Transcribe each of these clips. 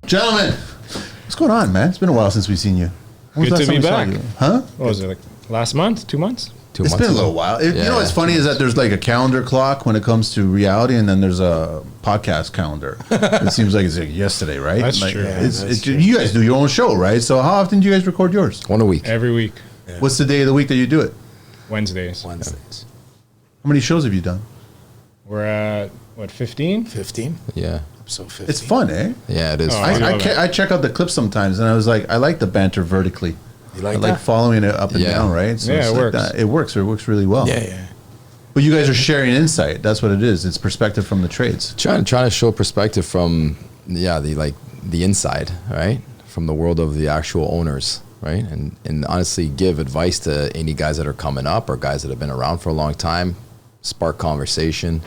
Gentlemen, what's going on, man? It's been a while since we've seen you. Good to be back. Huh? What was it, like last month? 2 months? It's been a little while. You know what's funny is that there's like a calendar clock when it comes to reality, and then there's a podcast calendar. It seems like it's like yesterday, right? That's like, true. You guys do your own show, right? So how often do you guys record yours? One a week. Every week. Yeah. What's the day of the week that you do it? Wednesdays. How many shows have you done? We're at, what, 15? 15? Yeah. So 15. It's fun, eh? Yeah, it is. I check out the clips sometimes, and I was like, I like the banter vertically. You like I that? like following it up and down, right? So yeah, it works. It works. It works really well. Yeah. But you guys are sharing insight. That's what it is. It's perspective from the trades. Trying to show perspective from the inside, right? From the world of the actual owners, right? And honestly give advice to any guys that are coming up or guys that have been around for a long time, spark conversation,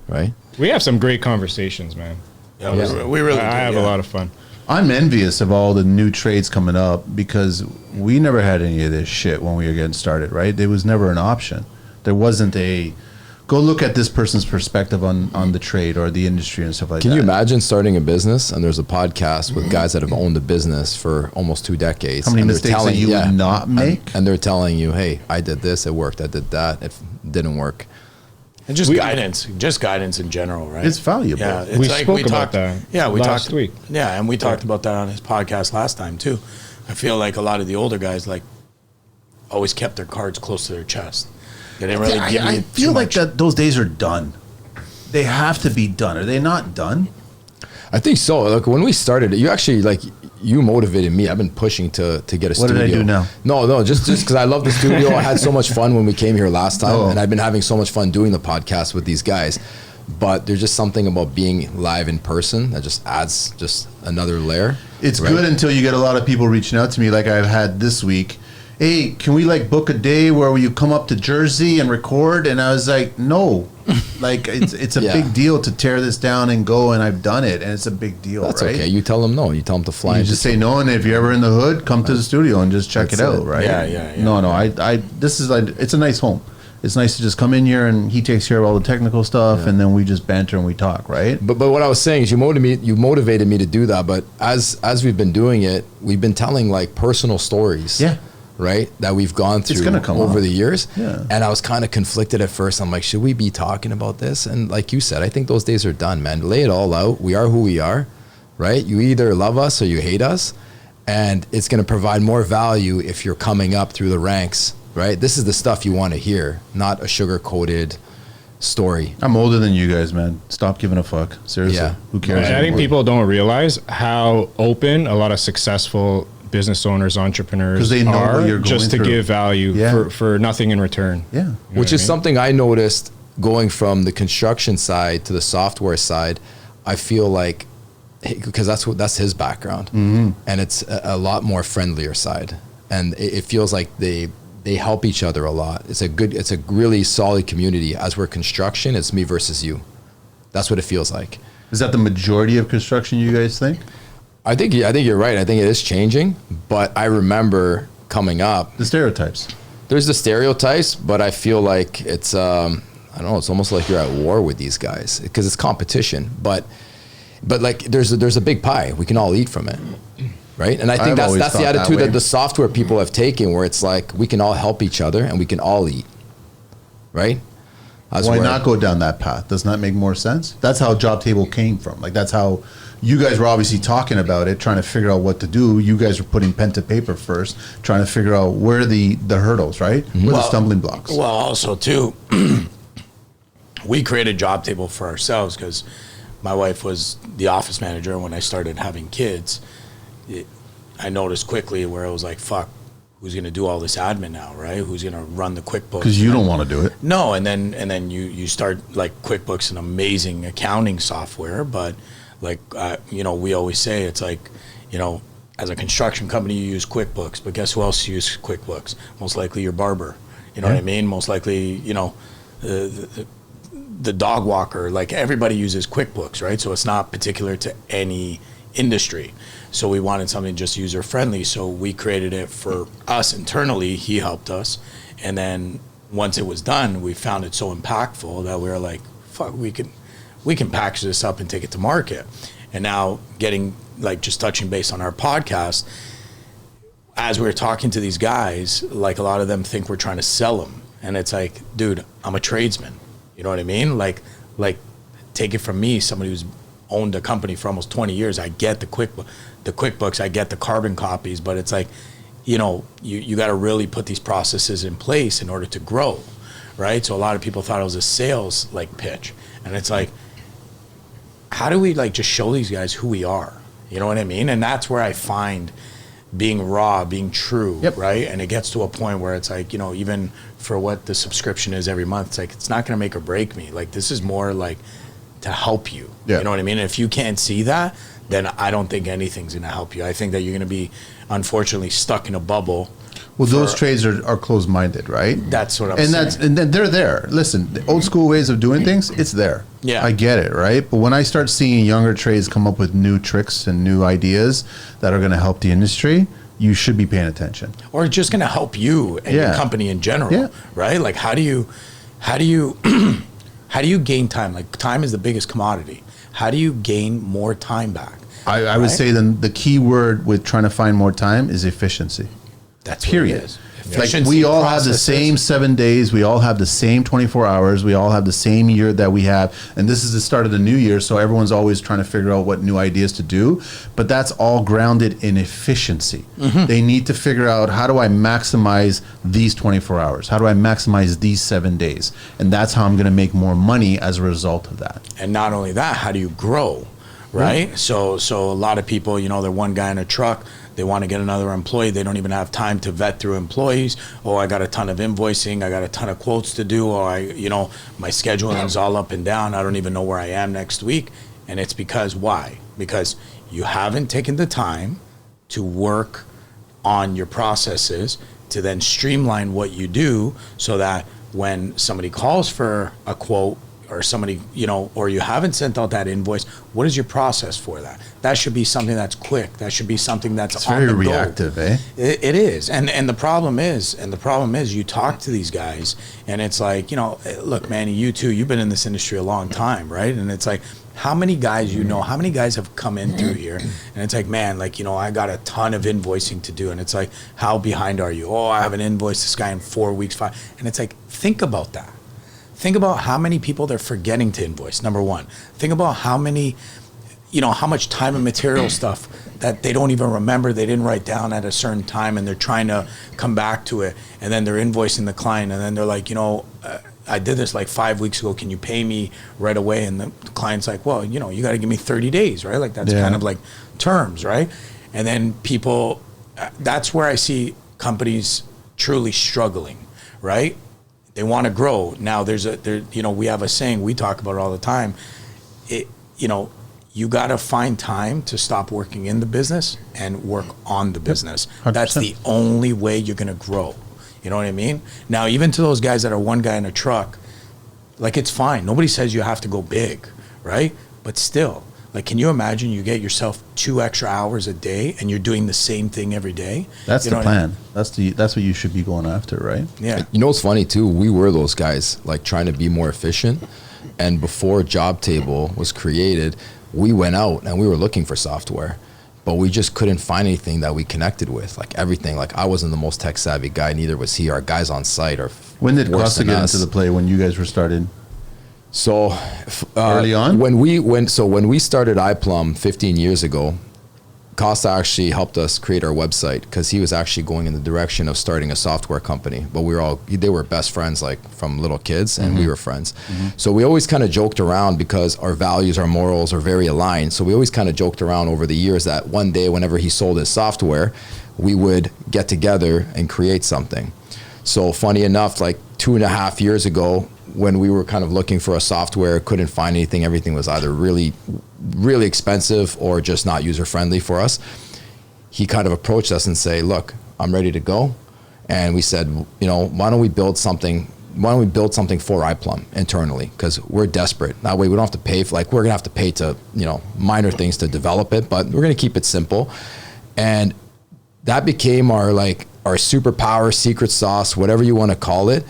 right? We have some great conversations, man. Yeah, we really do. I have a lot of fun. I'm envious of all the new trades coming up because we never had any of this shit when we were getting started, right? There was never an option. There wasn't a go look at this person's perspective on the trade or the industry and stuff like that. Can you imagine starting a business and there's a podcast with guys that have owned the business for almost 2 decades? How many mistakes that you would not make? And they're telling you, hey, I did this, it worked. I did that, it didn't work. And just guidance in general, right? It's valuable. Yeah, it's We like spoke about that last week. Yeah, and we talked about that on his podcast last time too. I feel like a lot of the older guys like always kept their cards close to their chest. They didn't really give I you feel too like much. that those days are done. They have to be done. Are they not done? I think so. Like when we started, you motivated me. I've been pushing to get a studio. What did I do now? No, just because I love the studio. I had so much fun when we came here last time, and I've been having so much fun doing the podcast with these guys. But there's just something about being live in person that just adds just another layer. It's good until you get a lot of people reaching out to me like I've had this week. Hey, can we like book a day where you come up to Jersey and record? And I was like, no. Like it's a big deal to tear this down and go, and I've done it, and it's a big deal. That's right? okay. You tell them no. You tell them to fly. You just say no, and if you're ever in the hood, come to the studio and just check it out, right? Yeah. No, this is like, it's a nice home. It's nice to just come in here and he takes care of all the technical stuff, and then we just banter and we talk, right? But what I was saying is you motivated me to do that. But as we've been doing it, we've been telling like personal stories. Yeah. Right, that we've gone through over the years. Yeah. And I was kind of conflicted at first. I'm like, should we be talking about this? And like you said, I think those days are done, man. Lay it all out. We are who we are, right? You either love us or you hate us. And it's going to provide more value if you're coming up through the ranks, right? This is the stuff you want to hear, not a sugar-coated story. I'm older than you guys, man. Stop giving a fuck. Seriously. Yeah. Who cares? I think people don't realize how open a lot of successful business owners, entrepreneurs they know are what you're going just to through. give value for nothing in return. Yeah. You know Which is what I mean? something I noticed going from the construction side to the software side. I feel like, because that's his background, and it's a lot more friendlier side, and it feels like they help each other a lot. It's a really solid community. As we're construction, it's me versus you. That's what it feels like. Is that the majority of construction, you guys think? I think you're right. I think it is changing, but I remember coming up. The stereotypes. There's the stereotypes, but I feel like it's I don't know. It's almost like you're at war with these guys because it's competition. But like there's a big pie. We can all eat from it, right? And I think that's the attitude that the software people have taken, where it's like we can all help each other and we can all eat, right? Why not go down that path? Doesn't that make more sense? That's how Jobtable came from. Like that's how you guys were obviously talking about it, trying to figure out what to do. You guys were putting pen to paper first, trying to figure out where are the hurdles, right? Where are the stumbling blocks? Well, also too, we created Jobtable for ourselves because my wife was the office manager. When I started having kids, I noticed quickly where I was like, fuck, who's going to do all this admin now, right? Who's going to run the QuickBooks? Because you don't want to do it. No, and then you start, like, QuickBooks, an amazing accounting software, but like, we always say it's like, as a construction company, you use QuickBooks, but guess who else uses QuickBooks? Most likely your barber. You know what I mean? Most likely, the dog walker. Like everybody uses QuickBooks, right? So it's not particular to any industry. So we wanted something just user friendly. So we created it for us internally. He helped us, and then once it was done, we found it so impactful that we were like, fuck, we can package this up and take it to market. And now getting like just touching base on our podcast, as we were talking to these guys, like a lot of them think we're trying to sell them. And it's like, dude, I'm a tradesman. You know what I mean? Like take it from me, somebody who's owned a company for almost 20 years. I get the QuickBooks, I get the carbon copies, but it's like, you know, you got to really put these processes in place in order to grow, right? So a lot of people thought it was a sales like pitch. And it's like, how do we like just show these guys who we are? You know what I mean? And that's where I find being raw, being true, right? And it gets to a point where it's like, you know, even for what the subscription is every month, it's like, it's not going to make or break me. Like, this is more like to help you. You know what I mean? And if you can't see that, then I don't think anything's going to help you. I think that you're going to be, unfortunately, stuck in a bubble. Well, those trades are closed-minded, right? That's what I'm saying. And then they're there. Listen, the old school ways of doing things, it's there. Yeah. I get it, right? But when I start seeing younger trades come up with new tricks and new ideas that are going to help the industry, you should be paying attention. Or just going to help you and your company in general, right? Like, how do you gain time? Like, time is the biggest commodity. How do you gain more time back? I would say then the key word with trying to find more time is efficiency. That's period. What it is. Like, we all have the same 7 days. We all have the same 24 hours. We all have the same year that we have. And this is the start of the new year, so everyone's always trying to figure out what new ideas to do. But that's all grounded in efficiency. They need to figure out, how do I maximize these 24 hours? How do I maximize these 7 days? And that's how I'm going to make more money as a result of that. And not only that, how do you grow, right? So a lot of people, you know, they're one guy in a truck. They want to get another employee. They don't even have time to vet through employees. Oh, I got a ton of invoicing. I got a ton of quotes to do. Or my scheduling is all up and down. I don't even know where I am next week. And it's because why? Because you haven't taken the time to work on your processes to then streamline what you do, so that when somebody calls for a quote, or somebody, you know, or you haven't sent out that invoice, what is your process for that? That should be something that's quick. That should be something that's on the go. Very reactive, eh? It is. And the problem is you talk to these guys and it's like, you know, look, Manny, you too, you've been in this industry a long time, right? And it's like, how many guys how many guys have come in through here? And it's like, man, like, you know, I got a ton of invoicing to do. And it's like, how behind are you? Oh, I haven't invoiced this guy in 4 weeks, 5. And it's like, think about that. Think about how many people they're forgetting to invoice, number one. Think about how many, you know, how much time and material stuff that they don't even remember, they didn't write down at a certain time, and they're trying to come back to it. And then they're invoicing the client, and then they're like, you know, I did this like 5 weeks ago, can you pay me right away? And the client's like, well, you know, you got to give me 30 days, right? Like, that's kind of like terms, right? And then people, that's where I see companies truly struggling, right? They want to grow. Now we have a saying, we talk about it all the time. You got to find time to stop working in the business and work on the business. 100%. That's the only way you're going to grow. You know what I mean? Now, even to those guys that are one guy in a truck, like, it's fine. Nobody says you have to go big, right? But still, like, can you imagine you get yourself 2 extra hours a day and you're doing the same thing every day? That's the plan. That's what you should be going after, right? Yeah. You know what's funny too? We were those guys, like, trying to be more efficient. And before Jobtable was created, we went out and we were looking for software, but we just couldn't find anything that we connected with. Like, everything. Like, I wasn't the most tech savvy guy, neither was he. Our guys on site are. When did Kosta get into the play? When you guys were started? So early on, when we started iPlum 15 years ago, Kosta actually helped us create our website, because he was actually going in the direction of starting a software company. But they were best friends, like, from little kids, and we were friends. So we always kind of joked around, because our values, our morals are very aligned. So we always kind of joked around over the years that one day, whenever he sold his software, we would get together and create something. So funny enough, like 2.5 years ago, when we were kind of looking for a software, couldn't find anything. Everything was either really, really expensive or just not user-friendly for us. He kind of approached us and say, look, I'm ready to go. And we said, you know, why don't we build something for iPlum internally? Because we're desperate. That way we don't have to pay for, like, we're going to have to pay to, you know, minor things to develop it, but we're going to keep it simple. And that became our superpower, secret sauce, whatever you want to call it.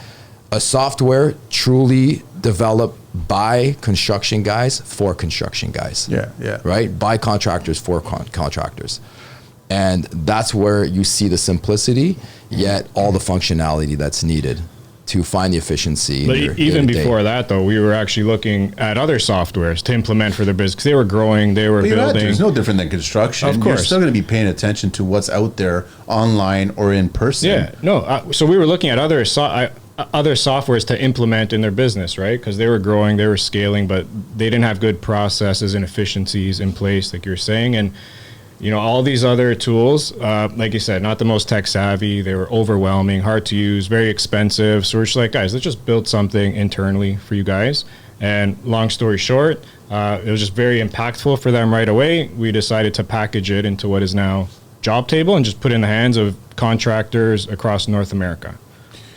A software truly developed by construction guys for construction guys. Yeah. Right? By contractors for contractors. And that's where you see the simplicity, yet all the functionality that's needed to find the efficiency. But in your even day-to-day. before that, though, we were actually looking at other softwares to implement for their business, 'cause they were growing, they were building. It's no different than construction. Of course. You're still going to be paying attention to what's out there online or in person. Yeah, no. So we were looking at other softwares to implement in their business, right? Because they were growing, they were scaling, but they didn't have good processes and efficiencies in place, like you're saying. And all these other tools, like you said, not the most tech savvy. They were overwhelming, hard to use, very expensive. So we're just like, guys, let's just build something internally for you guys. And long story short, it was just very impactful for them right away. We decided to package it into what is now Jobtable and just put it in the hands of contractors across North America.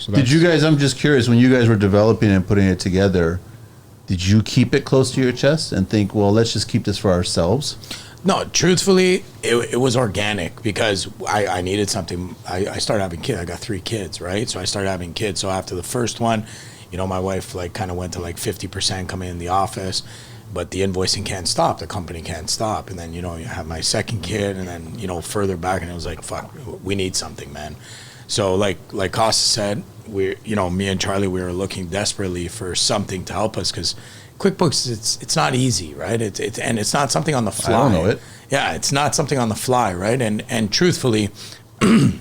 So Did you guys, I'm just curious, when you guys were developing and putting it together, did you keep it close to your chest and think, well, let's just keep this for ourselves? No, truthfully, it was organic because I needed something. I started having kids. I got 3 kids, right? So I started having kids. So after the first one, my wife kind of went to 50% coming in the office, but the invoicing can't stop. The company can't stop. And then, you have my second kid and then, further back, and it was like, fuck, we need something, man. So like Kosta said, me and Charlie, we were looking desperately for something to help us because QuickBooks, it's not easy, right? And it's not something on the fly. I don't know it. Yeah, it's not something on the fly, right? And truthfully, the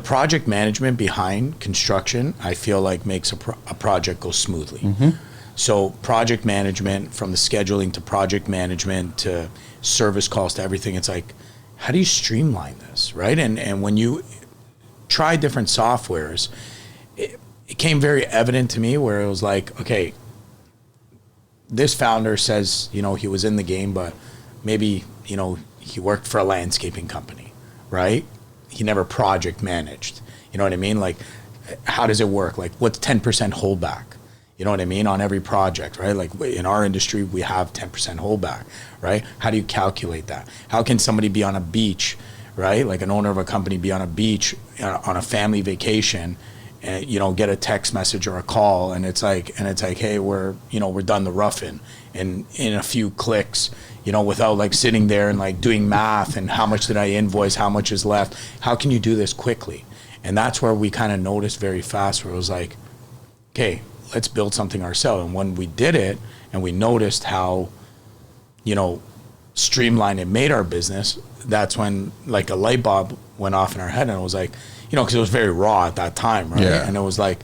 project management behind construction, I feel like makes a project go smoothly. Mm-hmm. So project management, from the scheduling to project management to service calls to everything, it's like, how do you streamline this, right? And when you try different softwares, it became very evident to me where it was like, okay, this founder says, he was in the game, but maybe, he worked for a landscaping company, right? He never project managed. You know what I mean? Like, how does it work? Like, what's 10% holdback? You know what I mean? On every project, right? Like in our industry, we have 10% holdback, right? How do you calculate that? How can somebody be on a beach, right? Like an owner of a company be on a beach on a family vacation and, get a text message or a call and it's like, hey, we're done the roughing in a few clicks, without sitting there and doing math and how much did I invoice, how much is left? How can you do this quickly? And that's where we kind of noticed very fast where it was like, okay, let's build something ourselves. And when we did it and we noticed how, streamlined it made our business, that's when a light bulb went off in our head and it was like, because it was very raw at that time, right? Yeah. And it was like,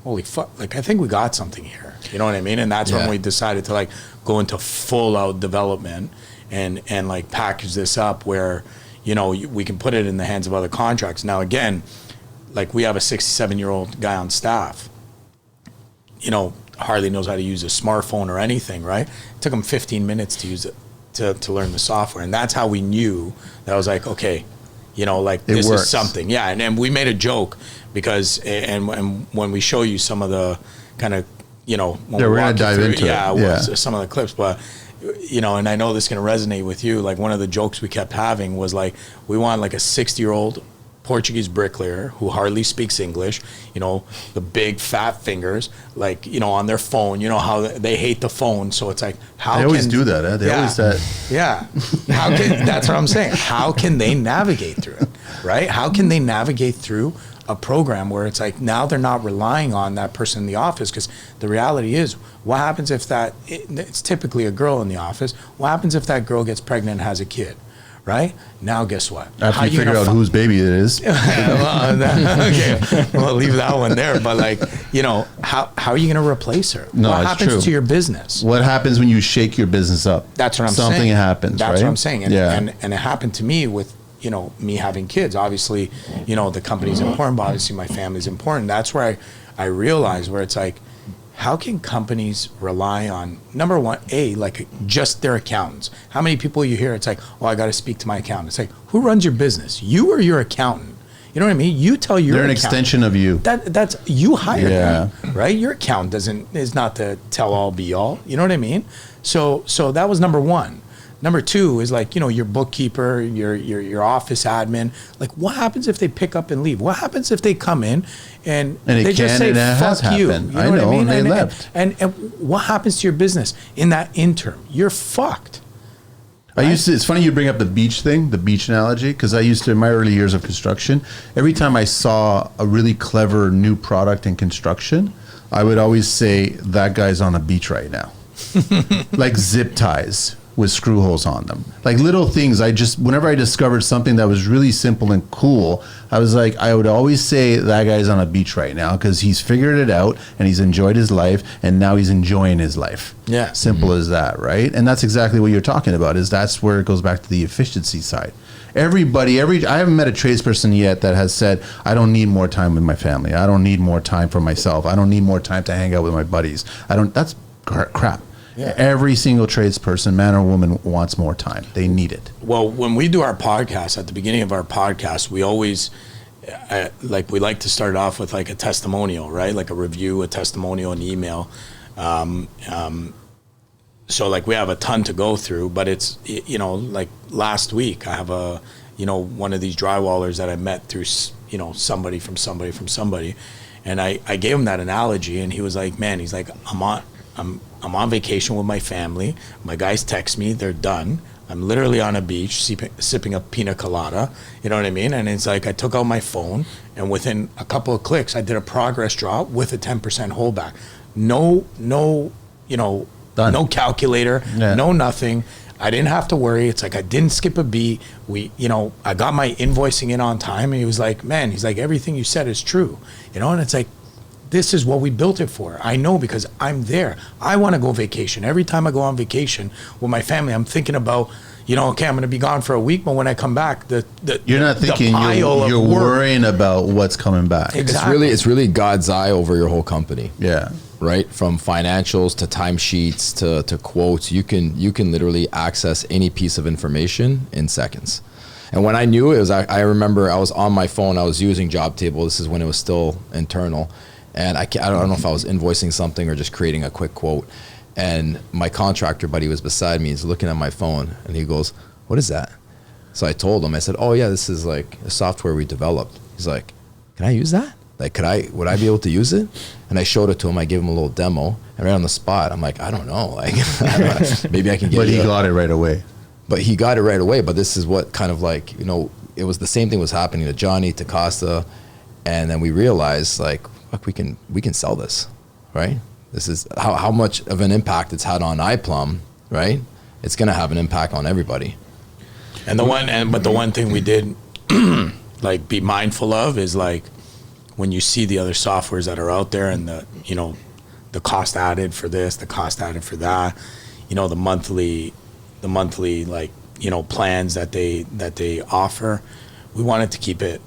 holy fuck, I think we got something here. You know what I mean? And that's when we decided to go into full out development and package this up where, we can put it in the hands of other contracts. Now, again, we have a 67-year-old guy on staff, hardly knows how to use a smartphone or anything, right? It took him 15 minutes to use it, to learn the software. And that's how we knew that I was like, okay, this works. is something. Yeah, and we made a joke because, and when we show you some of the kind of, when we're going to dive into it. Some of the clips, but, and I know this is going to resonate with you. One of the jokes we kept having was we want a 60-year-old Portuguese bricklayer who hardly speaks English, the big fat fingers, on their phone, how they hate the phone. So it's how they always do that, eh? They always that. Yeah. That's what I'm saying. How can they navigate through it, right? How can they navigate through a program where it's now they're not relying on that person in the office? Because the reality is, what happens if it's typically a girl in the office, what happens if that girl gets pregnant and has a kid? Right? Now, guess what? After you figure out whose baby it is. Okay, we'll leave that one there. But how are you going to replace her? No, what it's happens true. to your business? What happens when you shake your business up? That's what I'm saying. Something happens, That's right? what I'm saying. And, yeah. and it happened to me with, me having kids. Obviously, the company's important, but obviously my family's important. That's where I realized where it's how can companies rely on, number one, just their accountants? How many people you hear, it's I got to speak to my accountant. It's who runs your business? You or your accountant? You know what I mean? You tell your They're an accountant. extension of you. That's you hire them, right? Your accountant is not the tell all be all. You know what I mean? So that was number one. Number two is like, your bookkeeper, your office admin. Like, what happens if they pick up and leave? What happens if they come in and they just say, fuck you? You know what I mean? They left. And what happens to your business in that interim? You're fucked. Right? It's funny you bring up the beach thing, the beach analogy, because I used to, in my early years of construction, every time I saw a really clever new product in construction, I would always say, that guy's on a beach right now. Like zip ties with screw holes on them. Like little things. Whenever I discovered something that was really simple and cool, I would always say, that guy's on a beach right now, because he's figured it out and he's enjoyed his life, and now he's enjoying his life. Yeah. Simple as that, right? And that's exactly what you're talking about, that's where it goes back to the efficiency side. I haven't met a tradesperson yet that has said, I don't need more time with my family. I don't need more time for myself. I don't need more time to hang out with my buddies. That's crap. Yeah. Every single tradesperson, man or woman, wants more time. They need it. Well, when we do our podcast, at the beginning of our podcast, we always, we like to start off with like a testimonial, right? Like a review, a testimonial, an email. So like we have a ton to go through, but it's, like last week I have one of these drywallers that I met through, somebody from somebody. And I gave him that analogy, and he was like, man, he's like, I'm on vacation with my family. My guys text me, they're done. I'm literally on a beach sipping a pina colada. You know what I mean? And it's like I took out my phone, and within a couple of clicks, I did a progress draw with a 10% holdback. No, done. No calculator, no nothing. I didn't have to worry. It's like I didn't skip a beat. I got my invoicing in on time, and he was like, man, he's like, everything you said is true. And it's like, this is what we built it for. I know, because I'm there. I want to go vacation. Every time I go on vacation with my family, I'm thinking about, okay, I'm going to be gone for a week, but when I come back, you're not thinking, you're worrying about what's coming back. Exactly. It's really God's eye over your whole company. Yeah. Right? From financials to timesheets to quotes, you can literally access any piece of information in seconds. And when I knew it was, I remember I was on my phone, I was using Jobtable. This is when it was still internal. And I don't know if I was invoicing something or just creating a quick quote. And my contractor buddy was beside me. He's looking at my phone, and he goes, what is that? So I told him, I said, oh yeah, this is like a software we developed. He's like, can I use that? Like, would I be able to use it? And I showed it to him. I gave him a little demo, and right on the spot, I'm like, I don't know. Like, maybe I can get it. But he got it right away. But he got it right away. But this is what kind of like, it was the same thing was happening to Johny, to Kosta. And then we realized, like, look, we can sell this, right? This is how much of an impact it's had on iPlum, right? It's going to have an impact on everybody. But the one thing we did like be mindful of is like when you see the other softwares that are out there, and the cost added for this, the cost added for that, the monthly like, plans that they offer, we wanted to keep it,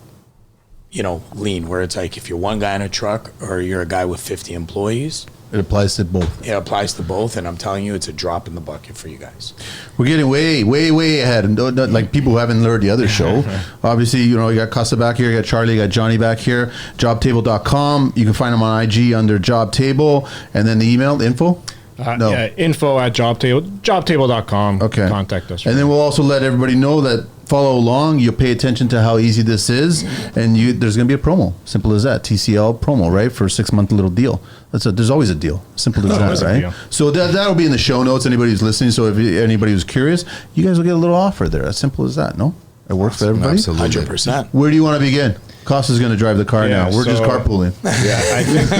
lean, where it's like if you're one guy in a truck or you're a guy with 50 employees, it applies to both. It applies to both, and I'm telling you, it's a drop in the bucket for you guys. We're getting way, way, way ahead, and like people who haven't heard the other show. Obviously, you got Kosta back here, you got Charlie, you got Johny back here. Jobtable.com. You can find them on IG under Jobtable, and then the email, the info. Yeah, info@jobtable.com. Okay. Contact us. And then we'll also let everybody know that follow along. You'll pay attention to how easy this is, and there's going to be a promo. Simple as that. TCL promo, right? For a 6-month little deal. There's always a deal. Simple as that, right? So that'll be in the show notes. Anybody who's listening. So if anybody who's curious, you guys will get a little offer there. As simple as that. No, it works for everybody. Absolutely. 100%. Where do you want to begin? Kosta's going to drive the car now. We're just carpooling. Yeah, I think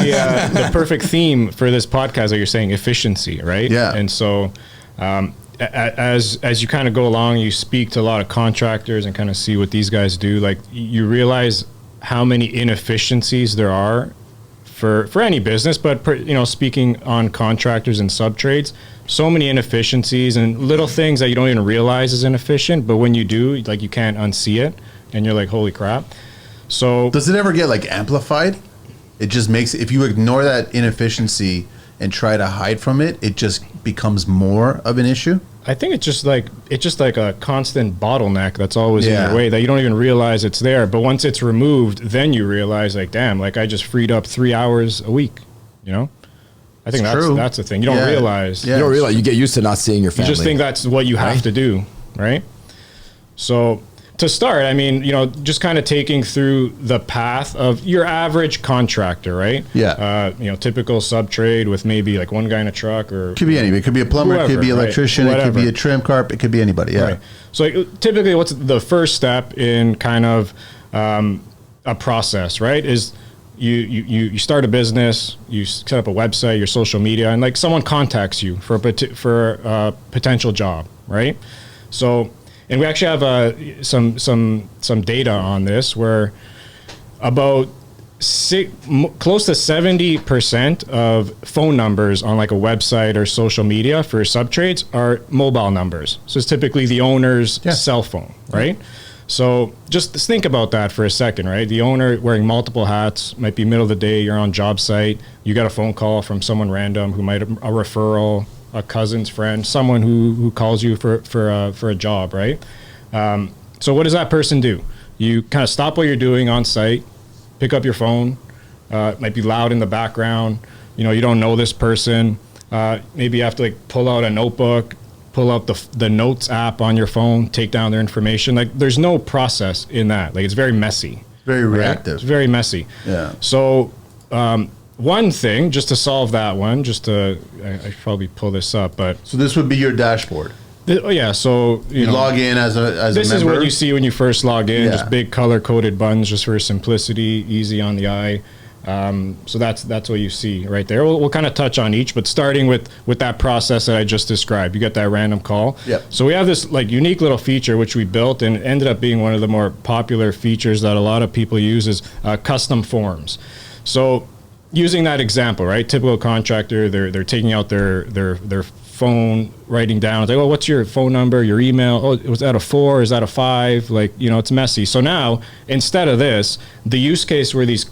the perfect theme for this podcast that you're saying, efficiency, right? Yeah. And so as you kind of go along, you speak to a lot of contractors and kind of see what these guys do. Like, you realize how many inefficiencies there are for any business, but speaking on contractors and sub-trades, so many inefficiencies and little things that you don't even realize is inefficient, but when you do, like, you can't unsee it, and you're like, holy crap. So does it ever get like amplified? It just makes, if you ignore that inefficiency and try to hide from it, it just becomes more of an issue. I think it's just like a constant bottleneck that's always in your way that you don't even realize it's there. But once it's removed, then you realize, like, damn, like I just freed up 3 hours a week. I I think It's that's true. that's the thing. You don't Yeah. realize. Yeah. You don't realize, you get used to not seeing your You family. just think that's what you have Right? to do, right? So to start, I mean, just kind of taking through the path of your average contractor, right? Yeah. Typical sub trade with maybe like one guy in a truck or Could be anybody. It could be a plumber. It Whoever, could be an right. electrician. It could be a trim carp. It could be anybody. Yeah. Right. So like, typically, what's the first step in kind of a process, right? Is you start a business, you set up a website, your social media, and like someone contacts you for a potential job, right? So, and we actually have some data on this where about close to 70% of phone numbers on like a website or social media for subtrades are mobile numbers. So it's typically the owner's cell phone, right? So just think about that for a second, right? The owner wearing multiple hats, might be middle of the day, you're on job site, you got a phone call from someone random who might have a referral, a cousin's friend, someone who calls you for a job, right? So what does that person do? You kind of stop what you're doing on site, pick up your phone. It might be loud in the background. You don't know this person. Maybe you have to like pull out a notebook, pull out the notes app on your phone, take down their information. Like there's no process in that. Like it's very messy. Very right? reactive. It's very messy. Yeah. So one thing, just to solve that one, I should probably pull this up, but So this would be your dashboard. So You log in as a member. this is what you see when you first log in, Yeah. just big color-coded buttons just for simplicity, easy on the eye. So that's what you see right there. We'll kind of touch on each, but starting with that process that I just described, you get that random call. Yep. So we have this like unique little feature which we built and it ended up being one of the more popular features that a lot of people use is custom forms. So using that example, right? Typical contractor, they're taking out their phone, writing down, it's like, oh, what's your phone number, your email? Oh, was that a 4? Is that a 5? Like, it's messy. So now, instead of this, the use case where these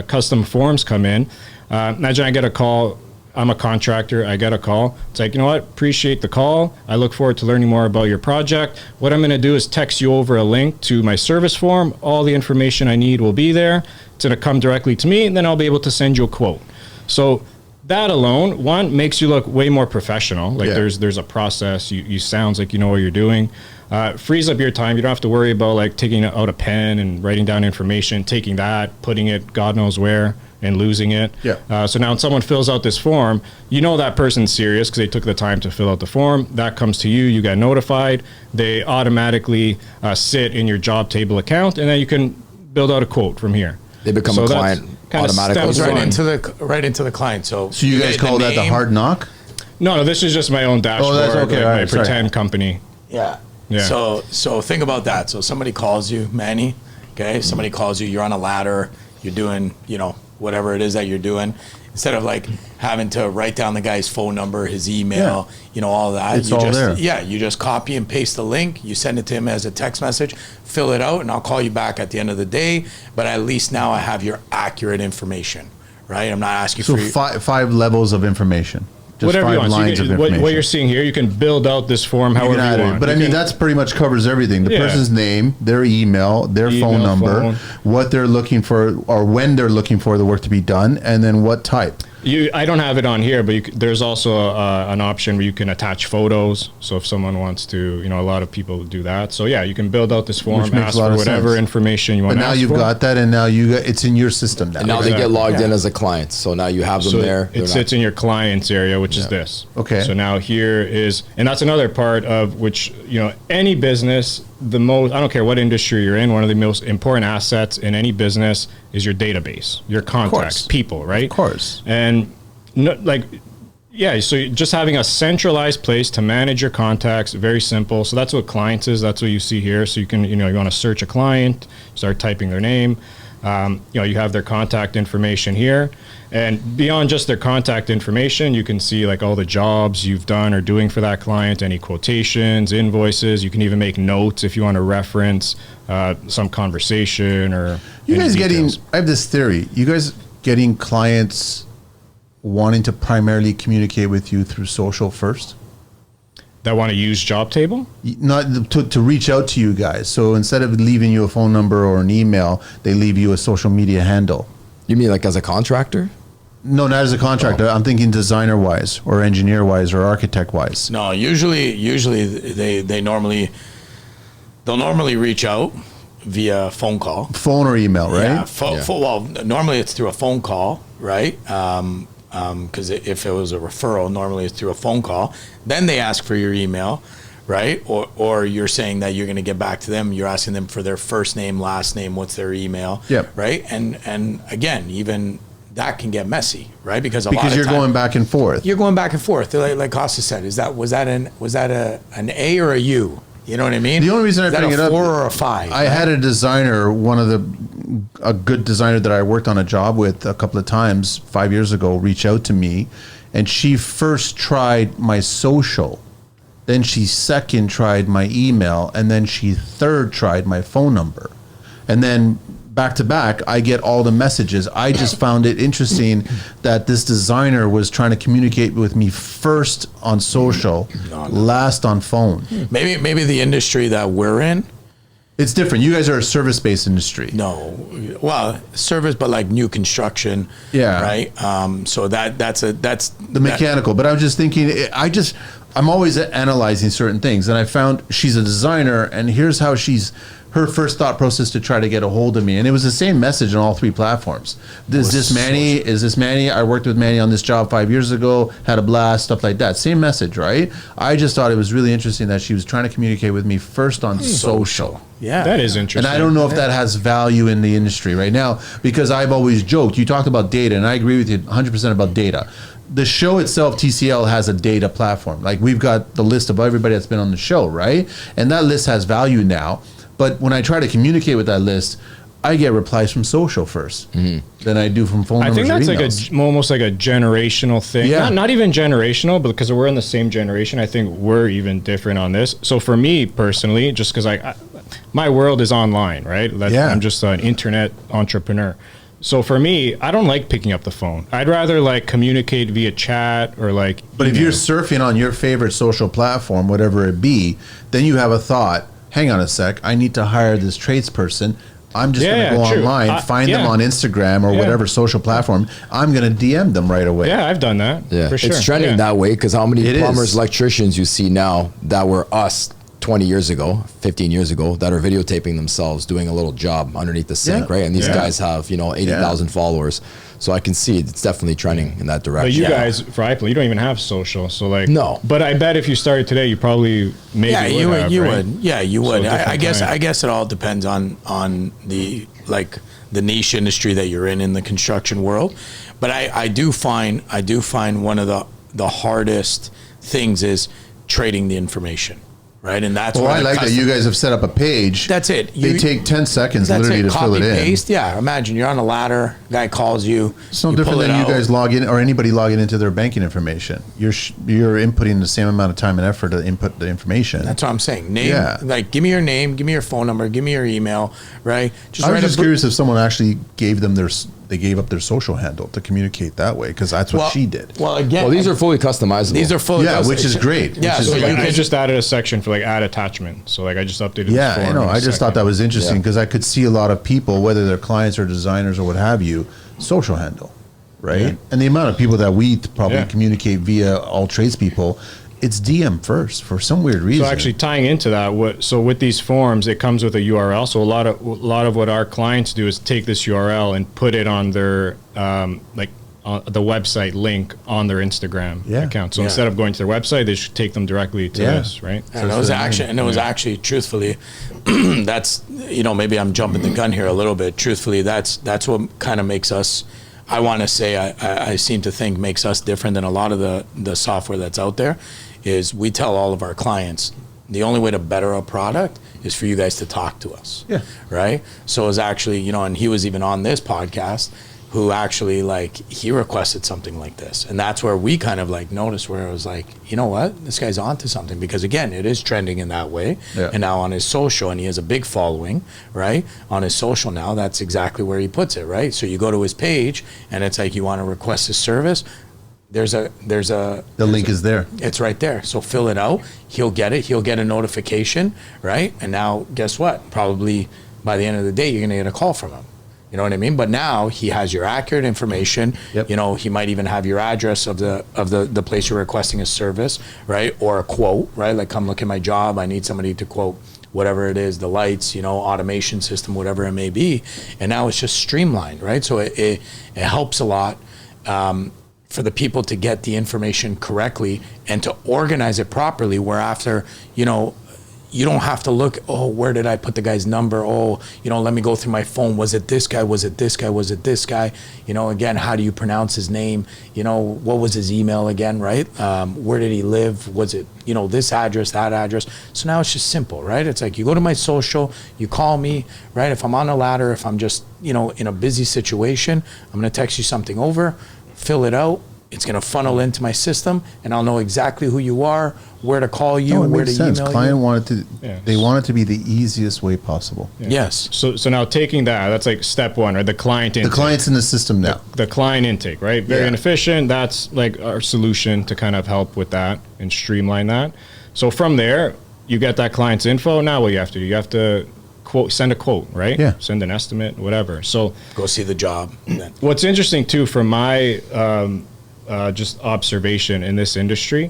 custom forms come in, imagine I get a call, I'm a contractor, I get a call. It's like, you know what, appreciate the call. I look forward to learning more about your project. What I'm going to do is text you over a link to my service form. All the information I need will be there. It's going to come directly to me, and then I'll be able to send you a quote. So that alone, one, makes you look way more professional. Like there's a process. You sounds like you know what you're doing. Frees up your time. You don't have to worry about like taking out a pen and writing down information, taking that, putting it God knows where, and losing it. Yeah. So now when someone fills out this form, you know that person's serious because they took the time to fill out the form. That comes to you. You get notified. They automatically sit in your Jobtable account, and then you can build out a quote from here. They become a client automatically. Goes Step right one. into the client. So you guys call that the hard knock? No, this is just my own dashboard. that's okay. Like All my right, sorry. pretend company. Yeah. Yeah. So think about that. So somebody calls you, Manny. Okay. Somebody calls you. You're on a ladder. You're doing, whatever it is that you're doing. Instead of like having to write down the guy's phone number, his email, all that. It's all there. Yeah. You just copy and paste the link. You send it to him as a text message. Fill it out, and I'll call you back at the end of the day. But at least now I have your accurate information, right? I'm not asking So for your, five levels of information. Just Whatever you 5 want. So lines you of can, information. what you're seeing here, you can build out this form however add you it. want. But You I mean, can- that's pretty much covers everything. The Yeah. person's name, their email, their phone Email, number, phone. what they're looking for, or when they're looking for the work to be done, and then what type. I don't have it on here, but there's also an option where you can attach photos. So if someone wants to, a lot of people do that. So yeah, you can build out this form, Which makes ask a lot for of whatever sense. information you want But to now ask you've for. got that, and now it's in your system now. And now they get Exactly. logged in as a client. So now you have them So there. it sits in your clients area, which is this. Okay. So now here is, and that's another part of which, any business, I don't care what industry you're in, one of the most important assets in any business is your database, your contacts, course. people, right? Of course. And so just having a centralized place to manage your contacts, very simple. So that's what clients is. That's what you see here. So you can, you want to search a client, start typing their name. You have their contact information here. And beyond just their contact information, you can see like all the jobs you've done or doing for that client, any quotations, invoices. You can even make notes if you want to reference some conversation or You any guys details. I have this theory. You guys getting clients wanting to primarily communicate with you through social first? that want to use Jobtable? Not to reach out to you guys. So instead of leaving you a phone number or an email, they leave you a social media handle. You mean like as a contractor? No, not as a contractor. I'm thinking designer wise or engineer wise or architect wise. No, usually they'll normally reach out via phone call. Phone or email, right? Yeah, well, normally it's through a phone call, right? Because if it was a referral, normally it's through a phone call. Then they ask for your email, right? Or you're saying that you're going to get back to them. You're asking them for their first name, last name, what's their email, right? And again, even that can get messy, right? Because you're going back and forth. You're going back and forth. Like Kosta said, was that an A or a U? You know what I mean? The only reason I bring it up, 4 or a 5. I had a designer, a good designer that I worked on a job with a couple of times 5 years ago, reach out to me, and she first tried my social, then she second tried my email, and then she third tried my phone number, and then back to back, I get all the messages. I just found it interesting that this designer was trying to communicate with me first on social, last on phone. Maybe the industry that we're in, it's different. You guys are a service-based industry. No, well, service, but like new construction. Yeah. Right. So that's the mechanical. But I'm just thinking. I'm always analyzing certain things, and I found she's a designer, and here's how her first thought process to try to get a hold of me, and it was the same message on all 3 platforms. Is this Manny? I worked with Manny on this job 5 years ago, had a blast, stuff like that. Same message, right? I just thought it was really interesting that she was trying to communicate with me first on social. Yeah, that is interesting. And I don't know if that has value in the industry right now, because I've always joked, you talked about data, and I agree with you 100% about data. The show itself, TCL, has a data platform. Like, we've got the list of everybody that's been on the show, right? And that list has value now. But when I try to communicate with that list, I get replies from social first than I do from phone numbers. I think or that's emails. almost like a generational thing. Yeah. Not even generational, but because we're in the same generation, I think we're even different on this. So for me personally, just because my world is online, right? I'm just an internet entrepreneur. So for me, I don't like picking up the phone. I'd rather like communicate via chat or like. But if you're surfing on your favorite social platform, whatever it be, then you have a thought. Hang on a sec. I need to hire this tradesperson. I'm just going to go online, find them on Instagram or whatever social platform. I'm going to DM them right away. Yeah, I've done that. Yeah, for sure. It's trending that way because how many plumbers, electricians you see now that were us 20 years ago, 15 years ago, that are videotaping themselves doing a little job underneath the sink, right? And these guys have, 80,000 followers. So I can see it's definitely trending in that direction. But you guys, for iPlan, you don't even have social. So like, no. But I bet if you started today, you probably you would. Yeah, you would. So I guess it all depends on the niche industry that you're in the construction world. But I do find one of the hardest things is trading the information. Right, and that's I like that you guys have set up a page. That's it. They take 10 seconds literally to fill it in. Paste. Yeah, imagine you're on a ladder. Guy calls you. It's no different than you guys log in or anybody logging into their banking information. You're inputting the same amount of time and effort to input the information. That's what I'm saying. Give me your name, give me your phone number, give me your email. Right. I was just curious if someone actually gave up their social handle to communicate that way, because that's what she did. Well, again, these are fully customizable. These are fully customizable. Which is great. Yeah, so I just added a section for like add attachment. So like I just updated. Yeah, I know. I just thought that was interesting because I could see a lot of people, whether they're clients or designers or what have you, social handle, right? Yeah. And the amount of people that we probably communicate via all tradespeople, it's DM first for some weird reason. So actually tying into that, with these forms, it comes with a URL. So a lot of what our clients do is take this URL and put it on their the website link on their Instagram account. So instead of going to their website, they should take them directly to this, right? And it was actually, truthfully, that's, maybe I'm jumping the gun here a little bit. Truthfully, that's what kind of makes us, I want to say, I seem to think makes us different than a lot of the software that's out there, is we tell all of our clients, the only way to better a product is for you guys to talk to us. Yeah. Right? So it was actually, and he was even on this podcast, who actually he requested something like this. And that's where we kind of noticed, where it was like, you know what, this guy's onto something, because again, it is trending in that way. Yeah. And now on his social, and he has a big following, right? On his social now, that's exactly where he puts it, right? So you go to his page and it's like, you want to request his service. The link is there. It's right there. So fill it out. He'll get it. He'll get a notification, right? And now guess what? Probably by the end of the day, you're going to get a call from him. You know what I mean? But now he has your accurate information. Yep. You know, he might even have your address of the place you're requesting a service, right? Or a quote, right? Like, come look at my job. I need somebody to quote whatever it is, the lights, you know, automation system, whatever it may be. And now it's just streamlined, right? So it helps a lot for the people to get the information correctly and to organize it properly, where after, you know, you don't have to look, oh, where did I put the guy's number? Oh, you know, let me go through my phone. Was it this guy? Was it this guy? Was it this guy? You know, again, how do you pronounce his name? You know, what was his email again, right? Where did he live? Was it, you know, this address, that address? So now it's just simple, right? It's like you go to my social, you call me, right? If I'm on a ladder, if I'm just, you know, in a busy situation, I'm going to text you something over, fill it out. It's going to funnel into my system, and I'll know exactly who you are, where to call you, No, it where makes to sense. email Client you. wanted to. Yeah. They want it to be the easiest way possible. Yeah. Yes. So now taking that's like step one, right? The client intake. The client's in the system now. The client intake, right? Very Yeah. inefficient. That's like our solution to kind of help with that and streamline that. So from there, you get that client's info. Now what you have to do? You have to send a quote, right? Yeah. Send an estimate, whatever. So Go see the job. what's interesting too, from my just observation in this industry,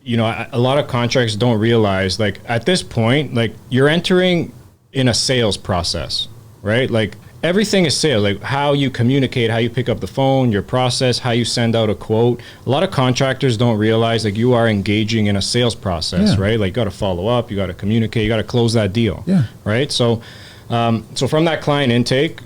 you know, a lot of contractors don't realize, like, at this point, like, you're entering in a sales process, right? Like, everything is sales, like how you communicate, how you pick up the phone, your process, how you send out a quote. A lot of contractors don't realize, like, you are engaging in a sales process, Yeah. right? Like, you got to follow up, you got to communicate, you got to close that deal, Yeah. right? So from that client intake,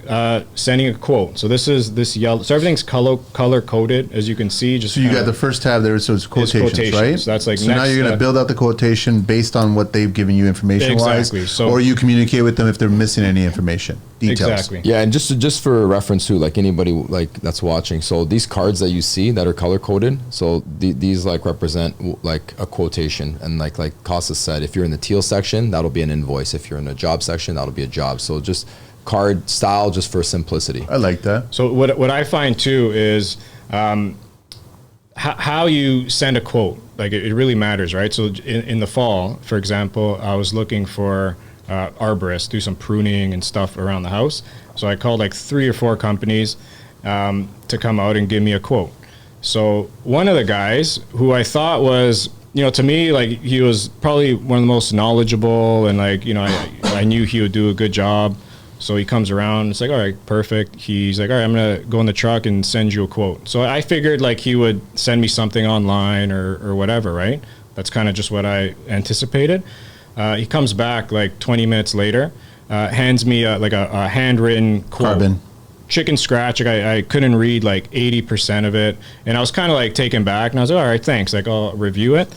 sending a quote. So this yellow. So everything's color coded, as you can see. Just So you got the first tab there, so it's quotations, right? So that's like so now next, you're going to build out the quotation based on what they've given you information-wise, Exactly. So- or you communicate with them if they're missing any information, details. Exactly. Yeah, and just for reference too, like anybody like that's watching. So these cards that you see that are color coded, so these like represent like a quotation, and like Kosta said, if you're in the teal section, that'll be an invoice. If you're in a job section, that'll be a job. So just card style, just for simplicity. I like that. So what I find too is how you send a quote. Like it really matters, right? So in the fall, for example, I was looking for arborists, do some pruning and stuff around the house. So I called like 3 or 4 companies to come out and give me a quote. So one of the guys who I thought was, you know, to me, like, he was probably one of the most knowledgeable, and like, you know, I knew he would do a good job. So he comes around, it's like, all right, perfect. He's like, all right, I'm going to go in the truck and send you a quote. So I figured like he would send me something online or whatever, right? That's kind of just what I anticipated. He comes back like 20 minutes later, hands me a handwritten quote. Carbon. Chicken scratch. Like I couldn't read like 80% of it. And I was kind of like taken back, and I was like, all right, thanks. Like, I'll review it.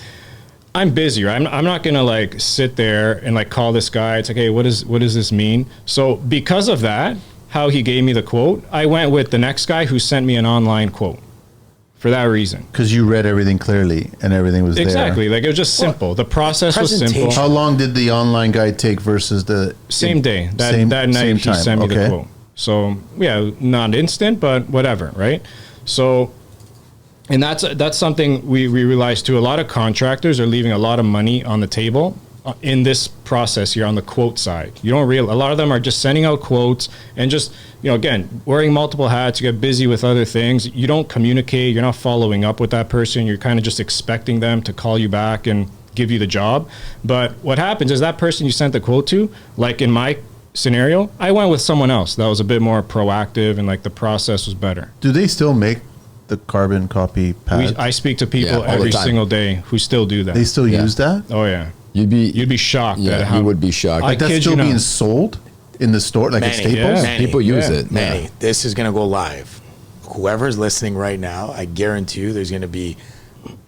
I'm busy, right? I'm not going to like sit there and like call this guy. It's like, hey, what does this mean? So because of that, how he gave me the quote, I went with the next guy who sent me an online quote for that reason. Because you read everything clearly and everything was Exactly. there. Like, it was just simple. The process was simple. presentation. How long did the online guide take versus the Same day. That night same he time. sent me the Okay. quote. So yeah, not instant, but whatever, right? So, and that's something we realize too. A lot of contractors are leaving a lot of money on the table in this process here on the quote side. You don't realize, a lot of them are just sending out quotes and just, you know, again, wearing multiple hats, you get busy with other things. You don't communicate. You're not following up with that person. You're kind of just expecting them to call you back and give you the job. But what happens is that person you sent the quote to, like in my scenario, I went with someone else that was a bit more proactive and like the process was better. Do they still make the carbon copy pad? I speak to people Yeah, all the every time. single day who still do that. They still Yeah. use that? Oh yeah, You'd be shocked at Yeah, how you would be shocked. Like, that's kid still you not. being sold in the store, like at Manny, Staples? yeah. People use Yeah. it. Manny, Yeah. this is going to go live. Whoever's listening right now, I guarantee you there's going to be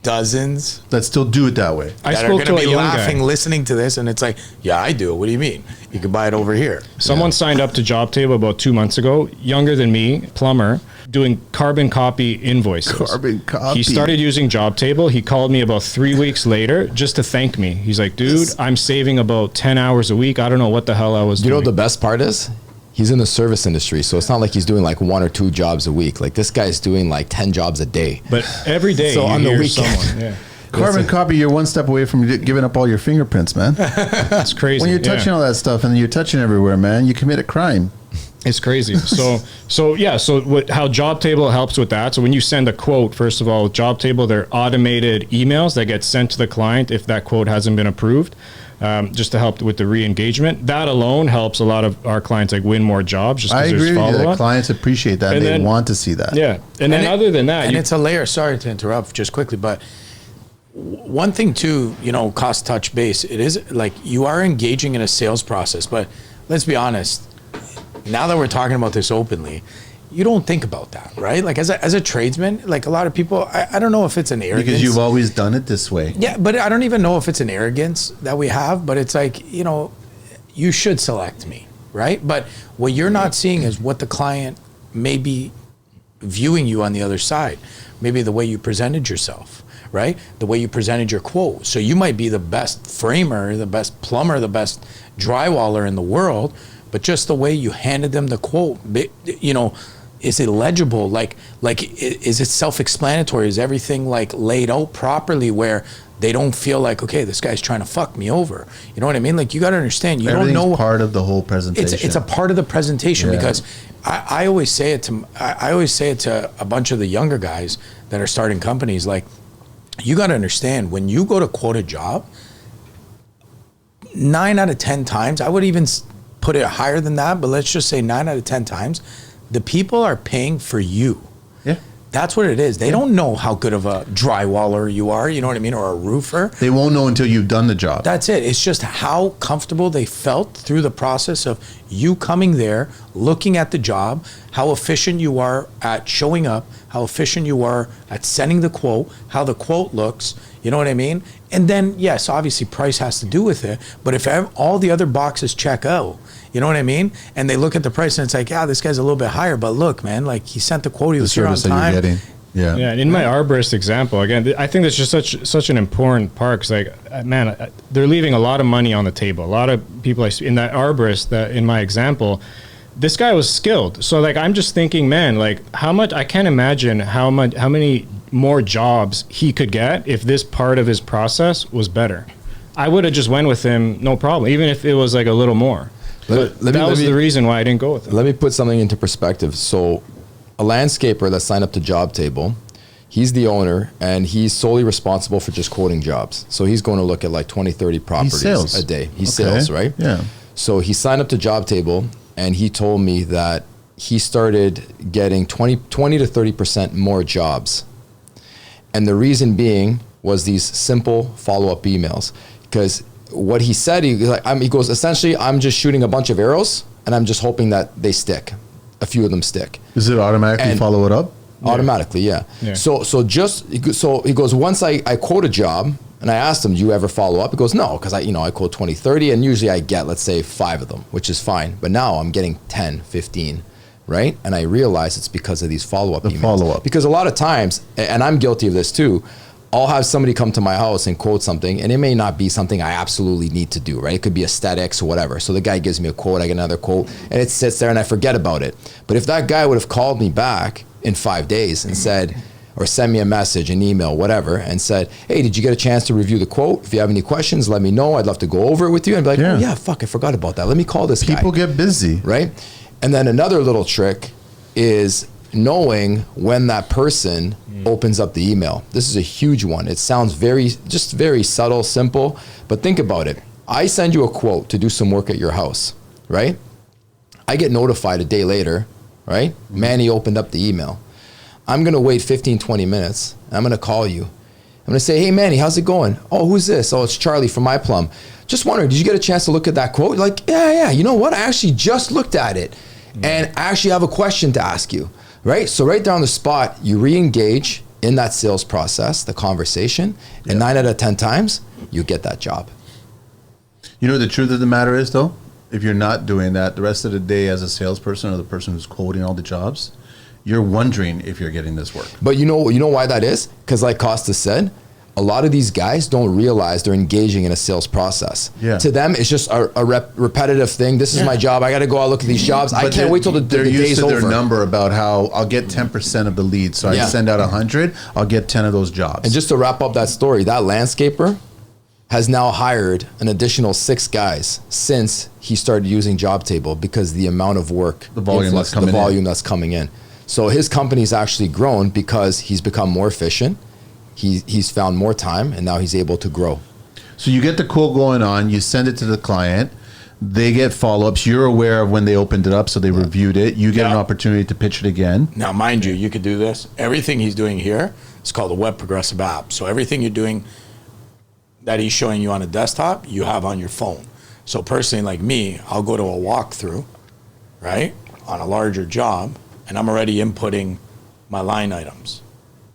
dozens That still do it that way. I that are spoke going to to a be young laughing, guy. listening to this, and it's like, yeah, I do. What do you mean? You can buy it over here. Someone signed up to Jobtable about 2 months ago, younger than me, plumber, doing carbon copy invoices. Carbon copy. He started using Jobtable. He called me about 3 weeks later just to thank me. He's like, dude, I'm saving about 10 hours a week. I don't know what the hell I was You know doing. what the best part is? He's in the service industry, so it's not like he's doing like 1 or 2 jobs a week. Like this guy's doing like 10 jobs a day. But every day So you on the hear weekend- someone. Yeah. Carbon copy, you're one step away from giving up all your fingerprints, man. That's crazy. When you're touching all that stuff and you're touching everywhere, man, you commit a crime. It's crazy. So how Jobtable helps with that. So when you send a quote, first of all, Jobtable, they're automated emails that get sent to the client if that quote hasn't been approved, just to help with the re-engagement. That alone helps a lot of our clients like win more jobs. Just I agree with you. The follow-up. clients appreciate that. And they want to see that. Yeah. And then other than that, and it's a layer. Sorry to interrupt, just quickly, but one thing too, cost touch base. It is like you are engaging in a sales process, but let's be honest. Now that we're talking about this openly, you don't think about that, right? Like as a tradesman, like a lot of people, I don't know if it's an arrogance. Because you've always done it this way. Yeah, but I don't even know if it's an arrogance that we have, but it's like, you should select me, right? But what you're not seeing is what the client may be viewing you on the other side. Maybe the way you presented yourself, right? The way you presented your quote. So you might be the best framer, the best plumber, the best drywaller in the world, but just the way you handed them the quote, is it legible? Like, is it self-explanatory? Is everything like laid out properly where they don't feel like, okay, this guy's trying to fuck me over? You know what I mean? Like, you got to understand, you don't know. Part of the whole presentation. It's a part of the presentation because I always say it to a bunch of the younger guys that are starting companies. Like, you got to understand, when you go to quote a job, 9 out of 10 times, I would even put it higher than that, but let's just say 9 out of 10 times, the people are paying for you. Yeah. That's what it is. They don't know how good of a drywaller you are, you know what I mean, or a roofer. They won't know until you've done the job. That's it. It's just how comfortable they felt through the process of you coming there, looking at the job, how efficient you are at showing up, how efficient you are at sending the quote, how the quote looks, you know what I mean? And then, yes, obviously price has to do with it, but if all the other boxes check out, you know what I mean? And they look at the price and it's like, this guy's a little bit higher, but look, man, like he sent the quote, he was here on time. Yeah. Yeah. And in my arborist example, again, I think that's just such an important part because, like, man, they're leaving a lot of money on the table. A lot of people in that arborist, that in my example, this guy was skilled. So, like, I'm just thinking, man, like, how much, I can't imagine how many more jobs he could get if this part of his process was better. I would have just went with him, no problem, even if it was like a little more. That was the reason why I didn't go with him. Let me put something into perspective. So a landscaper that signed up to Jobtable, he's the owner and he's solely responsible for just quoting jobs. So he's going to look at like 20, 30 properties a day. He sales, right? Yeah. So he signed up to Jobtable and he told me that he started getting 20 to 30% more jobs. And the reason being was these simple follow-up emails. Because what he said, he goes, essentially, I'm just shooting a bunch of arrows and I'm just hoping that they stick. A few of them stick. Is it automatically follow it up? Automatically, yeah. So he goes, once I quote a job and I asked him, do you ever follow up? He goes, no, because I quote 20, 30 and usually I get, let's say 5 of them, which is fine. But now I'm getting 10, 15, right? And I realize it's because of these follow-up emails. Follow-up. Because a lot of times, and I'm guilty of this too, I'll have somebody come to my house and quote something, and it may not be something I absolutely need to do, right? It could be aesthetics or whatever. So the guy gives me a quote, I get another quote, and it sits there and I forget about it. But if that guy would have called me back in 5 days and said, or send me a message, an email, whatever, and said, hey, did you get a chance to review the quote? If you have any questions, let me know. I'd love to go over it with you. And be like, oh yeah, fuck, I forgot about that. Let me call this guy. People get busy. Right? And then another little trick is knowing when that person opens up the email. This is a huge one. It sounds very subtle, simple, but think about it. I send you a quote to do some work at your house, right? I get notified a day later, right? Manny opened up the email. I'm going to wait 15, 20 minutes. I'm going to call you. I'm going to say, hey, Manny, how's it going? Oh, who's this? Oh, it's Charlie from My Plum. Just wondering, did you get a chance to look at that quote? You're like, yeah. You know what? I actually just looked at it and I actually have a question to ask you. Right? So right there on the spot, you re-engage in that sales process, the conversation, and 9 out of 10 times, you get that job. You know what the truth of the matter is, though? If you're not doing that, the rest of the day as a salesperson or the person who's quoting all the jobs, you're wondering if you're getting this work. But you know why that is? Because like Kosta said, a lot of these guys don't realize they're engaging in a sales process. Yeah. To them, it's just a repetitive thing. This is my job. I got to go out look at these jobs. I can't wait till the day's over. They're used to their number about how I'll get 10% of the leads. So I send out 100, I'll get 10 of those jobs. And just to wrap up that story, that landscaper, has now hired an additional 6 guys since he started using Jobtable because the amount of work, The volume that's coming in. that's coming in. So his company's actually grown because he's become more efficient. He's found more time, and now he's able to grow. So you get the quote going on, you send it to the client, they get follow-ups, you're aware of when they opened it up, so they reviewed it, you get an Yeah. opportunity to pitch it again. Now, mind you, you could do this. Everything he's doing here is called a web progressive app. So everything you're doing that he's showing you on a desktop, you have on your phone. So personally, like me, I'll go to a walkthrough, right, on a larger job, and I'm already inputting my line items.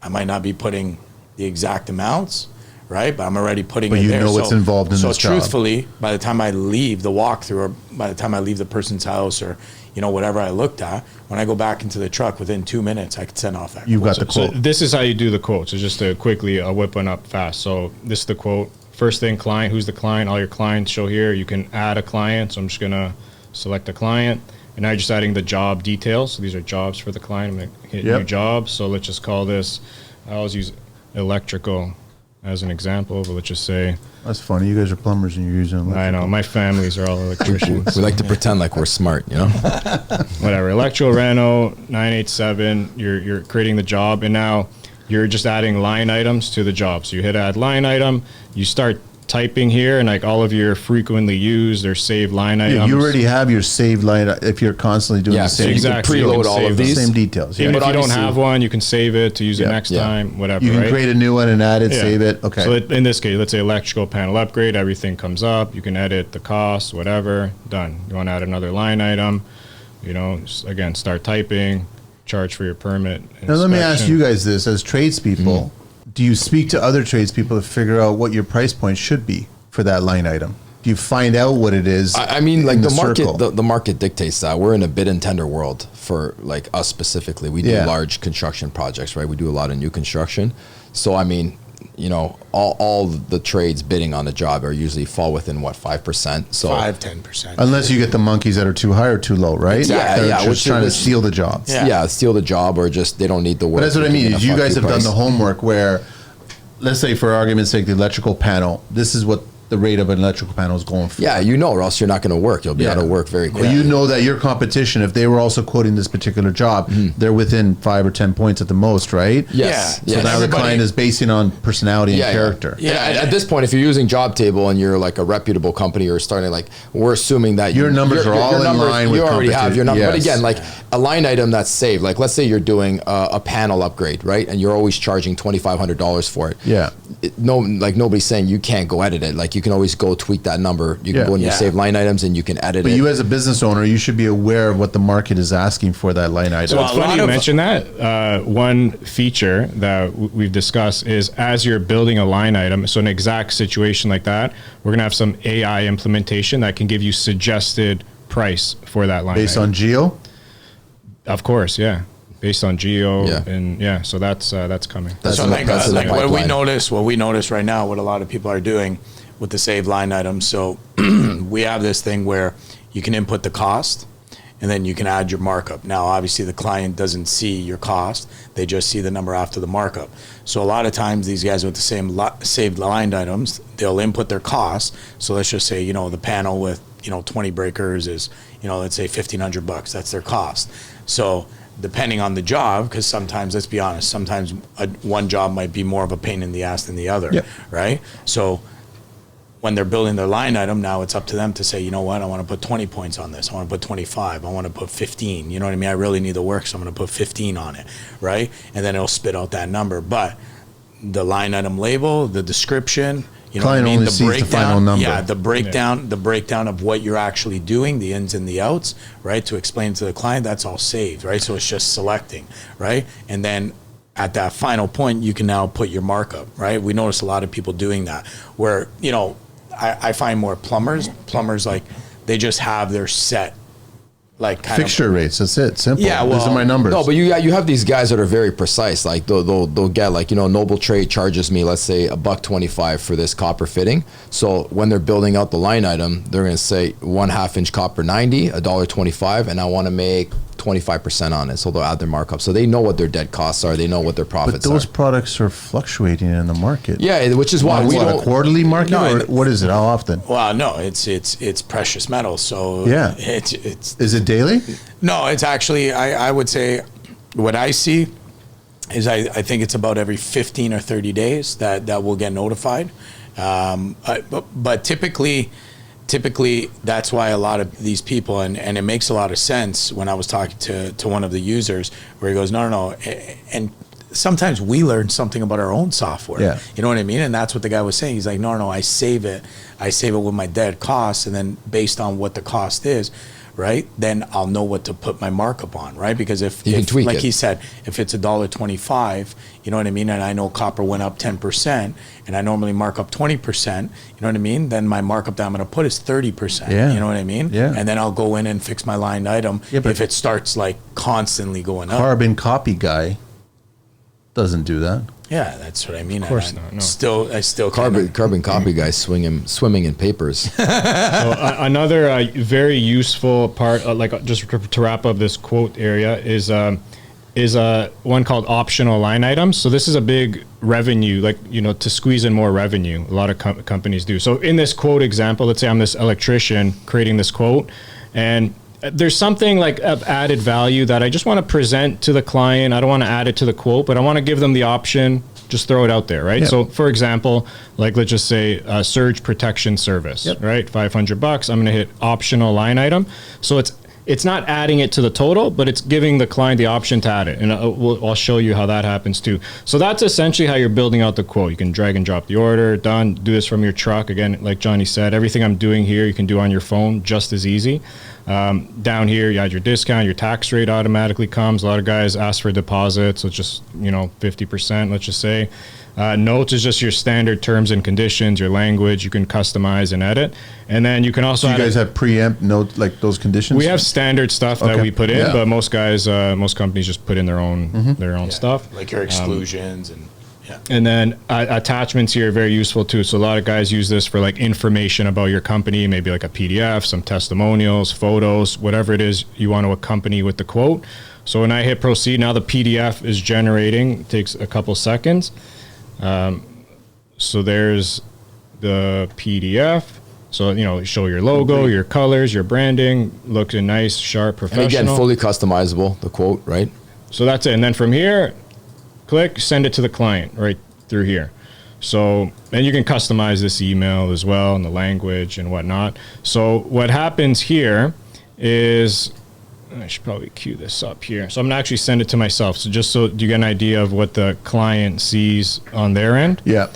I might not be putting the exact amounts, right, but I'm already putting But it you there. know what's involved in so this job. truthfully, by the time I leave the walkthrough, or by the time I leave the person's house, or whatever I looked at, when I go back into the truck, within 2 minutes, I could send off that. You've got quote. the So quote. this is how you do the quote. So just to quickly, I'll whip one up fast. So this is the quote. First thing, client. Who's the client? All your clients show here. You can add a client. So I'm just gonna select a client, and now you're just adding the job details. So these are jobs for the client. I'm gonna hit Yep. new jobs. So let's just call this. I always use electrical as an example, but let's just say. That's funny, you guys are plumbers and you're using electrical. I know my families are all electricians. We like to pretend like we're smart, you know? Whatever. Electrical reno 987. You're creating the job, and now you're just adding line items to the job. So you hit add line item. You start typing here, and like all of your frequently used or saved line items. Yeah, you already have your saved line if you're constantly doing Yeah, the so same, you can Exactly. You preload can all save of the these. same details. Even Yeah. if you don't obviously- have one, you can save it to use it Yeah. next Yeah. time. Whatever. You can right? create a new one and add it, Yeah. save it. Okay. So in this case, let's say electrical panel upgrade, everything comes up. You can edit the cost, whatever. Done. You want to add another line item, again, start typing, charge for your permit. Now let me ask inspection. you guys this: as tradespeople, do you speak to other tradespeople to figure out what your price point should be for that line item? Do you find out what it is? I mean, like in the circle? market, the market dictates that. We're in a bid and tender world for like us specifically. We do Yeah. large construction projects, right? We do a lot of new construction. So I mean, all the trades bidding on the job are usually fall within what 5%. So 5-10%. Unless you get the monkeys that are too high or too low, right? Exactly. They're Yeah, just which- trying to which- steal the job. Yeah. steal the job or just they don't need the work. But that's what I they mean. can Is get a you guys fuck have done price. the homework where, let's say for argument's sake, the electrical panel, this is what the rate of an electrical panel is going for. Yeah, or else you're not going to work. You'll be out of work very Well, quickly. you know that your competition, if they were also quoting this particular job, they're within 5 or 10 points at the most, right? Yes. Yeah. So yes. now the Everybody- client is basing on personality and character. Yeah. And at this point, if you're using Jobtable and you're like a reputable company or starting like, we're assuming that Your numbers are all in line with You already have your number. But yes. again, like a line item that's saved, like let's say you're doing a panel upgrade, right? And you're always charging $2,500 for it. Yeah. Nobody's saying you can't go edit it. Like you can always go tweak that number. You can Yeah. go in your Yeah. save line items and you can edit But it. you as a business owner, you should be aware of what the market is asking for that line item. So it's a lot funny you of- mention that. One feature that we've discussed is as you're building a line item, so an exact situation like that, we're going to have some AI implementation that can give you suggested price for that line Based item. on geo? Of course, yeah. Based on geo Yeah. and so that's coming. That's So in the- like, that's in the like what pipeline. we notice right now, what a lot of people are doing with the save line items. So we have this thing where you can input the cost and then you can add your markup. Now, obviously the client doesn't see your cost. They just see the number after the markup. So a lot of times these guys with the same saved line items, they'll input their cost. So let's just say, the panel with, 20 breakers is, let's say $1,500. That's their cost. So depending on the job, because sometimes, let's be honest, sometimes one job might be more of a pain in the ass than the other, Yep. right? So when they're building their line item, now it's up to them to say, you know what, I want to put 20 points on this. I want to put 25. I want to put 15. You know what I mean? I really need the work, so I'm going to put 15 on it, right? And then it'll spit out that number. But the line item label, the description, Client only sees the final number. Yeah, the breakdown of what you're actually doing, the ins and the outs, right? To explain to the client, that's all saved, right? So it's just selecting, right? And then at that final point, you can now put your markup, right? We notice a lot of people doing that where, I find more plumbers like they just have their set, like kind Fixture rates. That's it. Simple. Yeah, These well, are my numbers. No, but you have these guys that are very precise. Like they'll get like Noble Trade charges me, let's say $1.25 for this copper fitting. So when they're building out the line item, they're going to say 1/2 inch copper 90, $1.25, and I want to make 25% on it, so they'll add their markup. So they know what their dead costs are. They know what their But profits those are. products are fluctuating in the market. Yeah, which is why we What, a don't. quarterly market, No, or what is it? How often? Well, no, it's precious metal. So Yeah. it's Is it daily? no, it's actually I would say what I see is I think it's about every 15 or 30 days that we'll get notified. But typically that's why a lot of these people, and it makes a lot of sense when I was talking to one of the users where he goes, no, and sometimes we learn something about our own software. Yeah. You know what I mean? And that's what the guy was saying. He's like, no, I save it with my dead costs, and then based on what the cost is, right, then I'll know what to put my markup on, right? Because if You can tweak like it. he said, if it's $1.25, you know what I mean, and I know copper went up 10%, and I normally mark up 20%, you know what I mean, then my markup that I'm going to put is 30%, Yeah. you know what I mean? Yeah. And then I'll go in and fix my line item Yeah, but if it starts like constantly going up. Carbon copy guy doesn't do that. Yeah, that's what I mean. Of course And not, no. I still Carbon copy guys swimming in papers. So, another very useful part, just to wrap up this quote area, is one called optional line items. So this is a big revenue, to squeeze in more revenue. A lot of companies do. So in this quote example, let's say I'm this electrician creating this quote, and there's something like of added value that I just want to present to the client. I don't want to add it to the quote, but I want to give them the option. Just throw it out there, right? Yep. So, for example, let's just say surge protection service, Yep. right? $500. I'm going to hit optional line item. So it's not adding it to the total, but it's giving the client the option to add it. And I'll show you how that happens too. So that's essentially how you're building out the quote. You can drag and drop the order, done. Do this from your truck. Again, like Johnny said, everything I'm doing here, you can do on your phone just as easy. Down here, you add your discount, your tax rate automatically comes. A lot of guys ask for deposits, so it's just 50%, let's just say. Notes is just your standard terms and conditions, your language. You can customize and edit, and then you can also. Do you guys have preempt note like those conditions? We have standard stuff that Okay. we put in, Yeah. but most companies just put in their own stuff. like your exclusions and yeah. And then attachments here are very useful too. So a lot of guys use this for like information about your company, maybe like a PDF, some testimonials, photos, whatever it is you want to accompany with the quote. So when I hit proceed, now the PDF is generating. It takes a couple seconds. So there's the PDF. So, show your logo, your colors, your branding, looking nice, sharp, professional. And again, fully customizable, the quote, right? So that's it. And then from here, click, send it to the client right through here. So, and you can customize this email as well and the language and whatnot. So what happens here is, I should probably cue this up here. So I'm going to actually send it to myself. So just so you get an idea of what the client sees on their end. Yeah.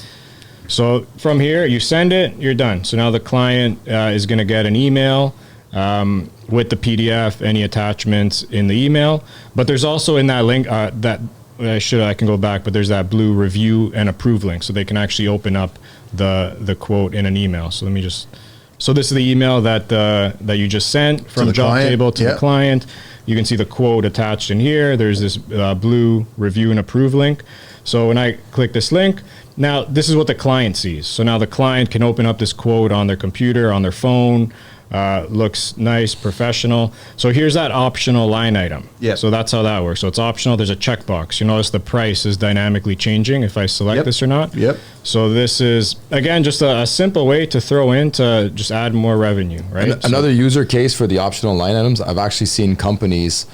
So from here, you send it, you're done. So now the client is going to get an email with the PDF, any attachments in the email. But there's also in that link I can go back, but there's that blue review and approve link, so they can actually open up the quote in an email. So so this is the email that you just sent from Jobtable to the client. You can see the quote attached in here. There's this blue review and approve link. So when I click this link, now this is what the client sees. So now the client can open up this quote on their computer, on their phone. Looks nice, professional. So here's that optional line item. Yeah. So that's how that works. So it's optional. There's a checkbox. You notice the price is dynamically changing if I select this or not. Yep. So this is, again, just a simple way to throw in to just add more revenue, right? Another user case for the optional line items, I've actually seen companies,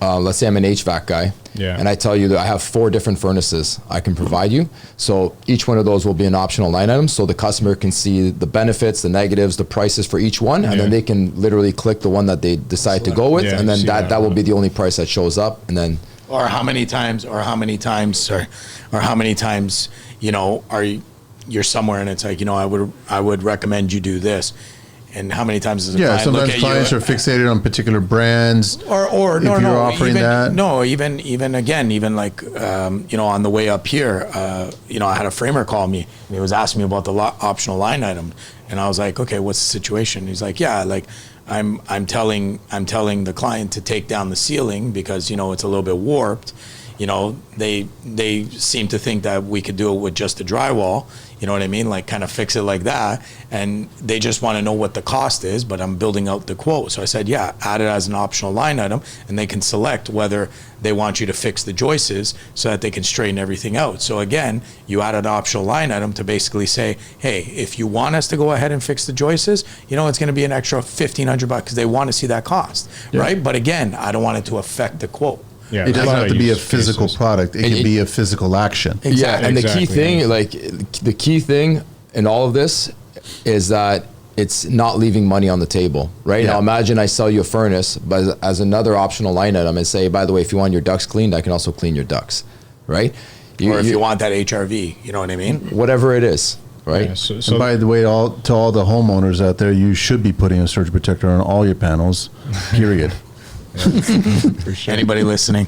let's say I'm an HVAC guy, and I tell you that I have 4 different furnaces I can provide you. So each one of those will be an optional line item, so the customer can see the benefits, the negatives, the prices for each one, and then they can literally click the one that they decide to go with, and then that will be the only price that shows up, and then. Or how many times, you're somewhere and it's like, I would recommend you do this. And how many times does a client sometimes look at clients you? are fixated on particular brands. Or if you're offering even, that. No, even like, on the way up here, I had a framer call me and he was asking me about the optional line item. And I was like, okay, what's the situation? He's like, yeah, like I'm telling the client to take down the ceiling because, it's a little bit warped, you know, they seem to think that we could do it with just the drywall, you know what I mean? Like kind of fix it like that. And they just want to know what the cost is, but I'm building out the quote. So I said, yeah, add it as an optional line item, and they can select whether they want you to fix the joists so that they can straighten everything out. So again, you add an optional line item to basically say, hey, if you want us to go ahead and fix the joists, you know, it's going to be an extra $1,500 because they want to see that cost, right? But again, I don't want it to affect the quote. Yeah, It doesn't have to be a physical product. It can be a physical action. Yeah, and the key Exactly. thing, like the key thing in all of this is that it's not leaving money on the table, right? Yeah. Now imagine I sell you a furnace, but as another optional line item and say, by the way, if you want your ducts cleaned, I can also clean your ducts, right? Or if you want that HRV, you know what I mean? Whatever it is, right? Yeah, so And by the way, to all the homeowners out there, you should be putting a surge protector on all your panels, period. for sure. Anybody listening?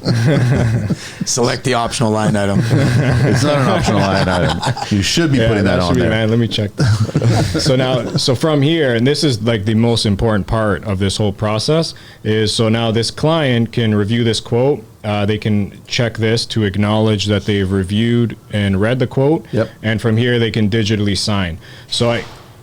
Select the optional line item. It's not an optional line item. You should be putting that on should be, there. man, let me check that. So from here, and this is like the most important part of this whole process, is so now this client can review this quote. They can check this to acknowledge that they've reviewed and read the quote. Yep. And from here, they can digitally sign. So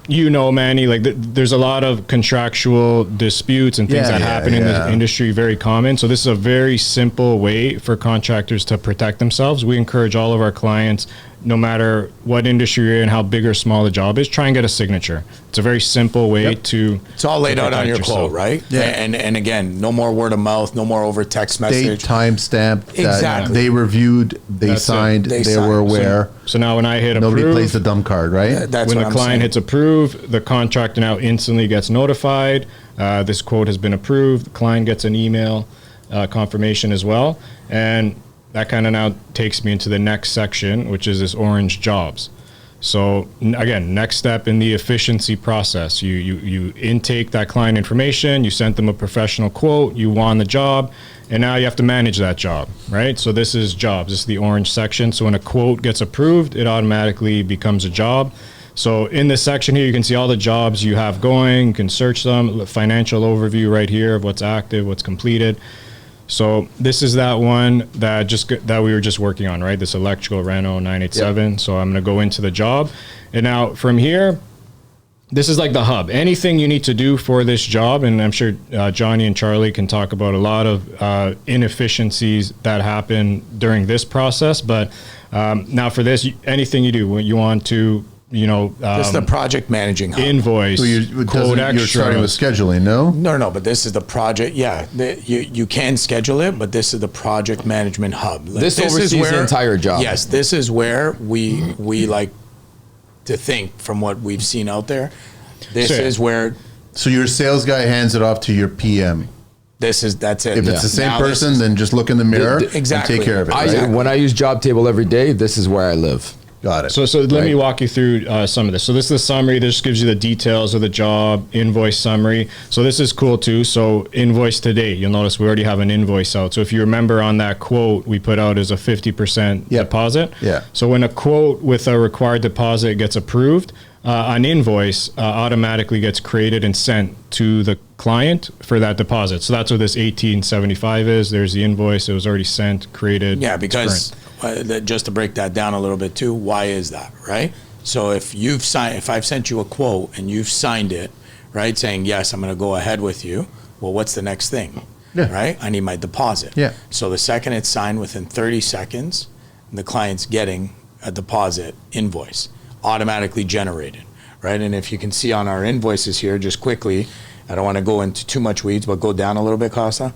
Manny, like there's a lot of contractual disputes and things Yeah, that yeah, happen in yeah. the industry, very common. So this is a very simple way for contractors to protect themselves. We encourage all of our clients, no matter what industry you're in, how big or small the job is, try and get a signature. It's a very simple way to. It's all laid out on your yourself. quote, right? Yeah. And again, no more word of mouth, no more over text Date, message. timestamp, that Exactly. they reviewed, they That's it. signed, They they signed. were aware. So now when I hit Nobody approve, plays the dumb card, right? That's when what the I'm client saying. hits approve, the contractor now instantly gets notified. This quote has been approved. The client gets an email confirmation as well. And that kind of now takes me into the next section, which is this orange jobs. So again, next step in the efficiency process, you intake that client information, you sent them a professional quote, you won the job, and now you have to manage that job, right? So this is jobs, this is the orange section. So when a quote gets approved, it automatically becomes a job. So in this section here, you can see all the jobs you have going, you can search them, financial overview right here of what's active, what's completed. So this is that one that we were just working on, right? This electrical Reno 987. So I'm going to go into the job. And now from here, this is like the hub. Anything you need to do for this job, and I'm sure Johny and Charlie can talk about a lot of inefficiencies that happen during this process. But now for this, anything you do, you want to, This is the project managing hub. invoice, So you're quote extra. starting with scheduling, no? No, but this is the project. Yeah, you can schedule it, but this is the project management hub. This is oversees the entire job. Yes, this is where we like to think from what we've seen out there. This So- is where So your sales guy hands it off to your PM. that's it. If it's the same Now this person, is- then just look in the mirror exactly. and take care of it. I, Right? when I use Jobtable every day, this is where I live. Got it. So let Right. me walk you through some of this. So this is the summary. This just gives you the details of the job, invoice summary. So this is cool too. So invoice to date, you'll notice we already have an invoice out. So if you remember on that quote we put out is a 50% Yep. deposit. Yeah. So when a quote with a required deposit gets approved, an invoice automatically gets created and sent to the client for that deposit. So that's what this 1875 is. There's the invoice. It was already sent, created. Yeah, it's because just to break that down a little bit too, why is that, right? So if I've sent you a quote and you've signed it, right, saying yes, I'm going to go ahead with you. Well, what's the next thing, Yeah. right? I need my deposit. Yeah. So the second it's signed, within 30 seconds, the client's getting a deposit invoice automatically generated, right? And if you can see on our invoices here, just quickly, I don't want to go into too much weeds, but go down a little bit, Kosta.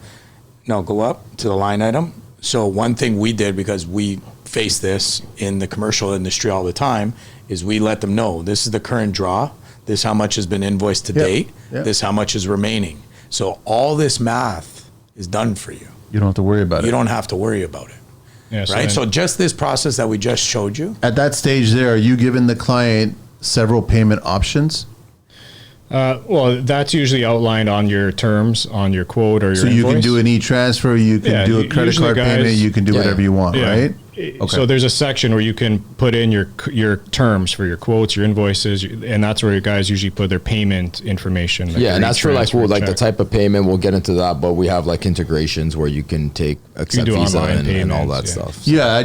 No, go up to the line item. So one thing we did, because we face this in the commercial industry all the time, is we let them know this is the current draw, this how much has been invoiced to Yep. date, Yep. this how much is remaining. So all this math is done for you. You don't have to worry about You it. don't have to worry about it, Yeah, right? then- So just this process that we just showed you, At that stage there, are you giving the client several payment options? Well, that's usually outlined on your terms, on your quote or your So you can invoice. do an e-transfer, you can Yeah, do a credit usually card guys- payment, you can do Yeah. whatever you want, Yeah. right? So there's a section where you can put in your terms for your quotes, your invoices, and that's where your guys usually put their payment information. Like and that's for like the check. type of payment. We'll get into that, but we have like integrations where you can accept do Visa online and all payments, that stuff. Yeah,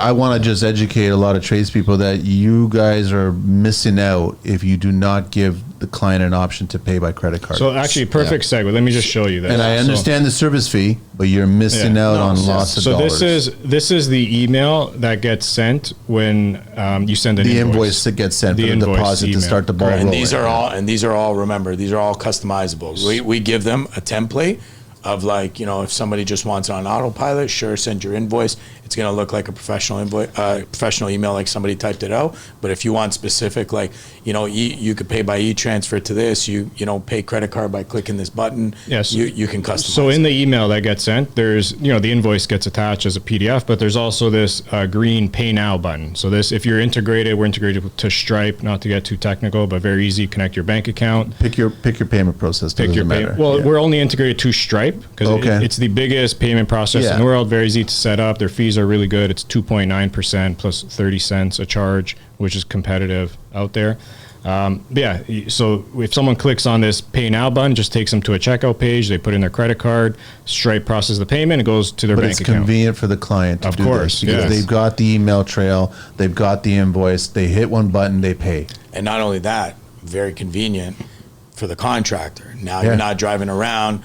I want to just educate a lot of tradespeople that you guys are missing out if you do not give the client an option to pay by credit card. So actually, perfect segue. Let me just show you this. And I understand the service fee, but you're missing out on lots of dollars. So this is the email that gets sent when you send an invoice that gets sent for the deposit email to start the ball rolling. And these are all remember, these are all customizable. We give them a template of like, if somebody just wants it on autopilot, sure, send your invoice. It's going to look like a professional professional email, like somebody typed it out. But if you want specific, like, you could pay by e-transfer to this, you pay credit card by clicking this button. Yes. You can customize. So in the email that gets sent, there's, the invoice gets attached as a PDF, but there's also this green pay now button. So this, if you're integrated, we're integrated to Stripe, not to get too technical, but very easy. Connect your bank account. Pick your payment process. Pick your payment. Well, we're only integrated to Stripe because it's the biggest payment process in the world. Very easy to set up. Their fees are really good. It's 2.9% plus 30 cents a charge, which is competitive out there. So if someone clicks on this pay now button, just takes them to a checkout page. They put in their credit card, Stripe processes the payment, it goes to their bank account. But it's convenient for the client to do this because they've got the email trail, they've got the invoice, they hit one button, they pay. And not only that, very convenient for the contractor. Now you're not driving around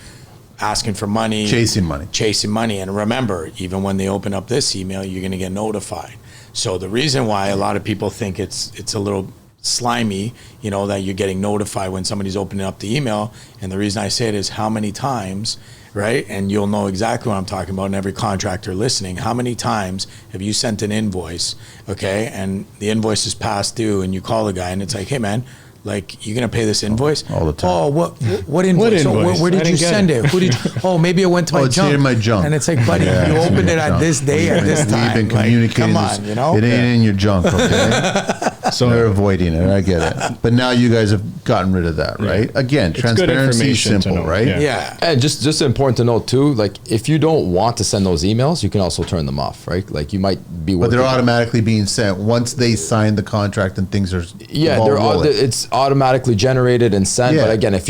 asking for money, chasing money. And remember, even when they open up this email, you're going to get notified. So the reason why a lot of people think it's a little slimy, that you're getting notified when somebody's opening up the email, and the reason I say it is how many times, right? And you'll know exactly what I'm talking about, and every contractor listening, how many times have you sent an invoice, okay, and the invoice is past due, and you call the guy and it's like, hey man, like, you're gonna pay this invoice? All the time. Oh, what invoice? Where did you send it? Who did you, maybe it went to my junk. It's in my junk. And it's like, buddy, you opened it at this day at this time. We've been communicating. Like, come on, It ain't in your junk, okay? So they're avoiding it. I get it. But now you guys have gotten rid of that, right? Again, transparency is simple, right? Yeah. And just important to note too, like, if you don't want to send those emails, you can also turn them off, right? Like, you might be working. But they're automatically being sent once they sign the contract and things are it's automatically generated and sent. But again, if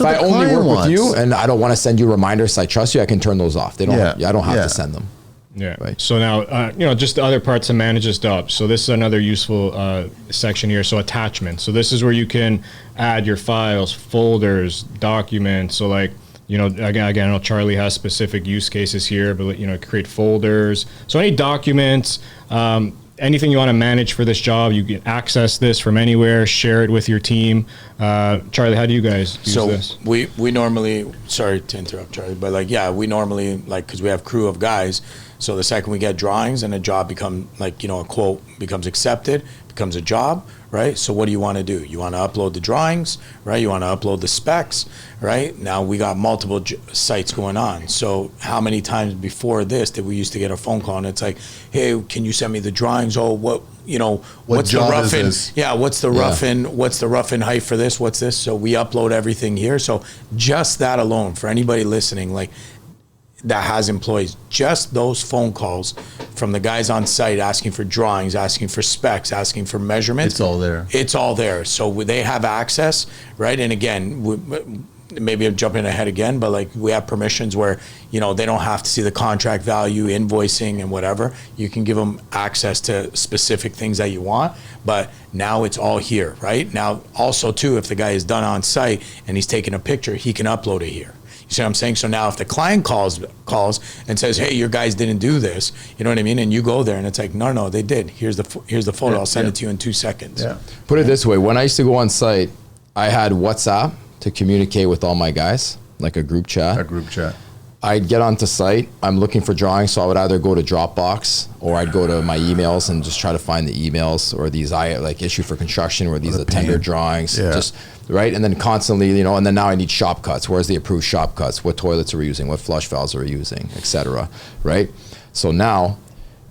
I only work with you and I don't want to send you reminders, I trust you, I can turn those off. They don't. I don't have to send them. Yeah. Right. So now, just the other parts to manage this job. So this is another useful section here. So attachments. So this is where you can add your files, folders, documents. So like, again, I know Charlie has specific use cases here, but create folders. So any documents, anything you want to manage for this job, you can access this from anywhere, share it with your team. Charlie, how do you guys use this? So we normally, sorry to interrupt, Charlie, but we normally, because we have crew of guys, so the second we get drawings and a job become a quote becomes accepted, becomes a job, right? So what do you want to do? You want to upload the drawings, right? You want to upload the specs, right? Now we got multiple sites going on. So how many times before this did we used to get a phone call and it's like, hey, can you send me the drawings? Oh, what's the rough-in? Yeah, what's the rough-in? What's the rough-in height for this? What's this? So we upload everything here. So just that alone, for anybody listening, that has employees, just those phone calls from the guys on site asking for drawings, asking for specs, asking for measurements. It's all there. It's all there. So they have access, right? And again, maybe I'm jumping ahead again, but we have permissions where, they don't have to see the contract value, invoicing and whatever. You can give them access to specific things that you want, but now it's all here, right? Now, also too, if the guy is done on site and he's taking a picture, he can upload it here. You see what I'm saying? So now if the client calls and says, hey, your guys didn't do this, you know what I mean? And you go there and it's like, no, they did. Here's the photo. I'll send it to you in 2 seconds. Yeah. Put it this way. When I used to go on site, I had WhatsApp to communicate with all my guys, like a group chat. I'd get onto site. I'm looking for drawings, so I would either go to Dropbox or I'd go to my emails and just try to find the emails or these issue for construction or these tender drawings. Just right, and then constantly, and then now I need shop cuts. Where's the approved shop cuts? What toilets are we using? What flush valves are we using, etc. Right. So now,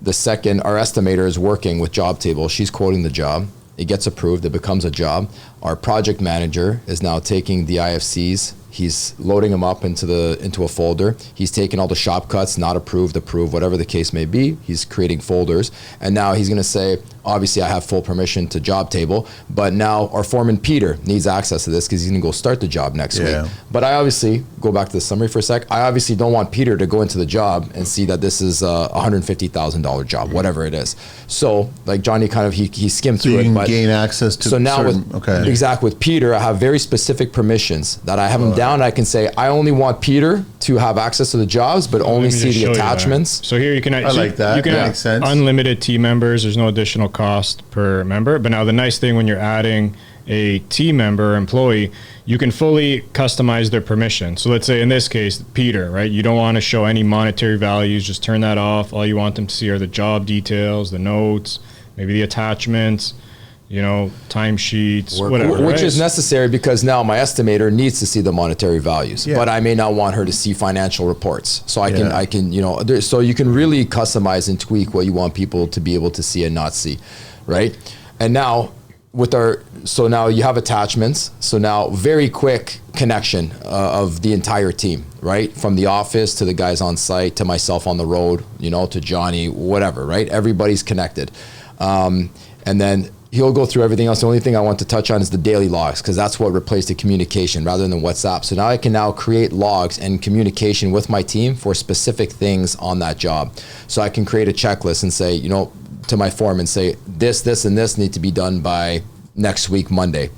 the second our estimator is working with Jobtable, she's quoting the job. It gets approved. It becomes a job. Our project manager is now taking the IFCs He's loading them up into a folder. He's taking all the shop cuts, not approved, approved, whatever the case may be. He's creating folders. And now he's going to say, obviously I have full permission to Jobtable, but now our foreman Peter needs access to this because he's going to go start the job next week. But I obviously, go back to the summary for a sec, I obviously don't want Peter to go into the job and see that this is a $150,000 job, whatever it is. So like Johny kind of, he skimmed through it. So you can but gain access to so now certain, exactly with Peter, I have very specific permissions that I have him down. I can say, I only want Peter to have access to the jobs, but only see the attachments. So here you can, I like that. You can That makes sense. Unlimited team members. There's no additional cost per member. But now the nice thing when you're adding a team member or employee, you can fully customize their permission. So let's say in this case, Peter, right? You don't want to show any monetary values. Just turn that off. All you want them to see are the job details, the notes, maybe the attachments, you know, timesheets, whatever. Which is necessary because now my estimator needs to see the monetary values, but I may not want her to see financial reports. So I can, you know, so you can really customize and tweak what you want people to be able to see and not see, right? And now with so now you have attachments. So now very quick connection of the entire team, right? From the office to the guys on site, to myself on the road, you know, to Johny, whatever, right? Everybody's connected. And then he'll go through everything else. The only thing I want to touch on is the daily logs, because that's what replaced the communication rather than WhatsApp. So now I can now create logs and communication with my team for specific things on that job. So I can create a checklist and say, you know, to my foreman, say this, this, and this need to be done by next week, Monday.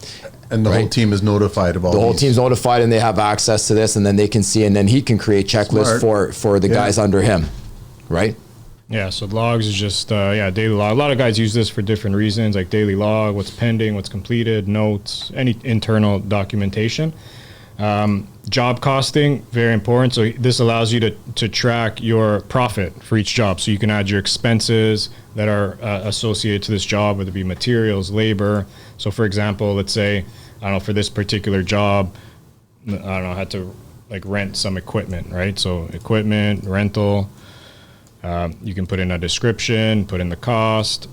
And the whole team is notified of all the whole team's notified and they have access to this, and then they can see, and then he can create checklists for the guys under him, right? Yeah, so logs is just, daily log. A lot of guys use this for different reasons, like daily log, what's pending, what's completed, notes, any internal documentation. Job costing, very important. So this allows you to track your profit for each job. So you can add your expenses that are associated to this job, whether it be materials, labor. So for example, let's say, I don't know, for this particular job, I don't know, I had to like rent some equipment, right? So equipment, rental. You can put in a description, put in the cost,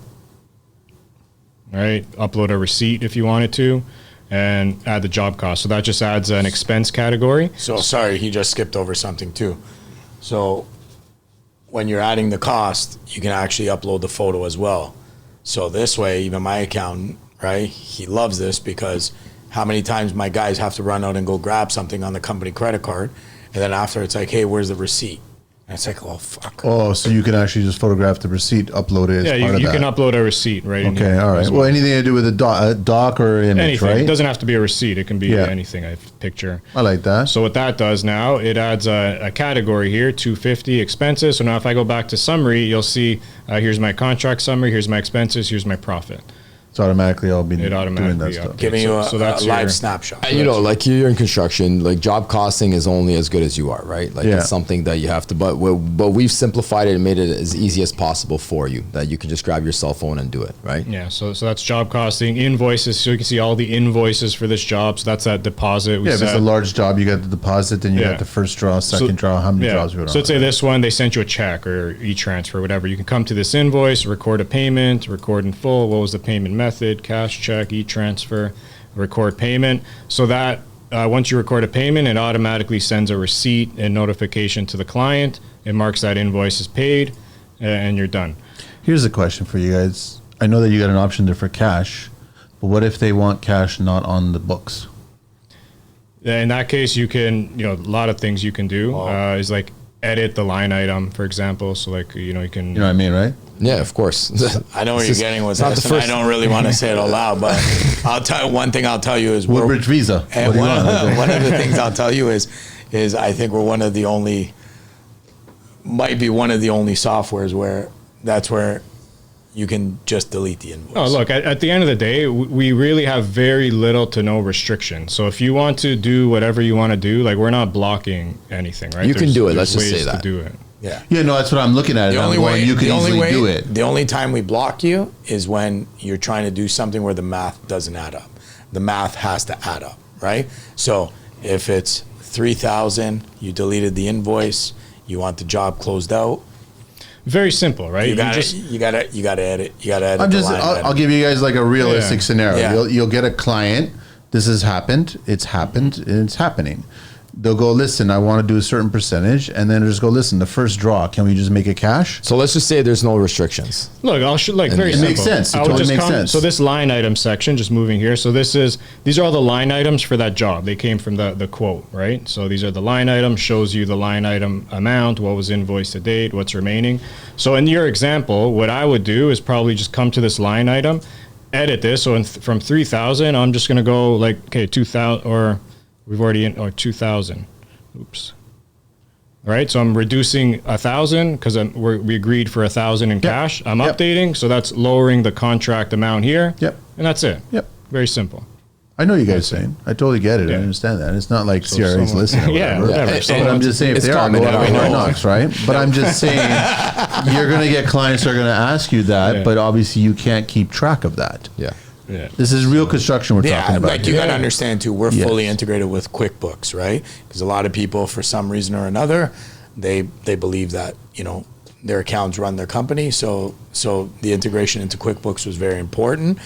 right? Upload a receipt if you wanted to, and add the job cost. So that just adds an expense category. So sorry, he just skipped over something too. So when you're adding the cost, you can actually upload the photo as well. So this way, even my accountant, right, he loves this because how many times my guys have to run out and go grab something on the company credit card, and then after it's like, hey, where's the receipt? And it's like, oh, fuck. Oh, so you can actually just photograph the receipt, upload it as part of that. Yeah, you can upload a receipt, right? Okay, all right. Well, anything to do with a doc or image, anything. right? It doesn't have to be a receipt. It can be anything, a picture. I like that. So what that does now, it adds a category here, 250 expenses. So now if I go back to summary, you'll see here's my contract summary, here's my expenses, here's my profit. It's automatically all doing that stuff. Giving you a live snapshot. And you know, like you're in construction, like job costing is only as good as you are, right? Like it's something that you have to, but we've simplified it and made it as easy as possible for you, that you can just grab your cell phone and do it, right? Yeah, so that's job costing, invoices, so you can see all the invoices for this job. So that's that deposit. If it's a large job, you got the deposit, then you got the first draw, second draw, how many draws we got on. So let's say this one, they sent you a check or e-transfer, whatever. You can come to this invoice, record a payment, record in full. What was the payment method? Cash, check, e-transfer, record payment. So that once you record a payment, it automatically sends a receipt and notification to the client. It marks that invoice as paid, and you're done. Here's a question for you guys. I know that you got an option there for cash, but what if they want cash not on the books? In that case, you can, a lot of things you can do is like edit the line item, for example. So like, you can... You know what I mean, right? Yeah, of course. I know where you're getting with this, and I don't really want to say it out loud, but I'll tell you one thing. I'll tell you is Woodbridge Visa. And one of the things I'll tell you is I think we're one of the only softwares where that's where you can just delete the invoice. Oh, look, at the end of the day, we really have very little to no restrictions. So if you want to do whatever you want to do, like we're not blocking anything, right? You can do it. Let's just say that. To do it. Yeah. Yeah, no, that's what I'm looking at. The only way you can easily do it. The only time we block you is when you're trying to do something where the math doesn't add up. The math has to add up, right? So if it's 3,000, you deleted the invoice, you want the job closed out. Very simple, right? You gotta edit. You gotta edit. I'll give you guys like a realistic scenario. Yeah. You'll get a client This has happened. It's happened. And it's happening. They'll go, listen, I want to do a certain percentage, and then they'll just go, listen, the first draw, can we just make it cash? So let's just say there's no restrictions. Look, I'll show very it simple. makes sense. It I would totally just makes sense. So this line item section, just moving here. So these are all the line items for that job. They came from the quote, right? So these are the line items, shows you the line item amount, what was invoiced to date, what's remaining. So in your example, what I would do is probably just come to this line item, edit this. So from 3,000, I'm just going to go like, okay, 2,000, or we've already, or 2,000. Oops. All right, so I'm reducing 1,000 because we agreed for 1,000 in cash. I'm updating, so that's lowering the contract amount here. Yep. And that's it. Yep. Very simple. I know you guys saying. I totally get it. I Yeah. understand that. It's not like So CRA's someone- listening. Or Yeah, whatever. whatever. But I'm just saying, if It's they are, common, go yeah, out I Hard know. Knocks, right? But I'm just saying, you're going to get clients who are going to ask you that, Yeah. but obviously you can't keep track of that. Yeah. Yeah. This is real construction we're talking about. like you here. got to understand too, we're Yes. fully integrated with QuickBooks, right? Because a lot of people, for some reason or another, they believe that, you know, their accounts run their company. So the integration into QuickBooks was very important.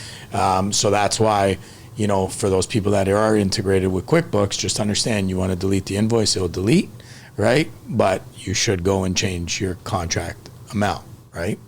So that's why, you know, for those people that are integrated with QuickBooks, just understand, you want to delete the invoice, it'll delete, right? But you should go and change your contract amount, right?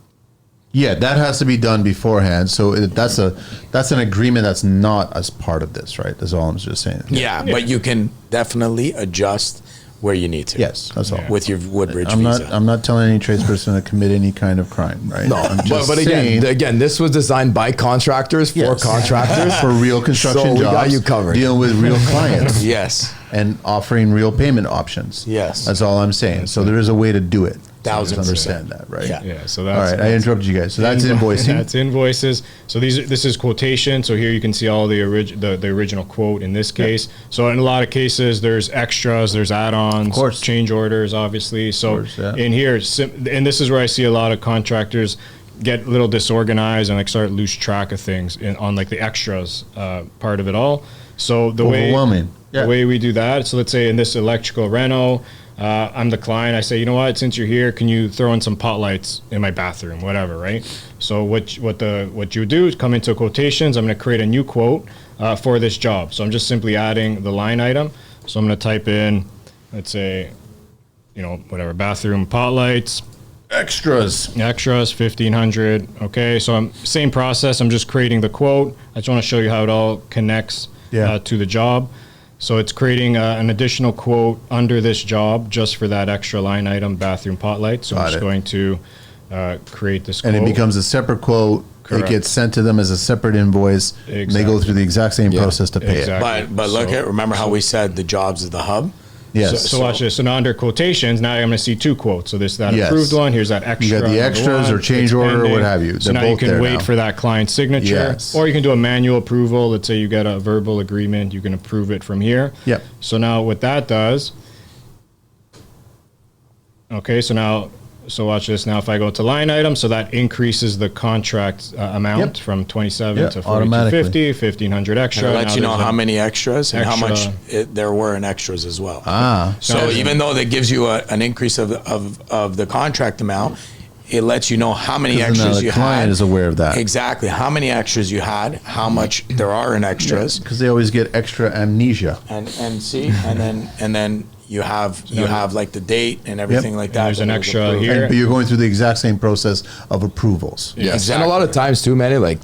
Yeah, that has to be done beforehand. So that's an agreement that's not as part of this, right? That's all I'm just saying. Yeah, but you can definitely adjust where you need to. Yes, that's all. With your Woodbridge I'm visa. not telling any tradesperson to commit any kind of crime, right? No, I'm just but saying, again, this was designed by contractors for Yes. contractors. for real construction So we jobs, got you covered. dealing with real clients. Yes. And offering real payment options. Yes. That's all I'm saying. So there is a way to do it. So just 1000%. understand that, right? Yeah. Yeah, so All that's right, I interrupted you guys. So that's invoicing. That's invoices. So this is quotation. So here you can see all the original quote in this case. So in a lot of cases, there's extras, there's add-ons, Of course. change orders, obviously. So course, yeah. in here, and this is where I see a lot of contractors get a little disorganized and like start to lose track of things on like the extras part of it all. So Overwhelming. the way we do that. So let's say in this electrical reno, I'm the client. I say, you know what? Since you're here, can you throw in some pot lights in my bathroom, whatever, right? So what you do is come into quotations. I'm going to create a new quote for this job. So I'm just simply adding the line item. So I'm going to type in, let's say, you know, whatever, bathroom pot lights, Extras. 1,500. Okay, so same process. I'm just creating the quote. I just want to show you how it all connects to the job. So it's creating an additional quote under this job just for that extra line item, bathroom pot light. So I'm just going to create this quote. And it becomes a separate quote. Correct. It gets sent to them as a separate invoice. And they go through the exact same process to pay Exactly. it. But look at, remember how we said the jobs is the hub? Yes. So watch this. So now under quotations, now I'm going to see two quotes. So this that Yes. approved one. Here's that extra. You got the number extras one, or change it's order or what pending. have you. So They're now you both can there wait now. for that client signature, Yes. or you can do a manual approval. Let's say you get a verbal agreement, you can approve it from here. Yep. So now what that does. Okay. So watch this. Now if I go to line item, so that increases the contract amount from 27 to automatically. 4250, 1,500 extra. And it lets Now you know there's how a- many extras and how much extra. there were in extras as well. So Now, even though that gives you an increase of the contract amount, it lets you know how many 'Cause then extras the you client had. is aware of that. Exactly. How many extras you had, how much there are in extras. Because they always get extra amnesia. And see, and then you have like the date and everything like that. there's an that was extra approved. here. But you're going through the exact same process of approvals. Yes. Exactly. And a lot of times too, Manny, like,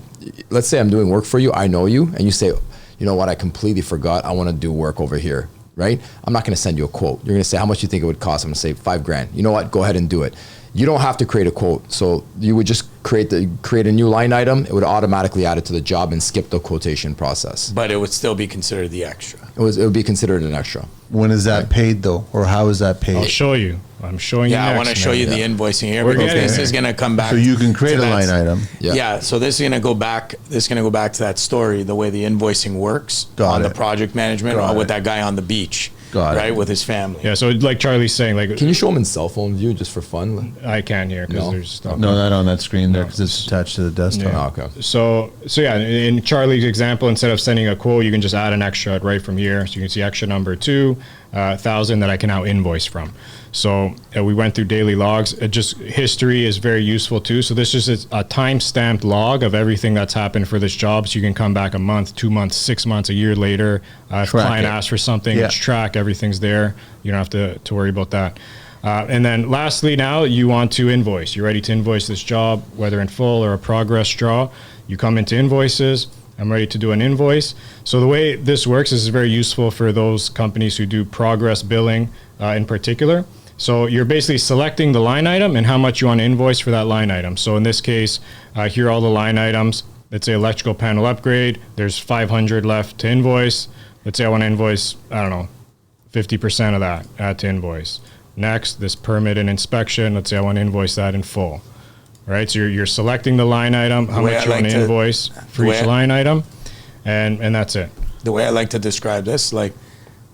let's say I'm doing work for you, I know you, and you say, you know what, I completely forgot, I want to do work over here, right? I'm not going to send you a quote. You're going to say, how much do you think it would cost? I'm going to say $5,000. You know what, go ahead and do it. You don't have to create a quote. So you would just create a new line item. It would automatically add it to the job and skip the quotation process. But it would still be considered the extra. It would be considered an extra. When is that paid though? Or how is that paid? I'll show you. I'm showing you. Yeah, I want to next, show man. you the invoicing here We're because getting this there. is going to come back. So you can create to a that- line item. Yeah. Yeah. So this is going to go back. This is going to go back to that story, the way the invoicing works Got on the it. project management Got with it. that guy on the beach, Got it. right, with his family. Yeah, so like Charlie's saying, like Can you show them in cell phone view just for fun? I can here because No. there's stuff. No, not on that screen there because it's attached to the desktop. Yeah. Oh, okay. So yeah, in Charlie's example, instead of sending a quote, you can just add an extra right from here. So you can see extra number 2, 1,000 that I can now invoice from. So we went through daily logs. History is very useful too. So this is a time-stamped log of everything that's happened for this job. So you can come back a month, 2 months, 6 months, a year later. If client asks for something, it's track, everything's there. You don't have to worry about that. And then lastly, now you want to invoice. You're ready to invoice this job, whether in full or a progress draw. You come into invoices. I'm ready to do an invoice. So the way this works is very useful for those companies who do progress billing in particular. So you're basically selecting the line item and how much you want to invoice for that line item. So in this case, here are all the line items. Let's say electrical panel upgrade. There's 500 left to invoice. Let's say I want to invoice, 50% of that to invoice. Next, this permit and inspection. Let's say I want to invoice that in full. Right? So you're selecting the line item, how much you want to invoice for each line item, and that's it. The way I like to describe this, like,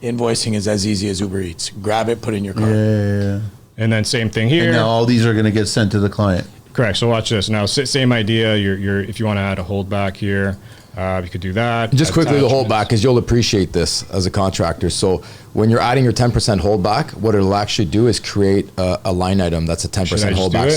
invoicing is as easy as Uber Eats. Grab it, put it in your cart. Yeah. And then same thing here. And now all these are going to get sent to the client. Correct. So watch this. Now, same idea. You're if you want to add a holdback here, you could do that. Just quickly, the holdback, because you'll appreciate this as a contractor. So when you're adding your 10% holdback, what it'll actually do is create a line item that's a 10% holdback.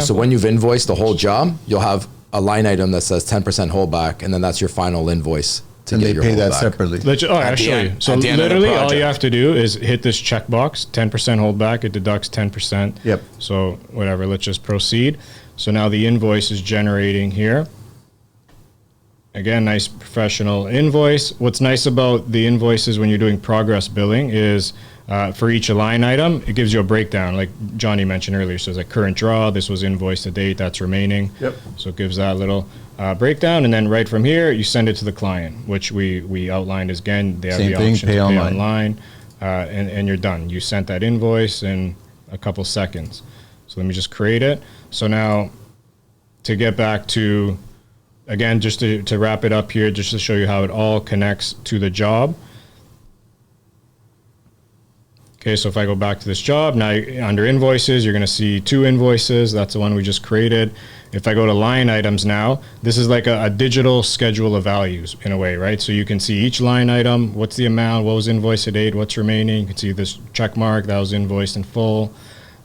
So when you've invoiced the whole job, you'll have a line item that says 10% holdback, and then that's your final invoice. And they pay that separately. So literally all you have to do is hit this checkbox, 10% holdback, it deducts 10%. Yep. So whatever, let's just proceed. So now the invoice is generating here. Again, nice professional invoice. What's nice about the invoices when you're doing progress billing is for each line item, it gives you a breakdown, like Johnny mentioned earlier. So it's like current draw, this was invoiced to date, that's remaining. Yep. So it gives that little breakdown, and then right from here, you send it to the client, which we outlined as, again, they have the option to pay online, and you're done. You sent that invoice in a couple seconds. So let me just create it. So now, to get back to, again, just to wrap it up here, just to show you how it all connects to the job. Okay, so if I go back to this job, now under invoices, you're going to see 2 invoices. That's the one we just created. If I go to line items now, this is like a digital schedule of values in a way, right? So you can see each line item, what's the amount, what was invoiced to date, what's remaining. You can see this check mark, that was invoiced in full.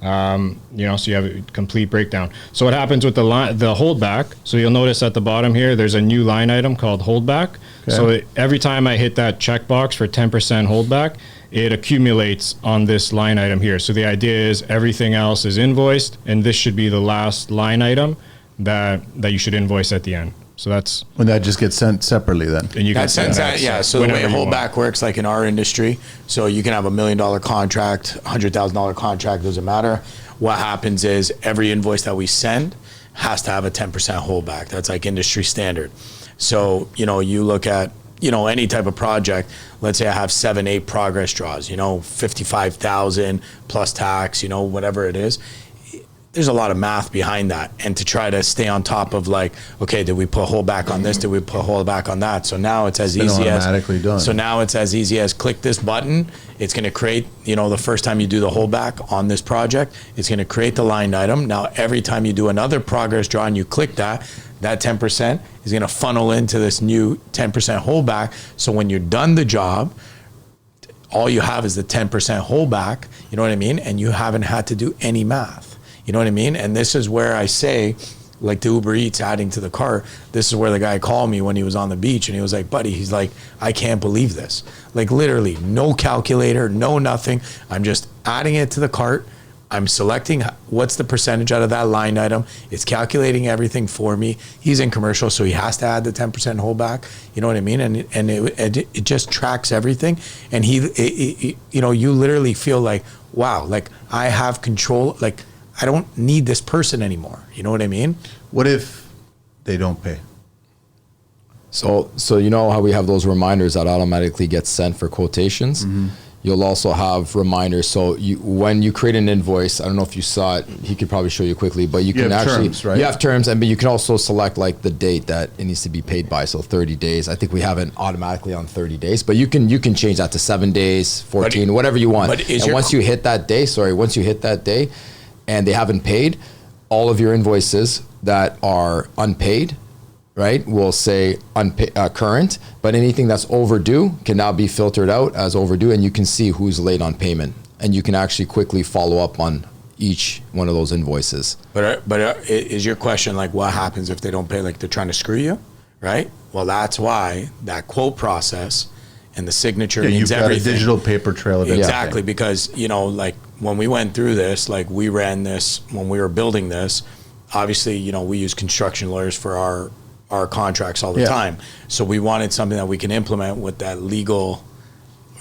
So you have a complete breakdown. So what happens with the holdback, so you'll notice at the bottom here, there's a new line item called holdback. Okay. So every time I hit that checkbox for 10% holdback, it accumulates on this line item here. So the idea is everything else is invoiced, and this should be the last line item that you should invoice at the end. So that's when that just gets sent separately then. And you can send that, yeah. So the way holdback works, like in our industry, so you can have $1 million contract, $100,000 contract, doesn't matter. What happens is every invoice that we send has to have a 10% holdback. That's like industry standard. So, you look at, any type of project, let's say I have 7, 8 progress draws, 55,000 plus tax, whatever it is. There's a lot of math behind that, and to try to stay on top of like, okay, did we put holdback on this? Did we put holdback on that? So now it's as easy as automatically done. So now it's as easy as click this button. It's going to create, the first time you do the holdback on this project, it's going to create the line item. Now every time you do another progress draw and you click that 10% is going to funnel into this new 10% holdback. So when you're done the job, all you have is the 10% holdback. You know what I mean? And you haven't had to do any math. You know what I mean? And this is where I say, like the Uber Eats adding to the cart, this is where the guy called me when he was on the beach and he was like, buddy, he's like, I can't believe this. Like literally no calculator, no nothing. I'm just adding it to the cart. I'm selecting what's the percentage out of that line item. It's calculating everything for me. He's in commercial, so he has to add the 10% holdback. You know what I mean? And it just tracks everything. And you literally feel like, wow, like I have control. Like I don't need this person anymore. You know what I mean? What if they don't pay? So you know how we have those reminders that automatically get sent for quotations? Mm-hmm. You'll also have reminders. So when you create an invoice, I don't know if you saw it, he could probably show you quickly, but you can actually, terms, right? You have terms, but you can also select like the date that it needs to be paid by. So 30 days. I think we have it automatically on 30 days, but you can change that to 7 days, 14, whatever you want. And once you hit that day and they haven't paid, all of your invoices that are unpaid right, will say current, but anything that's overdue can now be filtered out as overdue, and you can see who's late on payment, and you can actually quickly follow up on each one of those invoices. But is your question like, what happens if they don't pay? Like they're trying to screw you, right? Well, that's why that quote process and the signature means you've got everything. a digital paper trail of Exactly, everything. because, you know, like when we went through this, like we ran this when we were building this, obviously, you know, we use construction lawyers for our contracts all the time. So we wanted something that we can implement with that legal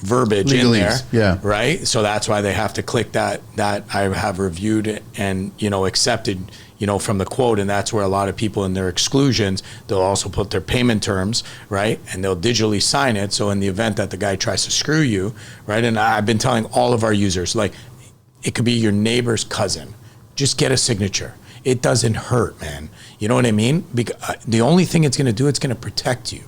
verbiage in there, right? So that's why they have to click that I have reviewed it and, you know, accepted, you know, from the quote. And that's where a lot of people in their exclusions, they'll also put their payment terms, right? And they'll digitally sign it. So in the event that the guy tries to screw you, right? And I've been telling all of our users, like, it could be your neighbor's cousin, just get a signature. It doesn't hurt, man. You know what I mean? Because the only thing it's going to do, it's going to protect you.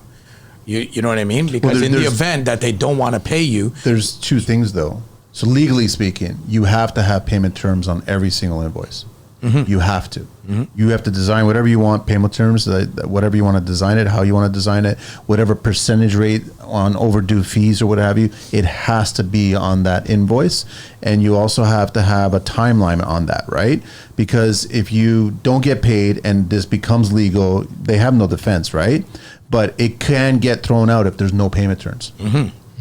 You know what I mean? Because in the event that they don't want to pay you. There's two things, though. So legally speaking, you have to have payment terms on every single invoice. You have to. You have to design whatever you want, payment terms, whatever you want to design it, how you want to design it, whatever percentage rate on overdue fees or what have you, it has to be on that invoice. And you also have to have a timeline on that, right? Because if you don't get paid and this becomes legal, they have no defense, right? But it can get thrown out if there's no payment terms.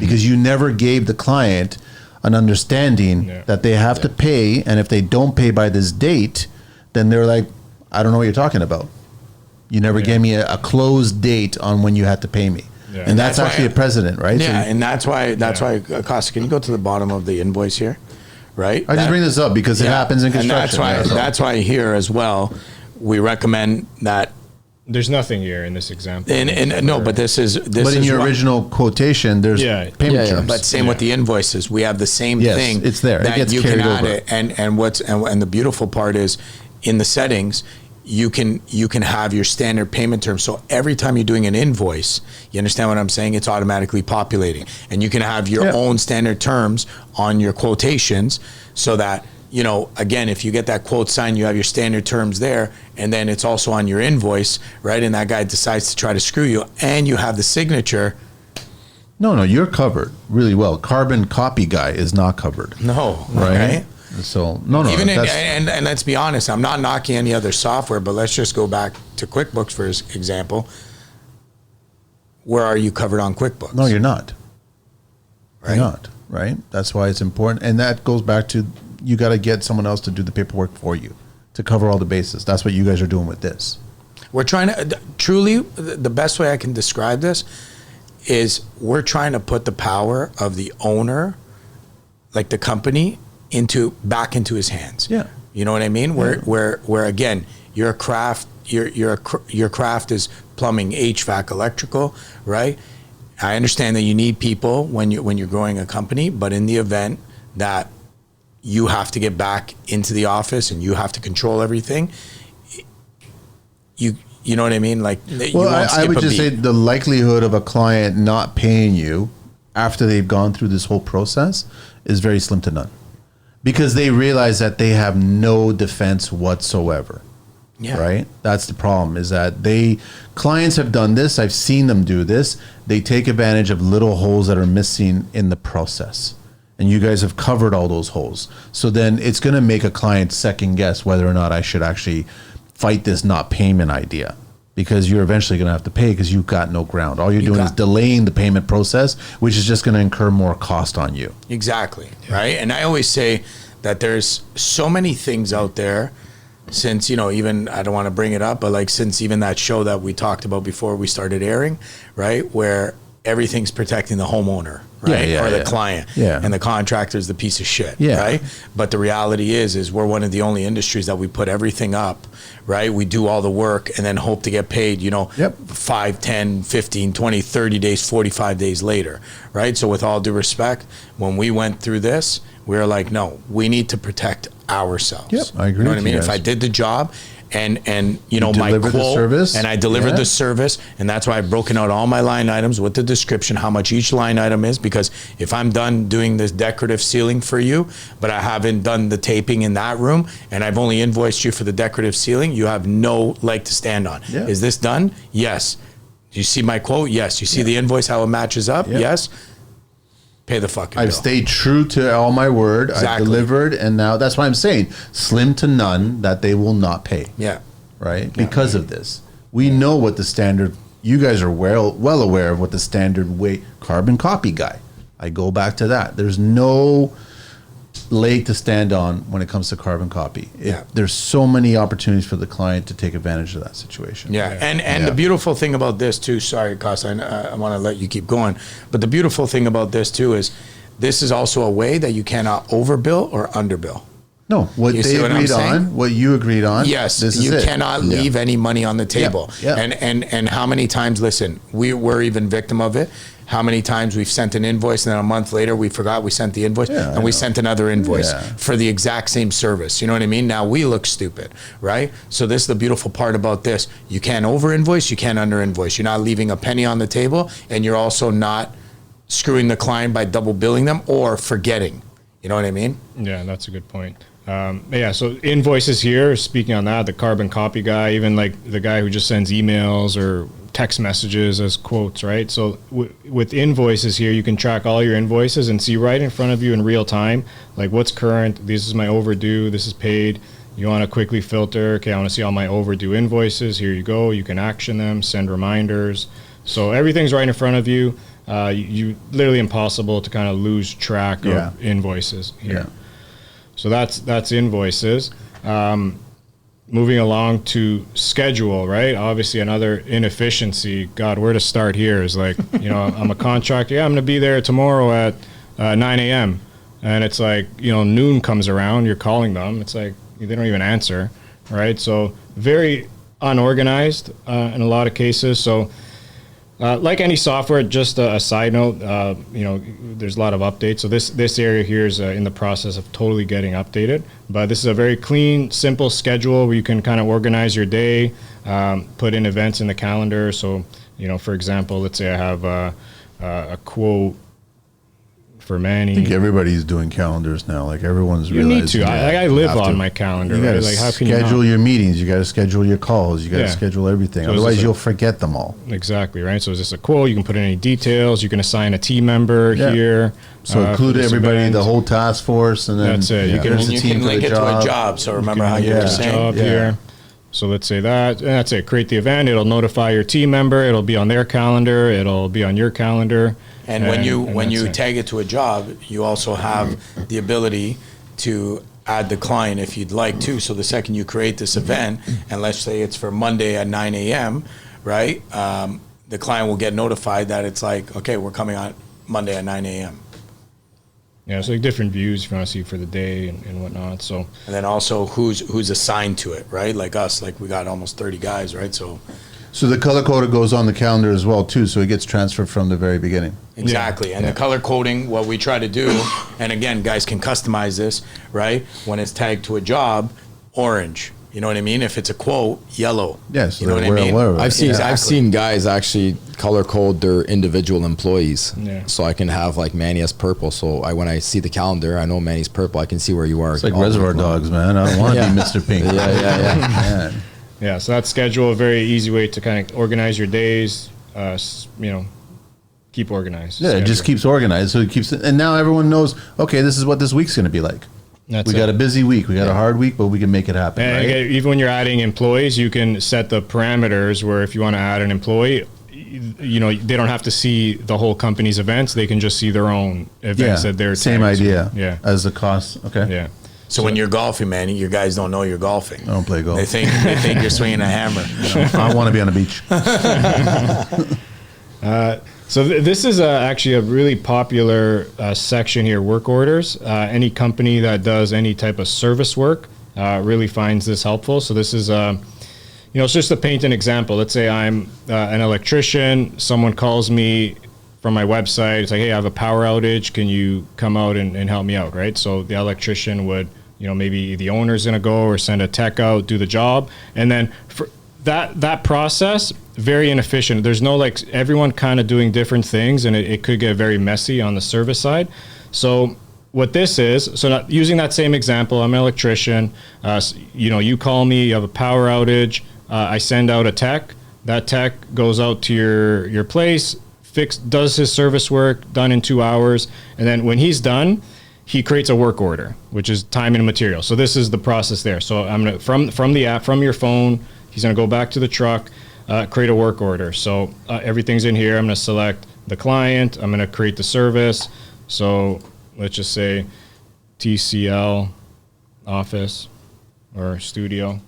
Because you never gave the client an understanding that they have to pay, and if they don't pay by this date, then they're like, I don't know what you're talking about. You never gave me a closed date on when you had to pay me. And that's actually a precedent, right? Yeah, and that's why, Kosta, can you go to the bottom of the invoice here? Right? I just bring this up because it happens in construction. And that's why here as well, we recommend that. There's nothing here in this example. No, but this is. But in your original quotation, there's payment terms. But same with the invoices, we have the same thing. It's there. That it gets you carried can add over. it, and the beautiful part is, in the settings, you can have your standard payment terms. So every time you're doing an invoice, you understand what I'm saying? It's automatically populating, and you can have your own standard terms on your quotations, so that, you know, again, if you get that quote signed, you have your standard terms there, and then it's also on your invoice, right? And that guy decides to try to screw you, and you have the signature. No, you're covered really well. Carbon copy guy is not covered. No, right? So no. Even and let's be honest, I'm not knocking any other software, but let's just go back to QuickBooks for example. Where are you covered on QuickBooks? No, you're not. Right? You're not, right? That's why it's important, and that goes back to, you got to get someone else to do the paperwork for you to cover all the bases. That's what you guys are doing with this. We're trying to, truly, the best way I can describe this is we're trying to put the power of the owner, like the company, back into his hands. Yeah. You know what I mean? Where again, your craft is plumbing, HVAC, electrical, right? I understand that you need people when you're growing a company, but in the event that you have to get back into the office and you have to control everything, you know what I mean? Like, I would just say the likelihood of a client not paying you after they've gone through this whole process is very slim to none, because they realize that they have no defense whatsoever. Yeah. Right? That's the problem, is that clients have done this. I've seen them do this. They take advantage of little holes that are missing in the process. And you guys have covered all those holes. So then it's going to make a client second guess whether or not I should actually fight this not payment idea, because you're eventually going to have to pay because you've got no ground. All you're doing is delaying the payment process, which is just going to incur more cost on you. Exactly. Right. And I always say that there's so many things out there, since, you know, even, I don't want to bring it up, but like since even that show that we talked about before we started airing, right, where everything's protecting the homeowner, right? Or the client. Yeah. And the contractor is the piece of shit, right? But the reality is we're one of the only industries that we put everything up, right? We do all the work and then hope to get paid, you know, 5, 10, 15, 20, 30 days, 45 days later, right? So with all due respect, when we went through this, we were like, no, we need to protect ourselves. Yep, I agree. You know what I with mean? you If guys. I did the job and you know, my deliver the quote, service? and I delivered Yeah. the service, and that's why I've broken out all my line items with the description, how much each line item is, because if I'm done doing this decorative ceiling for you, but I haven't done the taping in that room, and I've only invoiced you for the decorative ceiling, you have no leg to stand on. Yeah. Is this done? Yes. Do you see my quote? Yes. You see the invoice, how it matches up? Yeah. Yes. Pay the fucking I've bill. stayed true to all my word. I've Exactly. delivered, and now that's why I'm saying slim to none that they will not pay. Yeah. Right? Because of this. We know what the standard, you guys are well aware of what the standard weight carbon copy guy. I go back to that. There's no leg to stand on when it comes to carbon copy. Yeah. There's so many opportunities for the client to take advantage of that situation. Yeah, and the beautiful thing about this too, sorry, Kosta, I want to let you keep going, but the beautiful thing about this too is this is also a way that you cannot overbill or underbill. No, what You they see what I'm agreed saying? on, what you agreed on. Yes, this is you it. cannot leave any money on the table. Yeah. And how many times, listen, we're even victim of it. How many times we've sent an invoice and then a month later we forgot we sent the invoice Yeah, and I we know. sent another invoice Yeah. for the exact same service. You know what I mean? Now we look stupid, right? So this is the beautiful part about this. You can't over invoice, you can't under invoice. You're not leaving a penny on the table, and you're also not screwing the client by double billing them or forgetting. You know what I mean? Yeah, that's a good point. Yeah, so invoices here, speaking on that, the carbon copy guy, even like the guy who just sends emails or text messages as quotes, right? So with invoices here, you can track all your invoices and see right in front of you in real time, like what's current, this is my overdue, this is paid. You want to quickly filter, okay, I want to see all my overdue invoices, here you go, you can action them, send reminders. So everything's right in front of you. You literally impossible to kind of lose track Yeah. of invoices here. Yeah. So that's invoices. Moving along to schedule, right? Obviously, another inefficiency. God, where to start here is like, you know, I'm a contractor. Yeah, I'm going to be there tomorrow at 9 a.m. And it's like, you know, noon comes around. You're calling them. It's like they don't even answer, right? So very unorganized in a lot of cases. So like any software, just a side note, you know, there's a lot of updates. So this area here is in the process of totally getting updated. But this is a very clean, simple schedule where you can kind of organize your day, put in events in the calendar. So, you know, for example, let's say I have a quote for Manny. I think everybody's doing calendars now. Like everyone's You realizing. need to. I you live have on to. my calendar. You Right? got to Like, how can you schedule not? your meetings. You got to schedule your calls. You got to Yeah. schedule everything. So it's Otherwise, just you'll forget them all. Exactly, right? So is this a quote? You can put in any details. You can assign a team member Yeah. here. So for include this everybody, event. the whole task force, and then That's it. You can- here's And the you team can for link the it to a job. So remember how you yeah. were saying? job Yeah. here. So let's say that, and that's it. Create the event. It'll notify your team member. It'll be on their calendar. It'll be on your calendar. And when that's you it. tag it to a job, you also have the ability to add the client if you'd like to. So the second you create this event, and let's say it's for Monday at 9 a.m., right? The client will get notified that it's like, okay, we're coming on Monday at 9 a.m. Yeah, so like different views if you want to see for the day and whatnot. So And then also who's assigned to it, right? Like us, like we got almost 30 guys, right? So So the color code goes on the calendar as well too. So it gets transferred from the very beginning. exactly. And the color coding, what we try to do, and again, guys can customize this, right? When it's tagged to a job, orange. You know what I mean? If it's a quote, yellow. Yes, You know what I we're mean? aware of it. I've seen Exactly. I've seen guys actually color code their individual employees. Yeah. So I can have like Manny as purple. So when I see the calendar, I know Manny's purple. I can see where you are. It's like all Reservoir week long. Dogs, man. I don't want to Yeah. be Mr. Pink. Yeah. Man. yeah, so that schedule, a very easy way to kind of organize your days. You know, keep organized. Yeah, it just schedule. keeps organized. So it keeps, and now everyone knows. Okay, this is what this week's going to be like. That's We it. got a busy week. We got a hard week, but we can make it happen. And Right? again, even when you're adding employees, you can set the parameters where if you want to add an employee, you know, they don't have to see the whole company's events. They can just see their own events that they're same tagged to. idea. Yeah. As the cost. Okay. Yeah. So when you're golfing, man, your guys don't know you're golfing. I don't play golf. They think you're swinging a hammer. I want to be on the beach. So this is actually a really popular section here, work orders. Any company that does any type of service work really finds this helpful. So this is, you know, it's just to paint an example. Let's say I'm an electrician. Someone calls me from my website. It's like, hey, I have a power outage. Can you come out and help me out, right? So the electrician would maybe the owner's going to go or send a tech out, do the job. And then for that process, very inefficient. There's no like everyone kind of doing different things, and it could get very messy on the service side. So what this is, so not, using that same example, I'm an electrician. You call me, you have a power outage. I send out a tech. That tech goes out to your place, does his service work, done in 2 hours, and then when he's done, he creates a work order, which is time and material. So this is the process there. So I'm gonna from the app, from your phone, he's gonna go back to the truck, create a work order. So everything's in here. I'm gonna select the client. I'm gonna create the service. So let's just say TCL office or studio.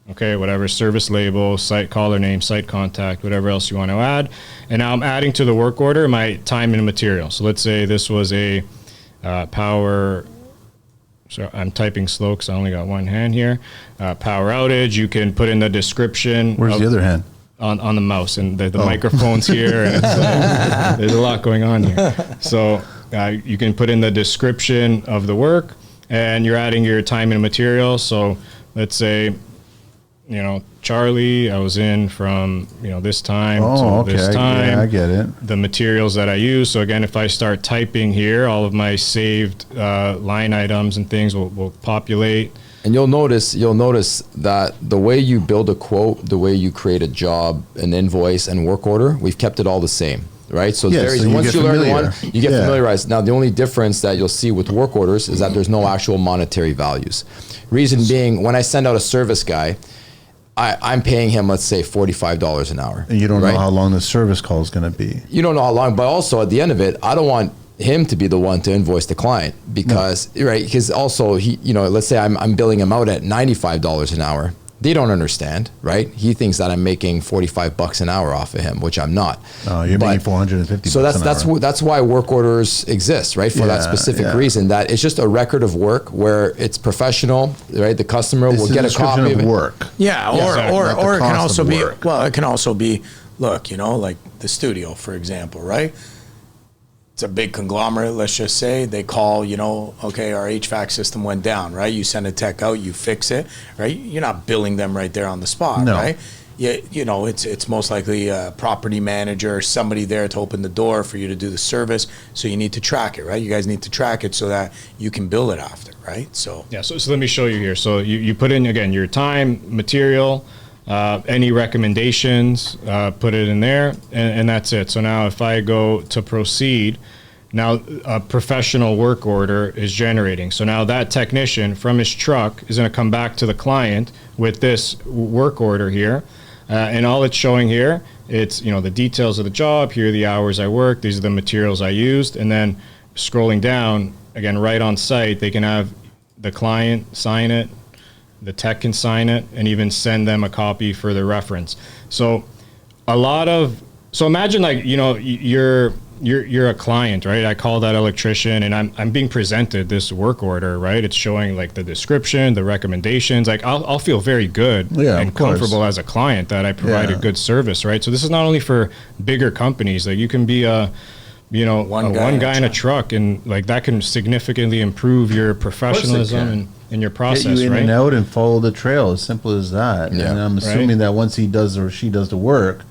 Okay, whatever, service label, site caller name, site contact, whatever else you want to add. And now I'm adding to the work order my time and material. So let's say this was a power, so I'm typing slow because I only got one hand here. Power outage, you can put in the description. Where's the other hand? On the mouse, and the microphone's here. And it's there's a lot going on here. So you can put in the description of the work, and you're adding your time and material. So let's say, Charlie, I was in from, this time to this time. Yeah, I get it. The materials that I use. So again, if I start typing here, all of my saved line items and things will populate. And you'll notice that the way you build a quote, the way you create a job, an invoice, and work order, we've kept it all the same, right? So, once you learn one, you get familiarized. Now, the only difference that you'll see with work orders is that there's no actual monetary values. Reason being, when I send out a service guy, I'm paying him, let's say, $45 an hour. And you don't know how long the service call is going to be. You don't know how long, but also at the end of it, I don't want him to be the one to invoice the client because also he, let's say I'm billing him out at $95 an hour. They don't understand, right? He thinks that I'm making $45 an hour off of him, which I'm not. Oh, you're making $450. So that's why work orders exist, right? For that specific reason, that it's just a record of work where it's professional, right? The customer will get a copy of it. Work. Yeah, or it can also be it can also be, look, like the studio, for example, right? It's a big conglomerate, let's just say. They call, okay, our HVAC system went down, right? You send a tech out, you fix it, right? You're not billing them right there on the spot, right? Yeah, it's most likely a property manager, somebody there to open the door for you to do the service. So you need to track it, right? You guys need to track it so that you can bill it after, right? So let me show you here. So you put in, again, your time, material, any recommendations, put it in there, and that's it. So now if I go to proceed, now a professional work order is generating. So now that technician from his truck is going to come back to the client with this work order here. And all it's showing here, it's, the details of the job. Here are the hours I worked. These are the materials I used. And then scrolling down, again, right on site, they can have the client sign it, the tech can sign it, and even send them a copy for their reference. So imagine like, you're a client, right? I call that electrician, and I'm being presented this work order, right? It's showing like the description, the recommendations. Like I'll feel very good and comfortable as a client that I provided good service, right? So this is not only for bigger companies. Like you can be one guy in a truck, and like that can significantly improve your professionalism and your process, get you in right? and out and follow the trail, as simple as that. Yeah. And I'm assuming that once he does or she does the work,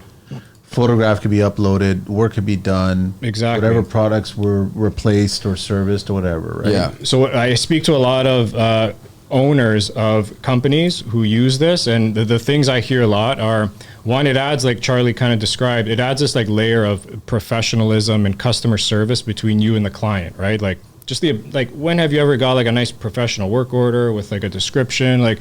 photograph could be uploaded, work could be done. Exactly. Whatever products were replaced or serviced or whatever, right? Yeah. So I speak to a lot of owners of companies who use this, and the things I hear a lot are, one, it adds, like Charlie kind of described, it adds this like layer of professionalism and customer service between you and the client, right? Like just when have you ever got like a nice professional work order with like a description, like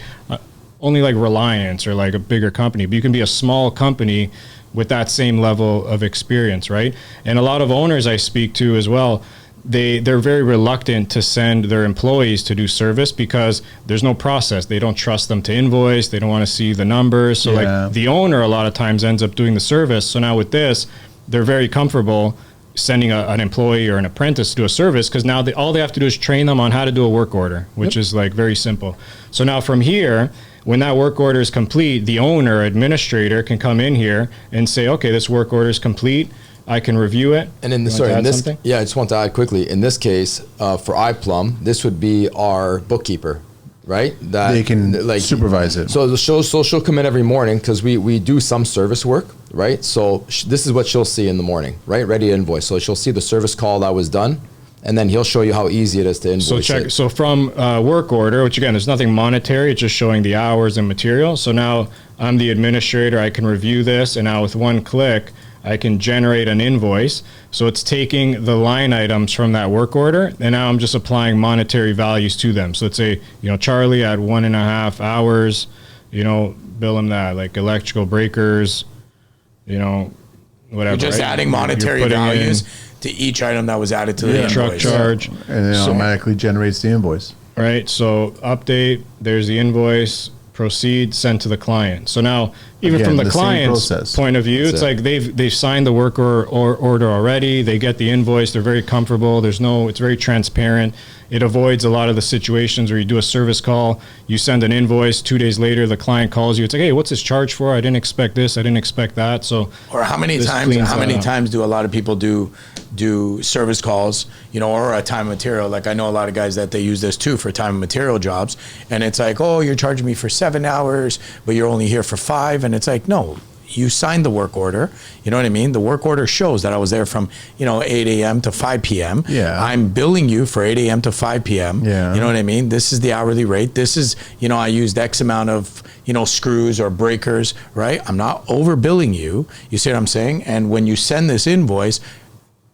only like Reliance or like a bigger company, but you can be a small company with that same level of experience, right? And a lot of owners I speak to as well, they're very reluctant to send their employees to do service because there's no process. They don't trust them to invoice. They don't want to see the numbers. So like the owner a lot of times ends up doing the service. So now with this, they're very comfortable sending an employee or an apprentice to do a service because now all they have to do is train them on how to do a work order, which is like very simple. So now from here, when that work order is complete, the owner, administrator can come in here and say, okay, this work order is complete. I can review it. And in the, You want sorry, to in add this, something? yeah, I just want to add quickly. In this case, for iPlum, this would be our bookkeeper, right? That They can supervise it. So she'll come in every morning because we do some service work, right? So this is what she'll see in the morning, right? Ready to invoice. So she'll see the service call that was done, and then he'll show you how easy it is to invoice. So from work order, which again, there's nothing monetary, it's just showing the hours and material. So now I'm the administrator, I can review this, and now with one click, I can generate an invoice. So it's taking the line items from that work order, and now I'm just applying monetary values to them. So let's say, Charlie at 1.5 hours, bill him that, like electrical breakers, whatever. You're just right? adding You're monetary putting values to each item that was added to the invoice. truck charge. And it automatically generates the invoice. Right. So update, there's the invoice, proceed, send to the client. So now, even Again, from the the same client's process. point of view, it's like they've signed the work order already. They get the invoice. They're very comfortable. It's very transparent. It avoids a lot of the situations where you do a service call, you send an invoice, 2 days later, the client calls you. It's like, hey, what's this charge for? I didn't expect this. I didn't expect that. So, Or how many times do a lot of people do service calls, or a time and material? Like I know a lot of guys that they use this too for time and material jobs, and it's like, oh, you're charging me for 7 hours, but you're only here for 5, and it's like, no, you signed the work order. You know what I mean? The work order shows that I was there from 8 a.m. to 5 p.m. Yeah. I'm billing you for 8 a.m. to 5 p.m. Yeah. You know what I mean? This is the hourly rate. This is, I used X amount of screws or breakers, right? I'm not overbilling you. You see what I'm saying? And when you send this invoice,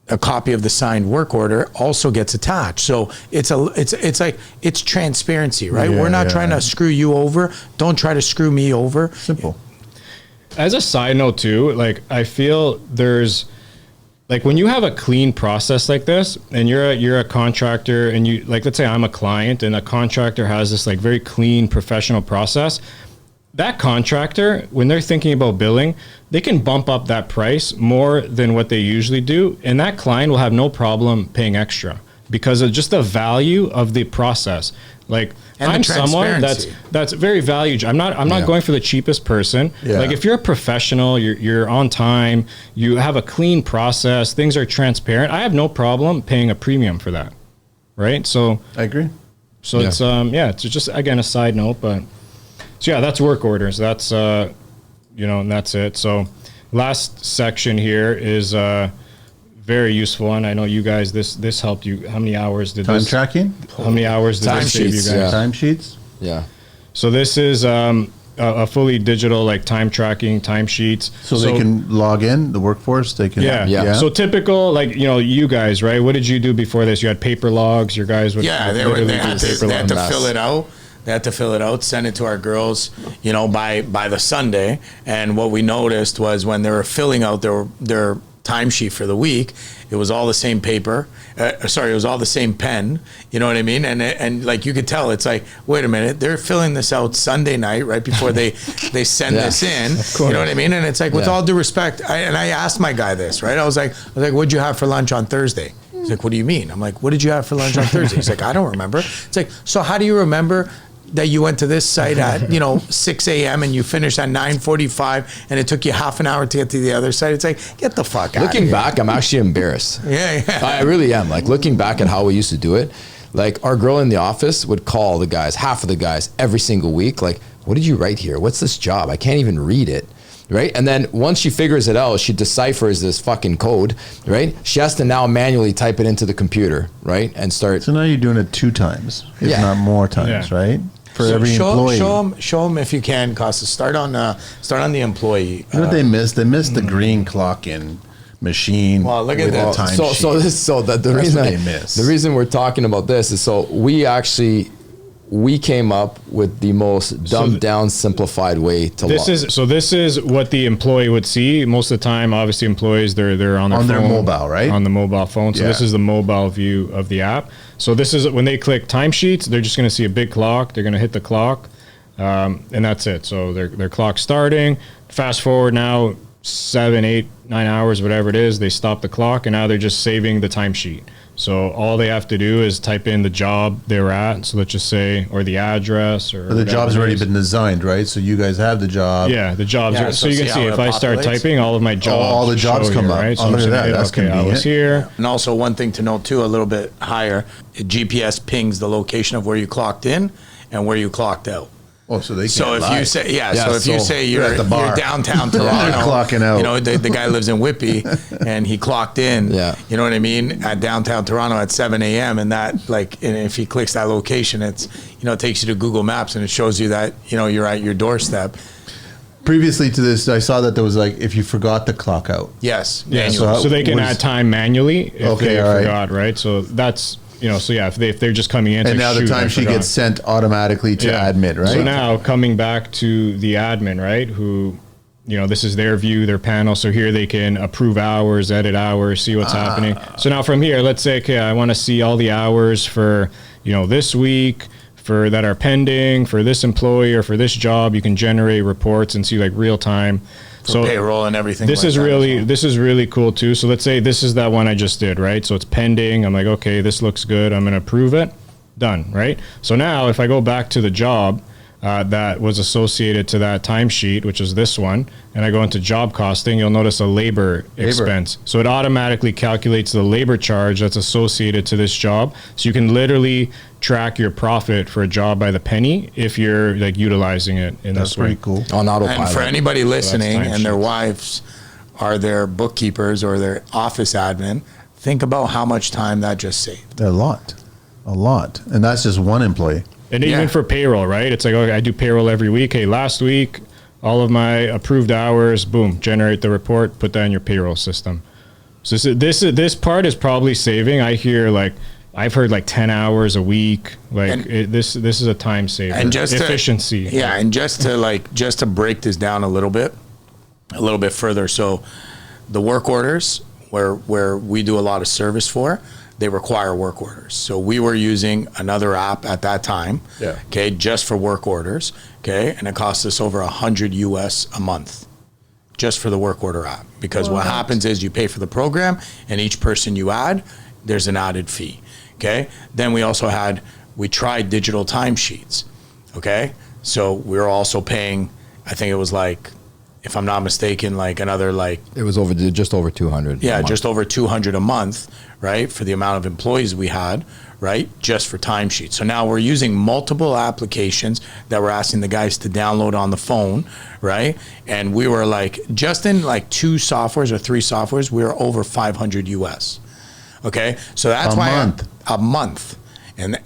a copy of the signed work order also gets attached. So it's transparency, right? Yeah, We're not yeah. trying to screw you over. Don't try to screw me over. Simple. as a side note too, like I feel there's like when you have a clean process like this and you're a contractor and you like, let's say I'm a client and a contractor has this like very clean professional process, that contractor, when they're thinking about billing, they can bump up that price more than what they usually do. And that client will have no problem paying extra because of just the value of the process. Like And I'm the someone transparency. that's very valued. I'm not going for the cheapest person. Yeah. Like if you're a professional, you're on time, you have a clean process, things are transparent. I have no problem paying a premium for that. Right? So I agree. so it's it's just again a side note, but so yeah, that's work orders. That's and that's it. So last section here is very useful, and I know you guys this helped you. How many hours did Time this tracking, How many hours did Time this save you sheets, guys? yeah. time sheets. Yeah. So this is a fully digital like time tracking, time sheets. So they can log in the workforce. They can. Yeah. So typical, like, you guys, right? What did you do before this? You had paper logs. Your guys would They had to fill it out. They had to fill it out, send it to our girls, by the Sunday. And what we noticed was when they were filling out their timesheet for the week, it was all the same paper. It was all the same pen. You know what I mean? And like you could tell, it's like, wait a minute, they're filling this out Sunday night right before they send this in. You know what I mean? And it's like, with all due respect, I asked my guy this, right? I was like, what'd you have for lunch on Thursday? He's like, what do you mean? I'm like, what did you have for lunch on Thursday? He's like, I don't remember. It's like, so how do you remember that you went to this site at 6 a.m. and you finished at 9:45 and it took you half an hour to get to the other site? It's like, get the fuck out. Looking back, I'm actually embarrassed. Yeah. I really am. Like looking back at how we used to do it, like our girl in the office would call the guys, half of the guys every single week. Like, what did you write here? What's this job? I can't even read it. Right. And then once she figures it out, she deciphers this fucking code. Right. She has to now manually type it into the computer. Right. And start. So now you're doing it 2 times, if not more times, right? For every employee. Show them if you can, Kosta. Start on the employee. You know what they missed? They missed the green clock in machine. Well, look at with that. the time So sheet. the reason we're talking about this is so we came up with the most dumbed down, simplified way to log. This is what the employee would see most of the time. Obviously, employees they're on their phone, their mobile, right? On the mobile phone. So this is the mobile view of the app. So this is when they click timesheets, they're just going to see a big clock. They're going to hit the clock, and that's it. So their clock's starting. Fast forward now. 7, 8, 9 hours, whatever it is, they stop the clock, and now they're just saving the timesheet. So all they have to do is type in the job they're at. So let's just say, or the address, or But the job's already been designed, right? So you guys have the job. Yeah, the jobs. Yeah, Are, so you can see see how if it I start populates? typing, all of my jobs. all the jobs show come here, up. right? So Oh, I'm look at saying, that. hey, That's okay, I convenient. was here. And also one thing to note too, a little bit higher, GPS pings the location of where you clocked in and where you clocked out. Oh, so they can't So if lie. you say, Yeah, so if you so say you're you're, at the bar. you're downtown Toronto, Clocking out. you know, the guy lives in Whitby and he clocked in, Yeah. you know what I mean, at downtown Toronto at 7 a.m. and that, like, and if he clicks that location, it's, you know, it takes you to Google Maps and it shows you that, you know, you're at your doorstep. Previously to this, I saw that there was like, if you forgot to clock out. Yes. Yeah, manual. so they can was- add time manually if Okay, they all right. forgot, right? So that's, you know, so yeah, if they're just coming in, it's And like, now the shoot, I timesheet forgot. gets sent automatically to admin, right? So now coming back to the admin, right, who, you know, this is their view, their panel. So here they can approve hours, edit hours, see what's happening. So now from here, let's say, okay, I want to see all the hours for, you know, this week, for that are pending, for this employee or for this job. You can generate reports and see like real time. For payroll and everything. This like is that as really well. this is really cool too. So let's say this is that one I just did, right? So it's pending. I'm like, okay, this looks good. I'm going to approve it. Done, right? So now if I go back to the job that was associated to that timesheet, which is this one, and I go into job costing, you'll notice a labor expense. So it automatically calculates the labor charge that's associated to this job. So you can literally track your profit for a job by the penny if you're like utilizing it in That's this way. pretty cool. On autopilot. And for anybody listening time and their sheets. wives are their bookkeepers or their office admin, think about how much time that just saved. A lot. And that's just one employee. And Yeah. even for payroll, right? It's like, okay, I do payroll every week. Hey, last week, all of my approved hours, boom, generate the report, put that in your payroll system. So this part is probably saving. I hear like, I've heard like 10 hours a week. Like And- this is a time saver. And just efficiency. and just to break this down a little bit further. So the work orders where we do a lot of service for, they require work orders. So we were using another app at that time, Yeah. okay, just for work orders, okay, and it costs us over $100 US a month just for the work order app. Because what happens is you pay for the program, and each person you add, there's an added fee, okay? Then we tried digital timesheets, okay? So we were also paying, I think it was like, if I'm not mistaken, like another like, It was just over 200. yeah, a month. just over 200 a month, right? For the amount of employees we had, right? Just for timesheets. So now we're using multiple applications that we're asking the guys to download on the phone, right? And we were like, just in like 2 softwares or 3 softwares, we were over 500 US. Okay. So that's A why month. a month. And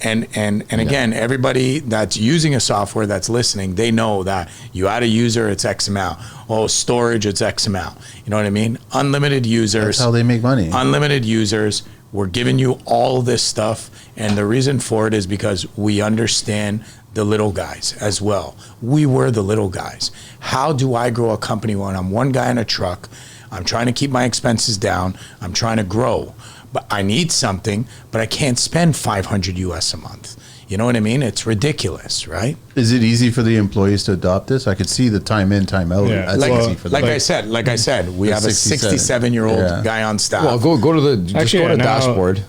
again, everybody that's using a software that's listening, they know that you add a user, it's X amount. Oh, storage, it's X amount. You know what I mean? Unlimited users. That's how they make money. Unlimited users. We're giving you all this stuff. And the reason for it is because we understand the little guys as well. We were the little guys. How do I grow a company when I'm one guy in a truck? I'm trying to keep my expenses down. I'm trying to grow. But I need something, but I can't spend 500 US a month. You know what I mean? It's ridiculous, right? Is it easy for the employees to adopt this? I could see the time in, time out. Yeah. That's Like, easy for them. like I said, we The have a 67. 67-year-old Yeah. guy on staff. Well, go to the just Actually, go to yeah, now- dashboard,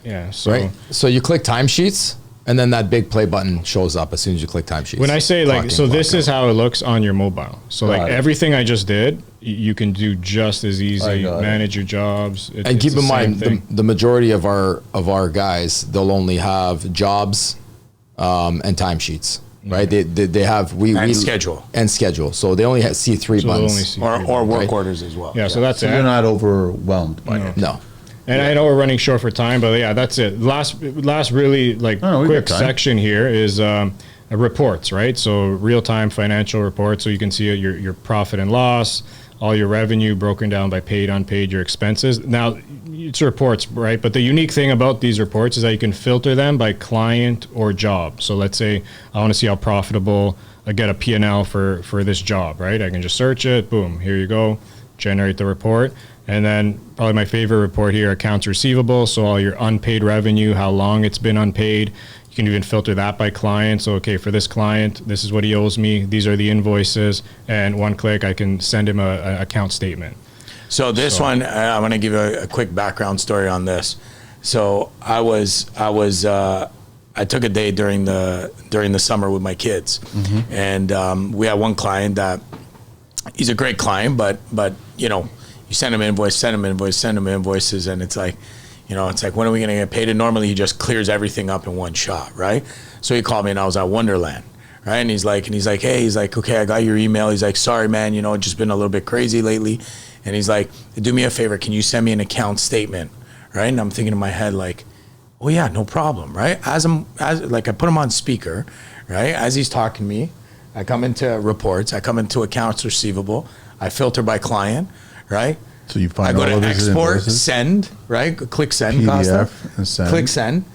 Yeah. So right? So you click timesheets, and then that big play button shows up as soon as you click timesheets. when I say like, Clock in, so this clock is how it looks on your mobile. So like Got it. everything I just did, you can do just as I easy. got it. Manage your jobs. and it's keep the in same mind thing. the majority of our guys, they'll only have jobs and timesheets, right? They have And schedule. and schedule. So they only see 3 So they'll only buttons. see or three. work Right. orders as well. Yeah. So that's So it. they're not overwhelmed by it. No. And I know we're running short for time, but yeah, that's it. Last really like No, we quick got time. section here is reports, right? So real time financial reports, so you can see your profit and loss, all your revenue broken down by paid, unpaid, your expenses. Now it's reports, right? But the unique thing about these reports is that you can filter them by client or job. So let's say I want to see how profitable I get a P&L for this job, right? I can just search it, boom, here you go. generate the report. And then probably my favorite report here, accounts receivable. So all your unpaid revenue, how long it's been unpaid. You can even filter that by client. So, okay, for this client, this is what he owes me. These are the invoices. And one click, I can send him an account statement. So this one, I'm going to give you a quick background story on this. So I took a day during the summer with my kids, and we had one client that he's a great client, but you know, you send him invoices, and it's like, you know, it's like, when are we going to get paid? And normally he just clears everything up in one shot, right? So he called me, and I was at Wonderland, right? And he's like, hey, he's like, okay, I got your email. He's like, sorry, man, you know, it's just been a little bit crazy lately. And he's like, do me a favor, can you send me an account statement, right? And I'm thinking in my head, like, oh yeah, no problem, right? As I put him on speaker, right? As he's talking to me, I come into reports, I come into accounts receivable, I filter by client, right? So you find I go all to of these export, invoices? send, right? Click send, PDF Kosta. and send. Click send.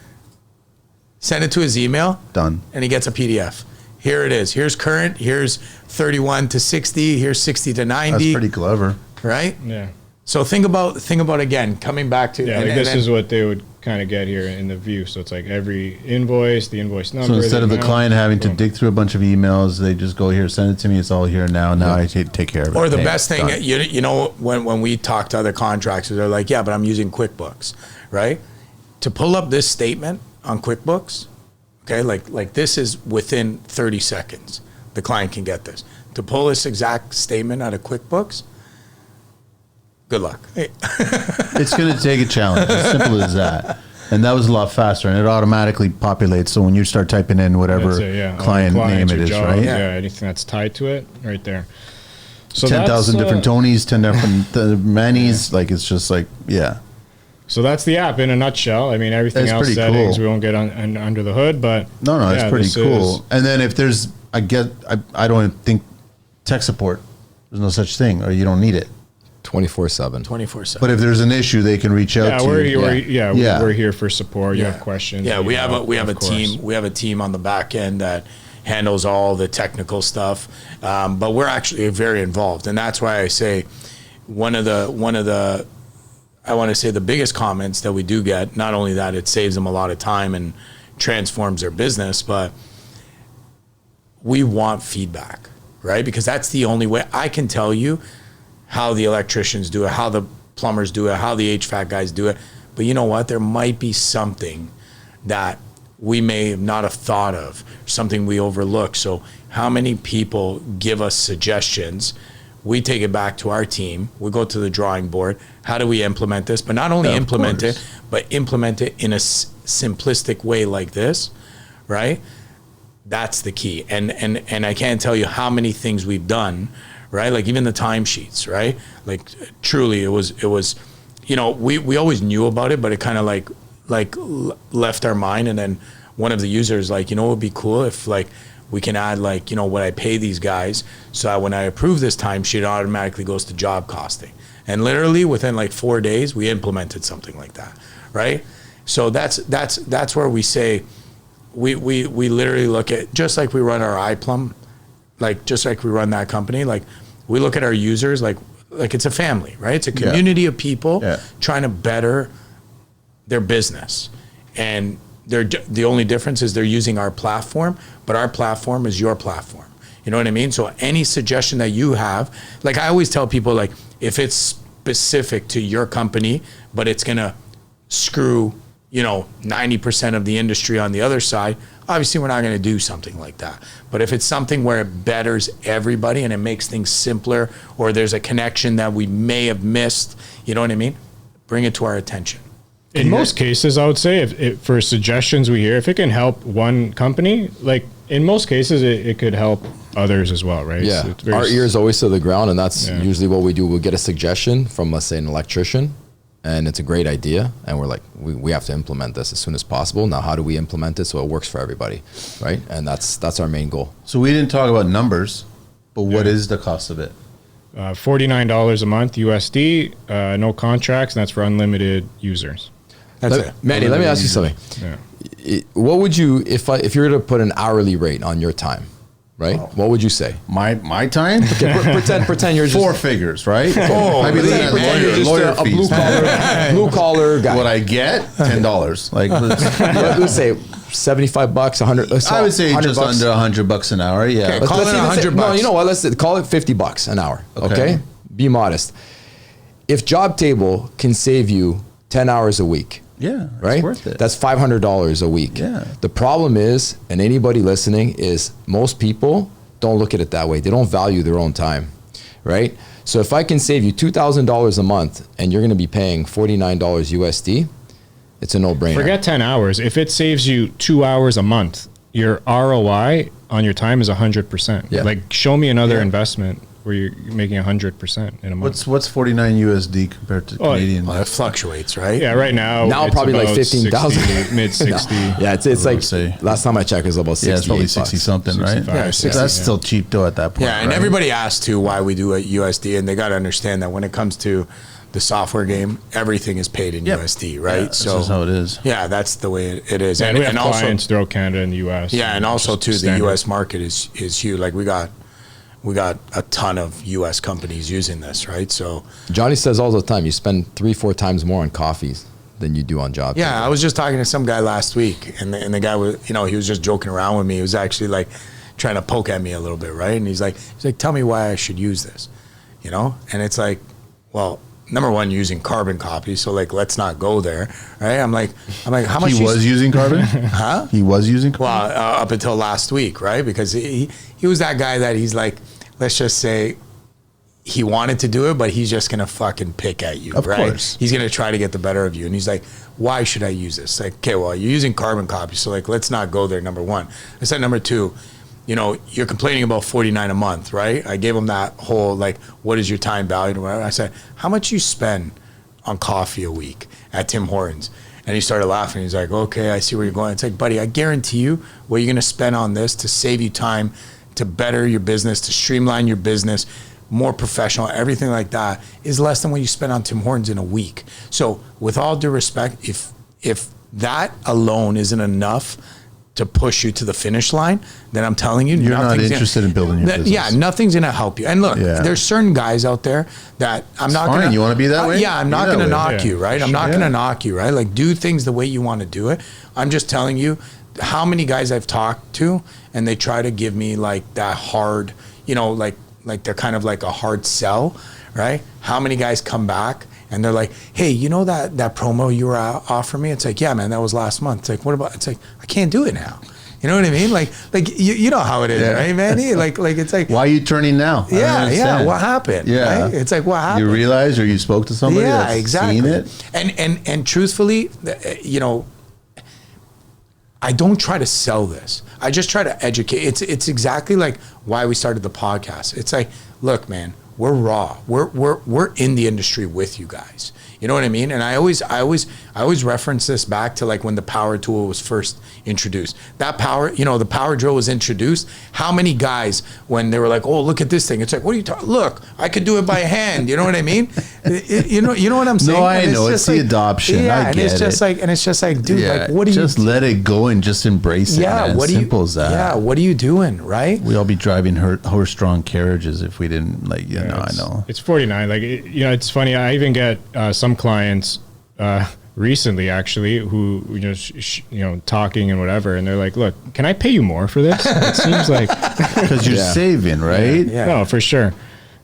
Send it to his email. Done. And he gets a PDF. Here it is. Here's current. Here's 31 to 60. Here's 60 to 90. That's pretty clever. Right? Yeah. So think about again, coming back to This is what they would kind of get here in the view. So it's like every invoice, the invoice number. So instead of the amount, client having to boom. dig through a bunch of emails, they just go here, send it to me. It's all here now. Now I take care of it. Or the Hey, best thing, done. you know, when we talk to other contractors, they're like, yeah, but I'm using QuickBooks, right? To pull up this statement on QuickBooks, okay, like this is within 30 seconds. The client can get this. To pull this exact statement out of QuickBooks, good luck. It's going to take a challenge. As simple as that. And that was a lot faster, and it automatically populates. So when you start typing in whatever That's it, yeah. client All the name clients, it your is, job, right? Yeah, anything that's tied to it, right there. So 10,000 that's, different Tonys, 10 different Mannies. Like, it's just like, yeah. So that's the app in a nutshell. I mean, everything That's else pretty settings cool. we won't get under the hood, but No, yeah, it's pretty this cool. is- And then if there's, I don't think tech support, there's no such thing, or you don't need it. 24/7. 24/7. But if there's an issue, they can reach out yeah, to you. we're here for support. You have questions. Yeah, we have a of course. team. We have a team on the back end that handles all the technical stuff. But we're actually very involved, and that's why I say one of the I want to say the biggest comments that we do get. Not only that, it saves them a lot of time and transforms their business, but we want feedback, right? Because that's the only way I can tell you how the electricians do it, how the plumbers do it, how the HVAC guys do it. But you know what? There might be something that we may not have thought of, something we overlook. So how many people give us suggestions? We take it back to our team. We go to the drawing board. How do we implement this? But not only Yeah, of implement course. it, but implement it in a simplistic way like this, right? That's the key. And I can't tell you how many things we've done, right? Like even the timesheets, right? Like truly it was, you know, we always knew about it, but it kind of like left our mind. And then one of the users like, you know, it would be cool if like we can add like, you know, what I pay these guys. So that when I approve this timesheet, it automatically goes to job costing. And literally within like 4 days, we implemented something like that, right? So that's where we say, we literally look at, just like we run our iPlum, like just like we run that company, like we look at our users like it's a family, right? It's a community of people trying to better their business. And the only difference is they're using our platform, but our platform is your platform. You know what I mean? So any suggestion that you have, like I always tell people, like if it's specific to your company, but it's gonna screw, you know, 90% of the industry on the other side, obviously we're not going to do something like that. But if it's something where it betters everybody and it makes things simpler, or there's a connection that we may have missed, you know what I mean? Bring it to our attention. In most cases, I would say if for suggestions we hear, if it can help one company, like in most cases, it could help others as well, right? Yeah, So it's very our ears always to the ground, and that's Yeah. usually what we do. We'll get a suggestion from, let's say, an electrician, and it's a great idea, and we're like, we have to implement this as soon as possible. Now, how do we implement it so it works for everybody, right? And that's our main goal. So we didn't talk about numbers, but what is the cost of it? $49 a month USD, no contracts, and that's for unlimited users. That's it. Manny, let me ask you something. Yeah. What would you, if you were to put an hourly rate on your time, right? What would you say? My time? Pretend you're just 4 figures, right? Oh, I'd be looking at pretend you're just lawyer a blue fees. blue collar guy. What I get? $10. Like, Let's say $75, $100. I would say just $100. under $100 an hour. Yeah. Okay, call it $100. No, you know what? Let's call it $50 an hour. Okay. Be modest. If Jobtable can save you 10 hours a week, Yeah. It's right? worth it. That's $500 a week. Yeah. The problem is, and anybody listening, is most people don't look at it that way. They don't value their own time, right? So if I can save you $2,000 a month and you're going to be paying $49 USD, it's a no-brainer. Forget 10 hours. If it saves you 2 hours a month, your ROI on your time is 100%. Yeah. Like, show me another investment where you're making 100% in a month. What's 49 USD compared to Canadian? Well, it fluctuates, right? Yeah, right now. Now probably like about 15,000. 60, mid 60. Yeah, it's like say. last time I checked, it was about 60. Yeah, it's probably 60 something, right? 65, Yeah, 'Cause 60, that's yeah. still cheap though at that point. Yeah, and right? everybody asks too why we do a USD, and they got to understand that when it comes to the software game, everything is paid in USD, right? Yeah, that's just how it is. Yeah, that's the way it is. And we have also, clients throughout Canada and the U.S. yeah, and also too, the Standard. U.S. market is huge. Like we got a ton of U.S. companies using this, right? So Johnny says all the time, you spend 3-4 times more on coffees than you do on Jobtable. yeah, I was just talking to some guy last week, and the guy was, he was just joking around with me. He was actually like trying to poke at me a little bit, right? And he's like, tell me why I should use this, And it's like, well, number one, using carbon copies, so like let's not go there, right? I'm like, how much? He was using carbon? Huh? He was using carbon? Well, up until last week, right? Because he was that guy that he's like, let's just say he wanted to do it, but he's just gonna fucking pick at you, Of right? course. He's gonna try to get the better of you, and he's like, why should I use this? Like, okay, well, you're using carbon copies, so like let's not go there. Number one. I said number two. You're complaining about $49 a month, right? I gave him that whole, like, what is your time valued or whatever. I said, how much you spend on coffee a week at Tim Hortons? And he started laughing. He's like, okay, I see where you're going. It's like, buddy, I guarantee you what you're going to spend on this to save you time, to better your business, to streamline your business, more professional, everything like that is less than what you spend on Tim Hortons in a week. So with all due respect, if that alone isn't enough to push you to the finish line, then I'm telling you, You're not interested in building your business. Yeah, nothing's going to help you. And look, there's certain guys out there that I'm not going to. You want to be that way? Yeah, I'm not going to knock you, right? I'm not going to Yeah. knock you, right? Like, do things the way you want to do it. I'm just telling you how many guys I've talked to, and they try to give me like that hard, like they're kind of like a hard sell, right? How many guys come back and they're like, hey, that promo you were offering me? It's like, yeah, man, that was last month. It's like, what about? It's like, I can't do it now. You know what I mean? Like you know how it is, right, Manny? Like it's like, Why are you turning now? I don't yeah. understand. What happened? Yeah. Right? It's like, what happened? You realize, or you spoke to somebody that's exactly. seen it? And truthfully, I don't try to sell this. I just try to educate. It's exactly like why we started the podcast. It's like, look, man, we're raw. We're in the industry with you guys. You know what I mean? And I always reference this back to like when the power tool was first introduced. That power, the power drill was introduced. How many guys, when they were like, "Oh, look at this thing," it's like, "What are you talking? Look, I could do it by hand." You know what I mean? You know what I'm saying? No, I And know. It's just the adoption. Yeah, I and get it's just like, dude, like, what do you? just let it go and just embrace it. Yeah, man. what Simple as that. Yeah, what are you doing, right? We all be driving horse-drawn carriages if we didn't I know. It's 49. Like, it's funny. I even get some clients recently, actually, who talking and whatever, and they're like, "Look, can I pay you more for this?" It seems like Because you're saving, right? Yeah. no, for sure.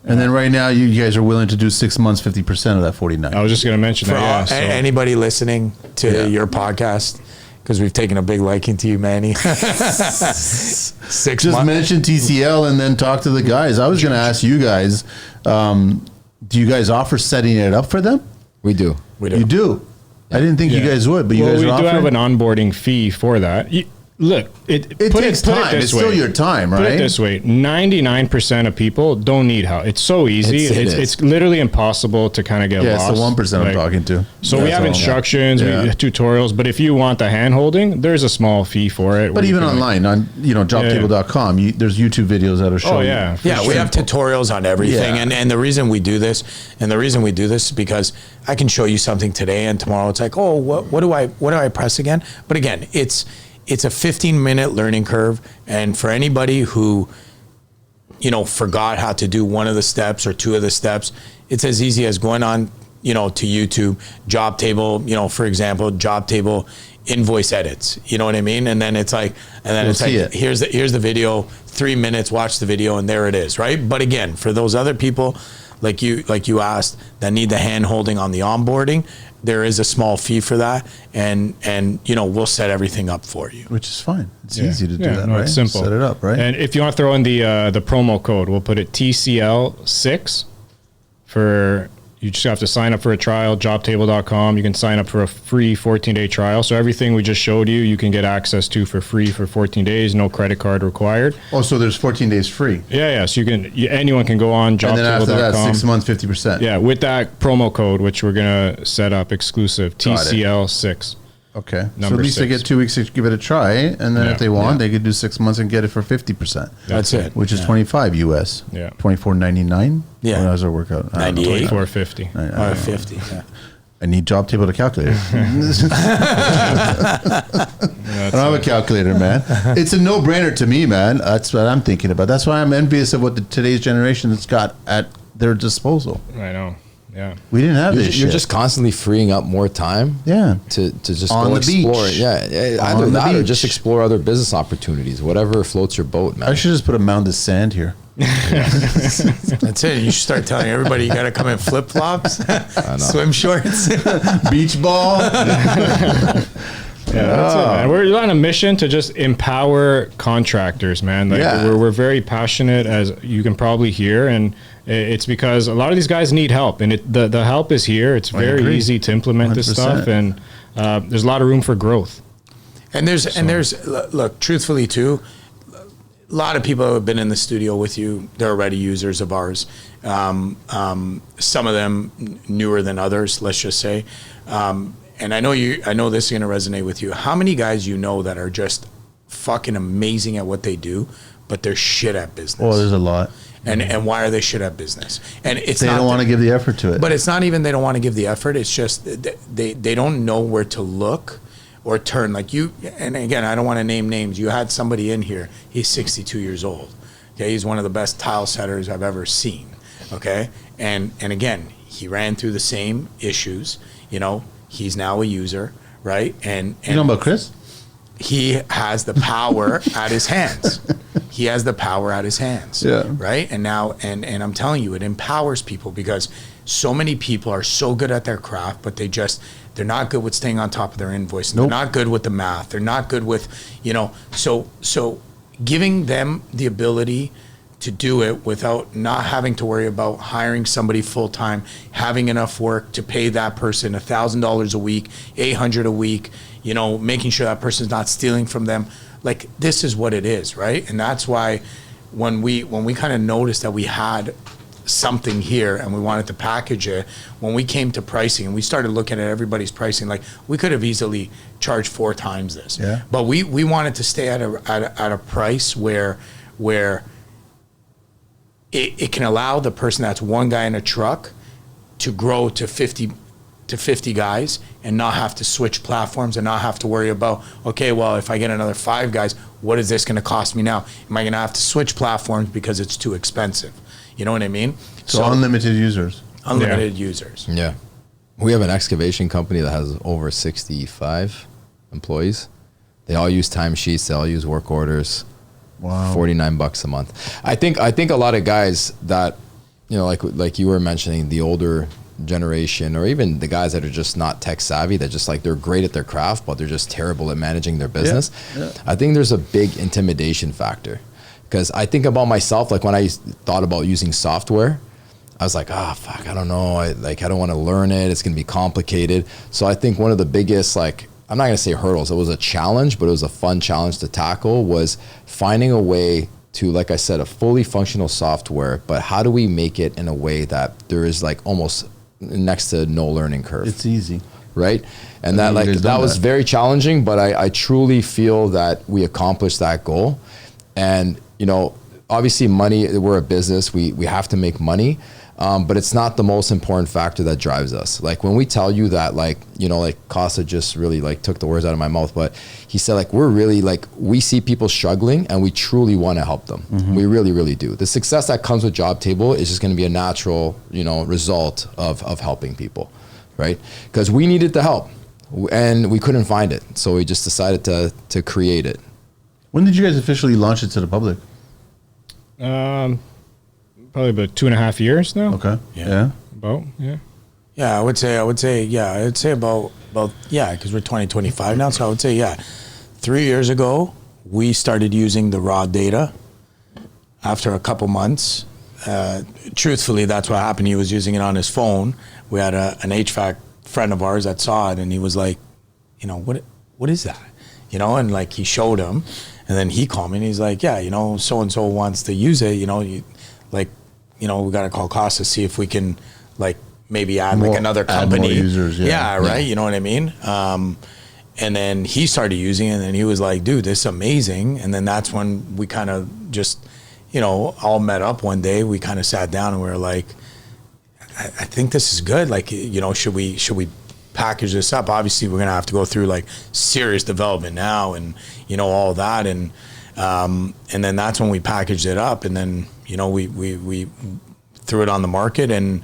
And then right now, you guys are willing to do 6 months, 50% of that 49. I was just gonna mention For that. all, Yeah, so- anybody listening to your podcast, because we've taken a big liking to you, Manny. 6 Just months. mention TCL and then talk to the guys. I was going to ask you guys, do you guys offer setting it up for them? We do. We do. You do. I didn't think you guys would, but you well, guys we are do have offering? an onboarding fee for that. Look, it takes time. It's still your time, Put right? it this way: 99% of people don't need help. It's so easy. It's literally impossible to kind of get Yeah, lost. it's the 1% I'm Like, talking to. So we That's have all. instructions, Yeah. we have tutorials, but if you want the hand holding, there's a small fee for it. But where you even can, like- online, on jobtable.com, there's YouTube videos that are showing. Oh yeah, for Yeah, sure. we have tutorials on everything, Yeah. and the reason we do this, is because I can show you something today, and tomorrow it's like, oh, what do I press again? But again, it's a 15-minute learning curve, and for anybody who forgot how to do one of the steps or two of the steps, it's as easy as going on, to YouTube, Jobtable, for example, Jobtable invoice edits, you know what I mean? And then it's like, here's the video, 3 minutes, watch the video, and there it is, right? But again, for those other people, like you asked, that need the hand holding on the onboarding, there is a small fee for that, and we'll set everything up for you. Which is fine. It's easy to do that, no, right? It's simple. Set it up, right? And if you want to throw in the promo code, we'll put it TCL6 for. You just have to sign up for a trial, jobtable.com. You can sign up for a free 14-day trial. So everything we just showed you, you can get access to for free for 14 days, no credit card required. Oh, so there's 14 days free. Yeah. So anyone can go on jobtable.com. And then after that, 6 months, 50%. Yeah, with that promo code, which we're going to set up exclusive, TCL6. Okay. So Number at least they 6. get 2 weeks to give it a try, and then if they want, they could do 6 months and get it for 50%. That's it. Which is 25 US. Yeah. 24.99. Yeah. How does it work out? 98. 450. Or 50. Yeah. I need Jobtable to calculate. I don't have a calculator, man. It's a no-brainer to me, man. That's what I'm thinking about. That's why I'm envious of what today's generation has got at their disposal. I know. Yeah. We didn't have this You're shit. just constantly freeing up more time. Yeah. To just On go the beach. explore. Yeah. On Either the that or beach. just explore other business opportunities. Whatever floats your boat, man. I should just put a mound of sand here. That's it. You should start telling everybody you got to come in flip flops, swim shorts, Beach ball. Yeah, that's it, man. We're on a mission to just empower contractors, man. Like we're very passionate, as you can probably hear, and it's because a lot of these guys need help, and the help is here. It's very easy to implement this 100%. stuff, and there's a lot of room for growth. and there's look, truthfully too, a lot of people who have been in the studio with you, they're already users of ours. Some of them newer than others, let's just say. And I know this is going to resonate with you. How many guys you know that are just fucking amazing at what they do, but they're shit at business? Oh, there's a lot. And why are they shit at business? And it's They don't want to give the effort to it. But it's not even they don't want to give the effort. It's just they don't know where to look or turn. Like you, and again, I don't want to name names. You had somebody in here. He's 62 years old. Okay, he's one of the best tile setters I've ever seen. Okay, and again, he ran through the same issues. He's now a user, right? And you know about Chris? He has the power at his hands. He has the power at his hands. Yeah. Right. And now, and I'm telling you, it empowers people because so many people are so good at their craft, but they're not good with staying on top of their invoice. Nope. They're not good with the math. They're not good with, so giving them the ability to do it without not having to worry about hiring somebody full time, having enough work to pay that person $1,000 a week, $800 a week, making sure that person's not stealing from them. Like, this is what it is, right? And that's why when we kind of noticed that we had something here and we wanted to package it, when we came to pricing and we started looking at everybody's pricing, like we could have easily charged 4 times this. Yeah. But we wanted to stay at a price where it can allow the person that's one guy in a truck to grow to 50 guys and not have to switch platforms and not have to worry about, okay, well, if I get another 5 guys, what is this going to cost me now? Am I going to have to switch platforms because it's too expensive? You know what I mean? So unlimited users. Unlimited users. Yeah. We have an excavation company that has over 65 employees. They all use timesheets. They all use work orders. Wow. $49 a month. I think a lot of guys that, like you were mentioning, the older generation, or even the guys that are just not tech savvy, that just they're great at their craft, but they're just terrible at managing their business. Yeah. I think there's a big intimidation factor, because I think about myself, like when I thought about using software, I was like, fuck, I don't know. I don't want to learn it. It's going to be complicated. So I think one of the biggest, I'm not going to say hurdles, it was a challenge, but it was a fun challenge to tackle, was finding a way to, like I said, a fully functional software, but how do we make it in a way that there is almost next to no learning curve? It's easy. Right? And that was very challenging, but I truly feel that we accomplished that goal. And, obviously money, we're a business, we have to make money. but it's not the most important factor that drives us. Like when we tell you that, like, you know, like Kosta just really like took the words out of my mouth, but he said like, we're really like, we see people struggling and we truly want to help them. We really, really do. The success that comes with Jobtable is just going to be a natural, you know, result of helping people, right? Because we needed the help and we couldn't find it. So we just decided to create it. When did you guys officially launch it to the public? Probably about 2.5 years now. Okay. Yeah. Yeah, I would say about because we're 2025 now, so I would say 3 years ago we started using the raw data. After a couple months, truthfully, that's what happened. He was using it on his phone. We had an HVAC friend of ours that saw it, and he was like, you know, what is that? You know, and like he showed him, and then he called me and he's like, yeah, you know, so and so wants to use it. You know, we got to call Kosta to see if we can like maybe add like another company. Add more users, right. You know what I mean? And then he started using it and he was like, dude, this is amazing. And then that's when we kind of just, you know, all met up one day. We kind of sat down and we were like, I think this is good. Like, you know, should we package this up? Obviously we're going to have to go through like serious development now and, you know, all that. And then that's when we packaged it up. And then, you know, we threw it on the market. And,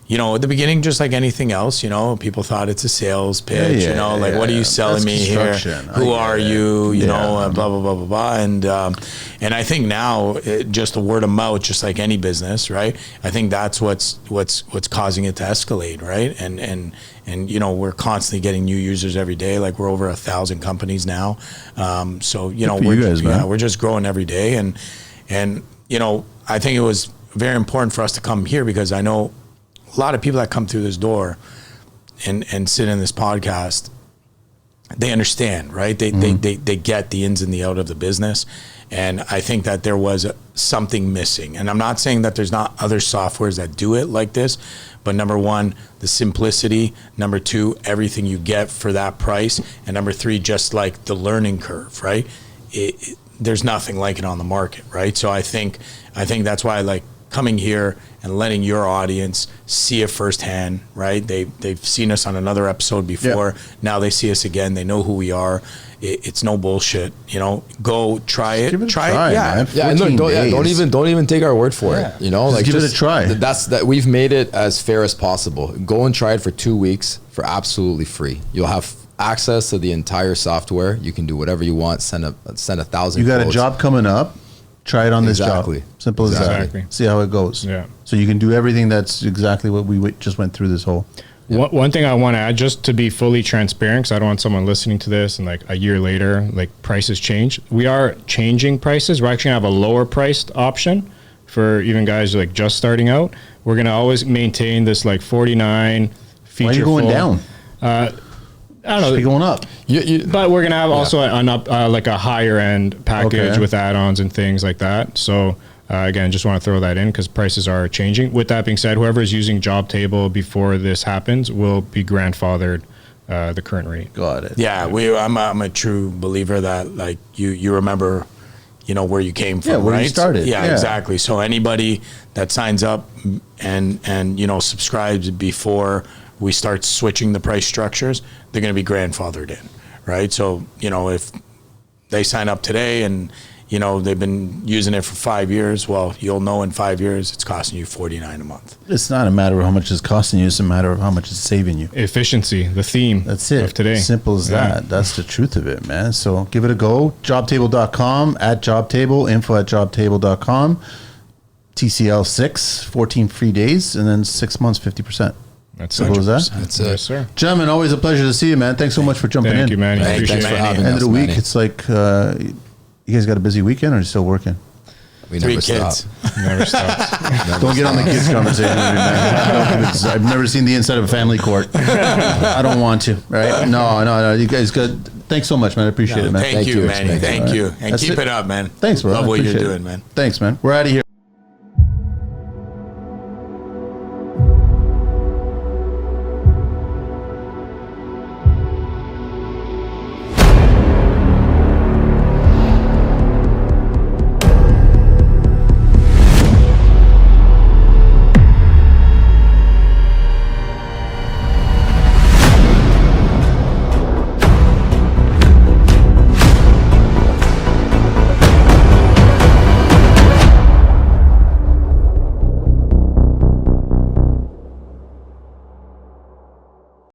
you know, at the beginning, just like anything else, you know, people thought it's a sales pitch, you know, like, what are you selling me here? Who are you? You know, blah, blah, blah, blah, blah. And I think now just the word of mouth, just like any business, right? I think that's what's causing it to escalate, right? And you know, we're constantly getting new users every day. Like we're over 1,000 companies now. So, you know, we're just growing every day. And, you know, I think it was very important for us to come here because I know a lot of people that come through this door and sit in this podcast, they understand, right? They get the ins and the out of the business. And I think that there was something missing. And I'm not saying that there's not other softwares that do it like this, but number one, the simplicity. Number two, everything you get for that price. And number three, just like the learning curve, right? There's nothing like it on the market, right? So I think that's why I like coming here and letting your audience see it firsthand, right? They've seen us on another episode before. Now they see us again. They know who we are. It's no bullshit, you know. Go try it. Try it. Yeah. And look, don't even take our word for it. You know, just like give it a try. That we've made it as fair as possible. Go and try it for 2 weeks for absolutely free. You'll have access to the entire software. You can do whatever you want. Send 1,000. You got a job coming up. Try it on this job. Simple as that. See how it goes. Yeah. So you can do everything. That's exactly what we just went through this whole. Yeah. One thing I want to add, just to be fully transparent, because I don't want someone listening to this and like a year later, like prices change. We are changing prices. We're actually going to have a lower priced option for even guys like just starting out. We're going to always maintain this like 49 feature. Why are you going down? I don't know. Should be going up. But we're going to have also like a higher end package with add-ons and things like that. So again, just want to throw that in because prices are changing. With that being said, whoever is using Jobtable before this happens will be grandfathered the current rate. Got it. Yeah, I'm a true believer that like you remember, you know, where you came from, where right? you started. Yeah, exactly. So anybody that signs up and you know subscribes before we start switching the price structures, they're going to be grandfathered in, right? So, you know, if they sign up today and, you know, they've been using it for 5 years, well, you'll know in 5 years it's costing you $49 a month. It's not a matter of how much it's costing you. It's a matter of how much it's saving you. Efficiency, the theme. That's it. Of today. Simple as that. That's the truth of it, man. So give it a go. Jobtable.com, @Jobtable, info@Jobtable.com. TCL 6, 14 free days, and then 6 months, 50%. That's simple as that. That's it. Yes, sir. Gentlemen, always a pleasure to see you, man. Thanks so much for jumping in. Thank you, man. Thanks for having us. End of the week, Manny. it's like, you guys got a busy weekend or are you still working? We 3 never kids. stop. Never stops. Don't get on the kids conversation with me, man. I've never seen the inside of a family court. I don't want to, right? No. You guys good. Thanks so much, man. I appreciate it, man. Thank you, Manny. Thank you. And That's keep it. it up, man. Thanks, bro. Love I what you're appreciate it. doing, man. Thanks, man. We're out of here.